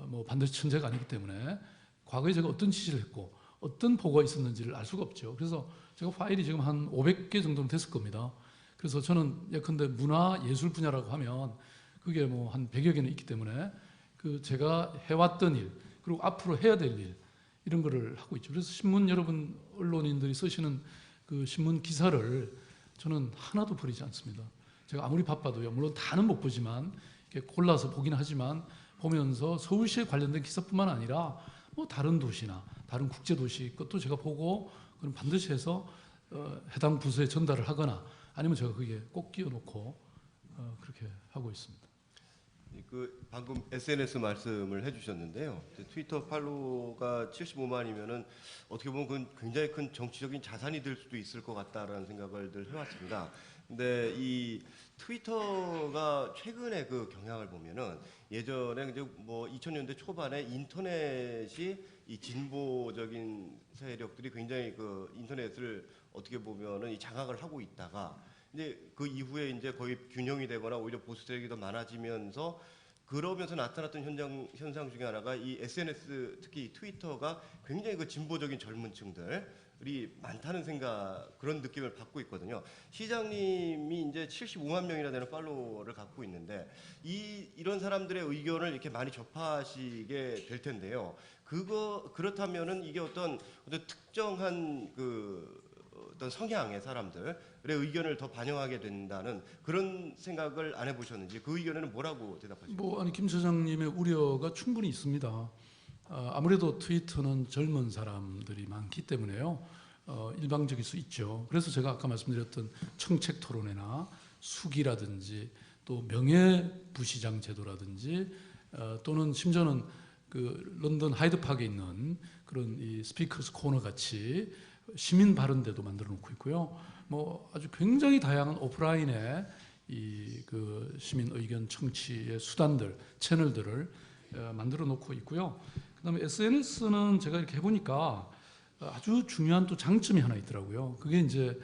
뭐 반드시 천재가 아니기 때문에 과거에 제가 어떤 취지를 했고 어떤 보고가 있었는지를 알 수가 없죠. 그래서 제가 파일이 지금 한 500개 정도는 됐을 겁니다. 그래서 저는 예컨대 문화 예술 분야라고 하면 그게 뭐 한 100여 개는 있기 때문에 그 제가 해왔던 일 그리고 앞으로 해야 될 일 이런 거를 하고 있죠. 그래서 신문 여러분 언론인들이 쓰시는 그 신문 기사를 저는 하나도 버리지 않습니다. 제가 아무리 바빠도요. 물론 다는 못 보지만 이렇게 골라서 보긴 하지만 보면서 서울시에 관련된 기사뿐만 아니라 뭐 다른 도시나 다른 국제 도시 것도 제가 보고 그럼 반드시 해서 해당 부서에 전달을 하거나 아니면 제가 거기에 꼭 끼워놓고 그렇게 하고 있습니다. 그 방금 SNS 말씀을 해주셨는데요. 트위터 팔로워가 75만이면은 어떻게 보면 그건 굉장히 큰 정치적인 자산이 될 수도 있을 것 같다라는 생각을 늘 해왔습니다. 근데 이 트위터가 최근에 그 경향을 보면은 예전에 이제 뭐 2000년대 초반에 인터넷이 이 진보적인 세력들이 굉장히 그 인터넷을 어떻게 보면은 이 장악을 하고 있다가 이제 그 이후에 이제 거의 균형이 되거나 오히려 보수 세력이 더 많아지면서 그러면서 나타났던 현상 중에 하나가 이 SNS 특히 트위터가 굉장히 그 진보적인 젊은 층들이 많다는 생각 그런 느낌을 받고 있거든요. 시장님이 이제 75만 명이나 되는 팔로워를 갖고 있는데 이런 사람들의 의견을 이렇게 많이 접하시게 될 텐데요. 그렇다면은 이게 어떤 특정한 그 어떤 성향의 사람들의 의견을 더 반영하게 된다는 그런 생각을 안 해보셨는지 그 의견에는 뭐라고 대답하십니까? 뭐 아니 김 소장님의 우려가 충분히 있습니다. 아무래도 트위터는 젊은 사람들이 많기 때문에요. 일방적일 수 있죠. 그래서 제가 아까 말씀드렸던 청책 토론회나 수기라든지 또 명예부시장 제도라든지 또는 심지어는 그 런던 하이드파크에 있는 그런 이 스피커스 코너 같이 시민 발언대도 만들어 놓고 있고요. 뭐 아주 굉장히 다양한 오프라인의 이 그 시민 의견 청취의 수단들, 채널들을 만들어 놓고 있고요. 그다음에 SNS는 제가 이렇게 해보니까 아주 중요한 또 장점이 하나 있더라고요. 그게 이제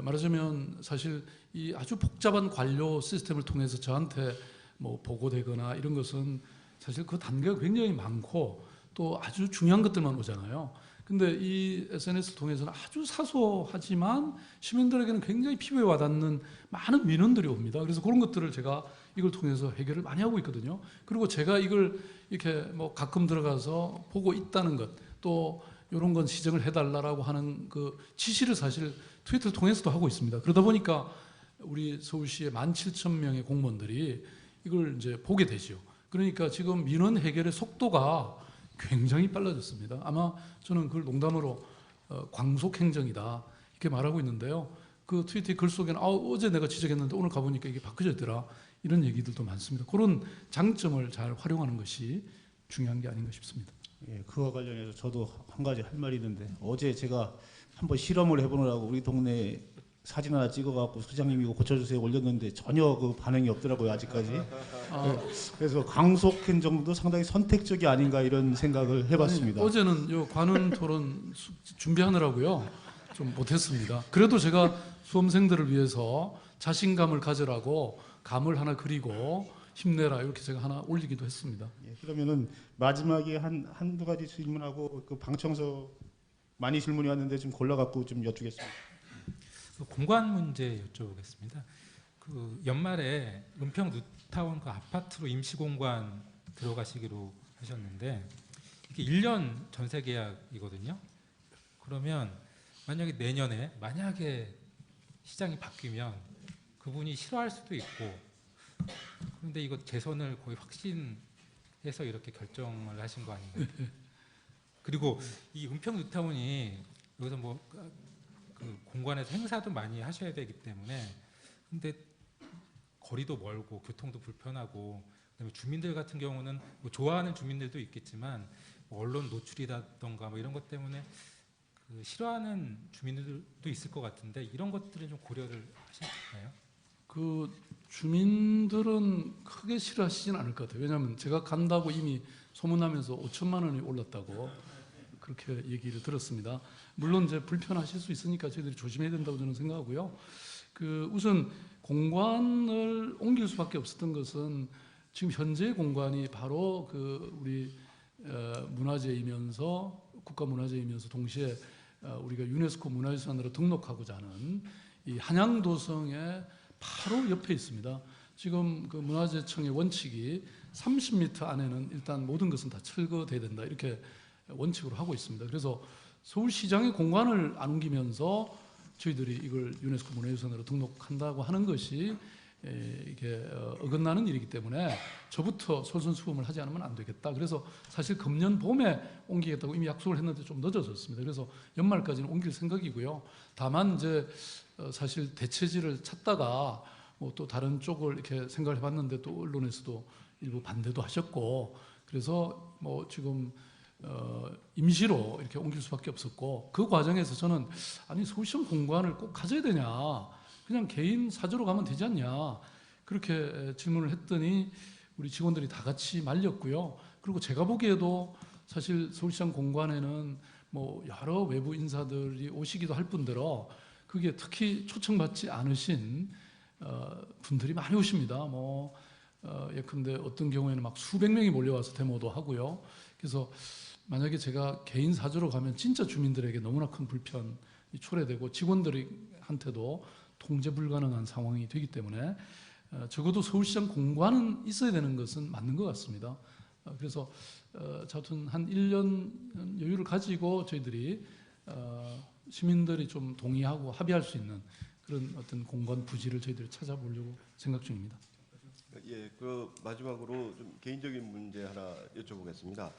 말하자면 사실 이 아주 복잡한 관료 시스템을 통해서 저한테 뭐 보고되거나 이런 것은 사실 그 단계가 굉장히 많고 또 아주 중요한 것들만 오잖아요. 근데 이 SNS를 통해서는 아주 사소하지만 시민들에게는 굉장히 피부에 와닿는 많은 민원들이 옵니다. 그래서 그런 것들을 제가 이걸 통해서 해결을 많이 하고 있거든요. 그리고 제가 이걸 이렇게 뭐 가끔 들어가서 보고 있다는 것, 또 이런 건 시정을 해달라고 하는 그 지시를 사실 트위터를 통해서도 하고 있습니다. 그러다 보니까 우리 서울시의 17,000명의 공무원들이 이걸 이제 보게 되죠. 그러니까 지금 민원 해결의 속도가 굉장히 빨라졌습니다. 아마 저는 그걸 농담으로 광속행정이다 이렇게 말하고 있는데요. 그 트위터 글 속에는 어제 내가 지적했는데 오늘 가보니까 이게 바뀌어졌더라 이런 얘기들도 많습니다. 그런 장점을 잘 활용하는 것이 중요한 게 아닌가 싶습니다. 예, 그와 관련해서 저도 한 가지 할 말이 있는데 어제 제가 한번 실험을 해보느라고 우리 동네 사진 하나 찍어갖고 소장님 이거 고쳐주세요 올렸는데 전혀 그 반응이 없더라고요 아직까지. 그래서 강속행 정도 상당히 선택적이 아닌가 이런 생각을 해봤습니다. 아니, 어제는 요 관훈 토론 준비하느라고요 좀 못했습니다. 그래도 제가 수험생들을 위해서 자신감을 가져라고 감을 하나 그리고 힘내라 이렇게 제가 하나 올리기도 했습니다. 예, 그러면은 마지막에 한두 가지 질문하고 그 방청석 많이 질문이 왔는데 좀 골라갖고 좀 여쭈겠습니다. 그 공간 문제 여쭤보겠습니다. 그 연말에 은평 뉴타운 그 아파트로 임시 공간 들어가시기로 하셨는데 이게 1년 전세 계약이거든요. 그러면 만약에 내년에 만약에 시장이 바뀌면 그분이 싫어할 수도 있고 그런데 이거 재선을 거의 확신해서 이렇게 결정을 하신 거 아닌가요? 그리고 이 은평 뉴타운이 여기서 뭐 그 공간에서 행사도 많이 하셔야 되기 때문에 근데 거리도 멀고 교통도 불편하고 그다음에 주민들 같은 경우는 뭐 좋아하는 주민들도 있겠지만 뭐 언론 노출이라던가 뭐 이런 것 때문에 그 싫어하는 주민들도 있을 것 같은데 이런 것들은 좀 고려를 하시나요? 그 주민들은 크게 싫어하시진 않을 것 같아요. 왜냐하면 제가 간다고 이미 소문나면서 5천만 원이 올랐다고 그렇게 얘기를 들었습니다. 물론 이제 불편하실 수 있으니까 저희들이 조심해야 된다고 저는 생각하고요. 그 우선 공간을 옮길 수밖에 없었던 것은 지금 현재 공간이 바로 그 우리 문화재이면서 국가문화재이면서 동시에 우리가 유네스코 문화유산으로 등록하고자 하는 이 한양도성의 바로 옆에 있습니다. 지금 그 문화재청의 원칙이 30m 안에는 일단 모든 것은 다 철거돼야 된다 이렇게 원칙으로 하고 있습니다. 그래서 서울시장의 공간을 안 옮기면서 저희들이 이걸 유네스코 문화유산으로 등록한다고 하는 것이 이게 어긋나는 일이기 때문에 저부터 솔선수범을 하지 않으면 안 되겠다. 그래서 사실 금년 봄에 옮기겠다고 이미 약속을 했는데 좀 늦어졌습니다. 그래서 연말까지는 옮길 생각이고요. 다만 이제 사실 대체지를 찾다가 뭐 또 다른 쪽을 이렇게 생각을 해봤는데 또 언론에서도 일부 반대도 하셨고 그래서 뭐 지금 임시로 이렇게 옮길 수밖에 없었고 그 과정에서 저는 아니 서울시청 공간을 꼭 가져야 되냐 그냥 개인 사저로 가면 되지 않냐 그렇게 질문을 했더니 우리 직원들이 다 같이 말렸고요. 그리고 제가 보기에도 사실 서울시장 공간에는 뭐 여러 외부 인사들이 오시기도 할 뿐더러 그게 특히 초청받지 않으신 분들이 많이 오십니다. 뭐 예컨대 어떤 경우에는 막 수백 명이 몰려와서 데모도 하고요. 그래서 만약에 제가 개인 사저로 가면 진짜 주민들에게 너무나 큰 불편이 초래되고 직원들한테도 통제 불가능한 상황이 되기 때문에 적어도 서울시장 공간은 있어야 되는 것은 맞는 것 같습니다. 그래서 하여튼 한 1년 여유를 가지고 저희들이 시민들이 좀 동의하고 합의할 수 있는 그런 어떤 공간 부지를 저희들이 찾아보려고 생각 중입니다. 예, 그 마지막으로 좀 개인적인 문제 하나 여쭤보겠습니다.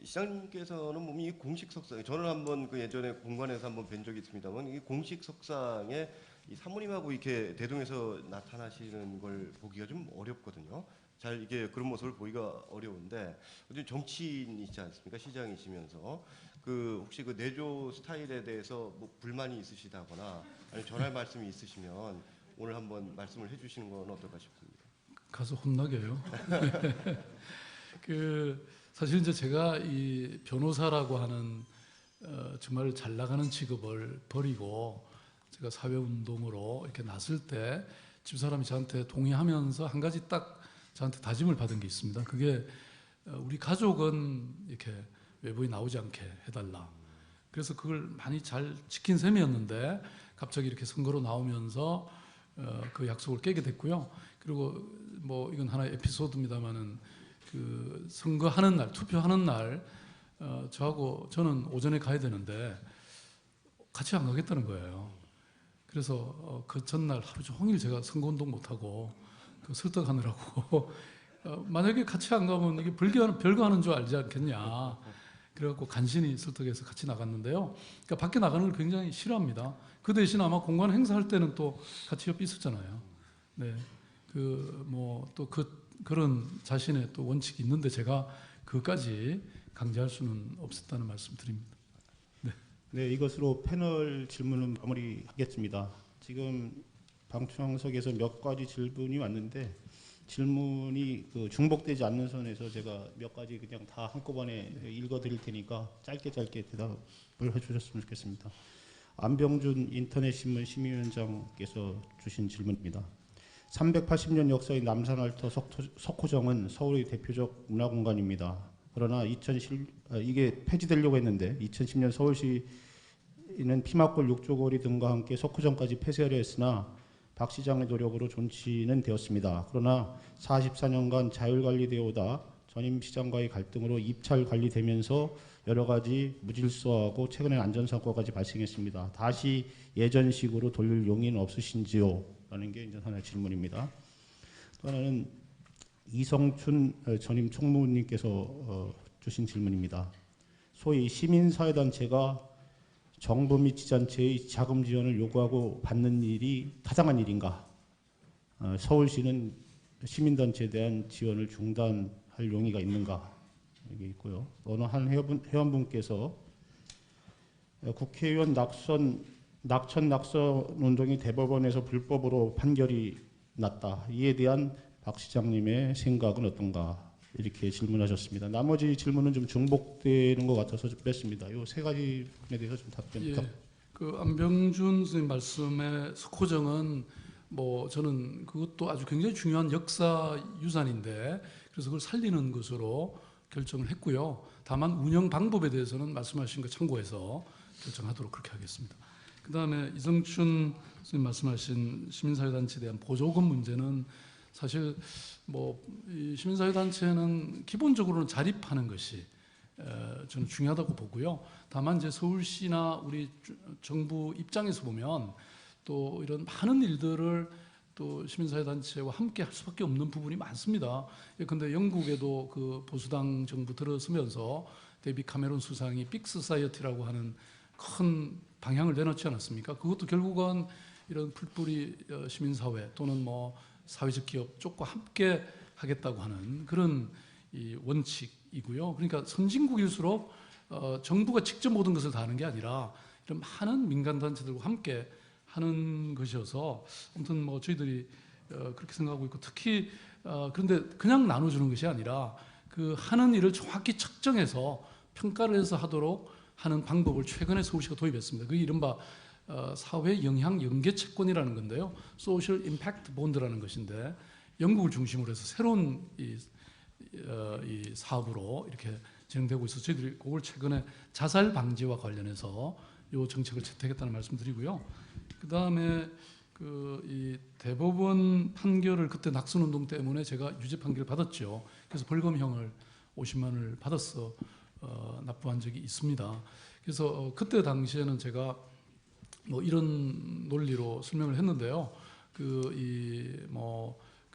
시장님께서는 몸이 공식 석상, 저는 한번 그 예전에 공관에서 한번 뵌 적이 있습니다만 이 공식 석상에 이 사모님하고 이렇게 대동해서 나타나시는 걸 보기가 좀 어렵거든요. 잘 이게 그런 모습을 보기가 어려운데 요즘 정치인이시지 않습니까? 시장이시면서 그 혹시 그 내조 스타일에 대해서 뭐 불만이 있으시다거나 아니 전할 말씀이 있으시면 오늘 한번 말씀을 해주시는 건 어떨까 싶습니다. 가서 혼나게요. 사실 이제 제가 이 변호사라고 하는 정말 잘 나가는 직업을 버리고 제가 사회운동으로 이렇게 나설 때 집사람이 저한테 동의하면서 한 가지 딱 저한테 다짐을 받은 게 있습니다. 그게 우리 가족은 이렇게 외부에 나오지 않게 해달라. 그래서 그걸 많이 잘 지킨 셈이었는데 갑자기 이렇게 선거로 나오면서 그 약속을 깨게 됐고요. 그리고 뭐 이건 하나의 에피소드입니다만은 그 선거하는 날, 투표하는 날 저는 오전에 가야 되는데 같이 안 가겠다는 거예요. 그래서 그 전날 하루 종일 제가 선거운동 못하고 설득하느라고 만약에 같이 안 가면 이게 별거 하는 줄 알지 않겠냐. 그래갖고 간신히 설득해서 같이 나갔는데요. 그러니까 밖에 나가는 걸 굉장히 싫어합니다. 그 대신 아마 공간 행사할 때는 또 같이 옆에 있었잖아요. 네, 그런 자신의 또 원칙이 있는데 제가 그까지 강제할 수는 없었다는 말씀드립니다. 네, 이것으로 패널 질문은 마무리하겠습니다. 지금 방청석에서 몇 가지 질문이 왔는데 질문이 중복되지 않는 선에서 제가 몇 가지 그냥 다 한꺼번에 읽어드릴 테니까 짧게 대답을 해주셨으면 좋겠습니다. 안병준 인터넷신문 심의위원장께서 주신 질문입니다. 380년 역사의 남산알터 석호정은 서울의 대표적 문화공간입니다. 그러나 이게 폐지되려고 했는데 2010년 서울시는 피막골 육조거리 등과 함께 석호정까지 폐쇄하려 했으나 박 시장의 노력으로 존치는 되었습니다. 그러나 44년간 자율관리되어 오다 전임 시장과의 갈등으로 입찰 관리되면서 여러 가지 무질서하고 최근엔 안전사고까지 발생했습니다. 다시 예전식으로 돌릴 용의는 없으신지요? 라는 게 이제 하나의 질문입니다. 또 하나는 이성춘 전임 총무님께서 주신 질문입니다. 소위 시민사회단체가 정부 및 지자체의 자금 지원을 요구하고 받는 일이 타당한 일인가? 서울시는 시민단체에 대한 지원을 중단할 용의가 있는가? 이게 있고요. 어느 한 회원분께서 국회의원 낙천 운동이 대법원에서 불법으로 판결이 났다. 이에 대한 박 시장님의 생각은 어떤가? 이렇게 질문하셨습니다. 나머지 질문은 좀 중복되는 것 같아서 좀 뺐습니다. 이 세 가지 부분에 대해서 좀 답변 부탁드립니다. 그 안병준 선생님 말씀의 석호정은 저는 그것도 아주 굉장히 중요한 역사 유산인데 그래서 그걸 살리는 것으로 결정을 했고요. 다만 운영 방법에 대해서는 말씀하신 거 참고해서 결정하도록 그렇게 하겠습니다. 그다음에 이성춘 선생님 말씀하신 시민사회단체에 대한 보조금 문제는 사실 이 시민사회단체는 기본적으로는 자립하는 것이 저는 중요하다고 보고요. 다만 이제 서울시나 우리 정부 입장에서 보면 또 이런 많은 일들을 또 시민사회단체와 함께 할 수밖에 없는 부분이 많습니다. 그런데 영국에도 그 보수당 정부 들어서면서 데이빗 카메론 수상이 빅 소사이어티라고 하는 큰 방향을 내놓지 않았습니까? 그것도 결국은 이런 풀뿌리 시민사회 또는 사회적 기업 쪽과 함께 하겠다고 하는 그런 이 원칙이고요. 그러니까 선진국일수록 정부가 직접 모든 것을 다 하는 게 아니라 이런 많은 민간단체들과 함께 하는 것이어서 아무튼 저희들이 그렇게 생각하고 있고 특히 그런데 그냥 나눠주는 것이 아니라 그 하는 일을 정확히 측정해서 평가를 해서 하도록 하는 방법을 최근에 서울시가 도입했습니다. 그게 이른바 사회 영향 연계 채권이라는 건데요. 소셜 임팩트 본드라는 것인데 영국을 중심으로 해서 새로운 이 사업으로 이렇게 진행되고 있어서 저희들이 그걸 최근에 자살 방지와 관련해서 이 정책을 채택했다는 말씀드리고요. 그 다음에 이 대법원 판결을 그때 낙선운동 때문에 제가 유죄 판결을 받았죠. 그래서 벌금형을 50만 원을 받아서 납부한 적이 있습니다. 그래서 그때 당시에는 제가 이런 논리로 설명을 했는데요. 그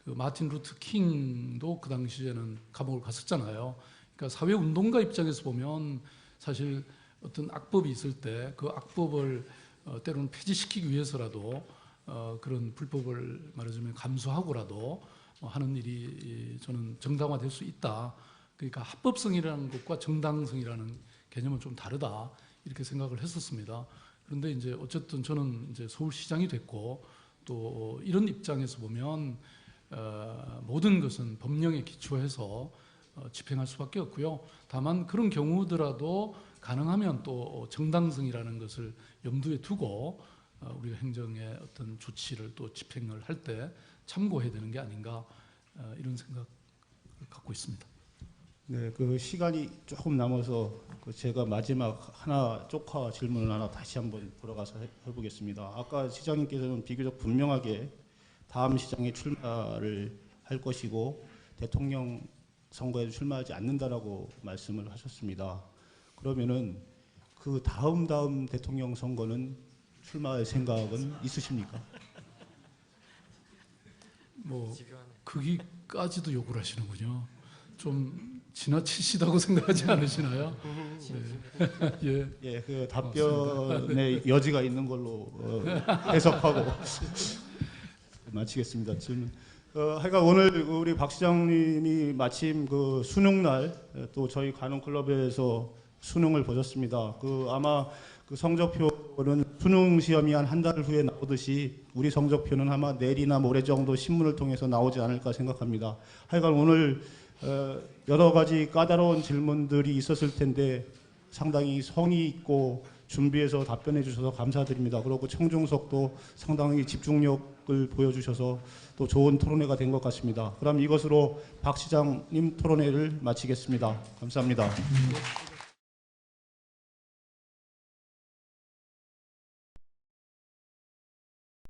마틴 루터 킹도 그 당시에는 감옥을 갔었잖아요. 그러니까 사회 운동가 입장에서 보면 사실 어떤 악법이 있을 때 그 악법을 때로는 폐지시키기 위해서라도 그런 불법을 말하자면 감수하고라도 하는 일이 저는 정당화될 수 있다. 그러니까 합법성이라는 것과 정당성이라는 개념은 좀 다르다 이렇게 생각을 했었습니다. 그런데 이제 어쨌든 저는 이제 서울시장이 됐고 또 이런 입장에서 보면 모든 것은 법령에 기초해서 집행할 수밖에 없고요. 다만 그런 경우더라도 가능하면 또 정당성이라는 것을 염두에 두고 우리가 행정의 어떤 조치를 또 집행을 할 때 참고해야 되는 게 아닌가 이런 생각을 갖고 있습니다. 네, 그 시간이 조금 남아서 제가 마지막 쪽화 질문을 하나 다시 한번 돌아가서 해보겠습니다. 아까 시장님께서는 비교적 분명하게 다음 시장에 출마를 할 것이고 대통령 선거에 출마하지 않는다라고 말씀을 하셨습니다. 그러면은 그 다음 대통령 선거는 출마할 생각은 있으십니까? 거기까지도 요구를 하시는군요. 좀 지나치시다고 생각하지 않으시나요? 네. 예, 그 답변의 여지가 있는 걸로 해석하고 마치겠습니다. 질문. 하여간 오늘 우리 박 시장님이 마침 그 수능 날 또 저희 간호클럽에서 수능을 보셨습니다. 아마 그 성적표는 수능 시험이 한 달 후에 나오듯이 우리 성적표는 아마 내일이나 모레 정도 신문을 통해서 나오지 않을까 생각합니다. 하여간 오늘 여러 가지 까다로운 질문들이 있었을 텐데 상당히 성의 있고 준비해서 답변해 주셔서 감사드립니다. 그리고 청중석도 상당히 집중력을 보여주셔서 또 좋은 토론회가 된 것 같습니다. 그럼 이것으로 박 시장님 토론회를 마치겠습니다. 감사합니다.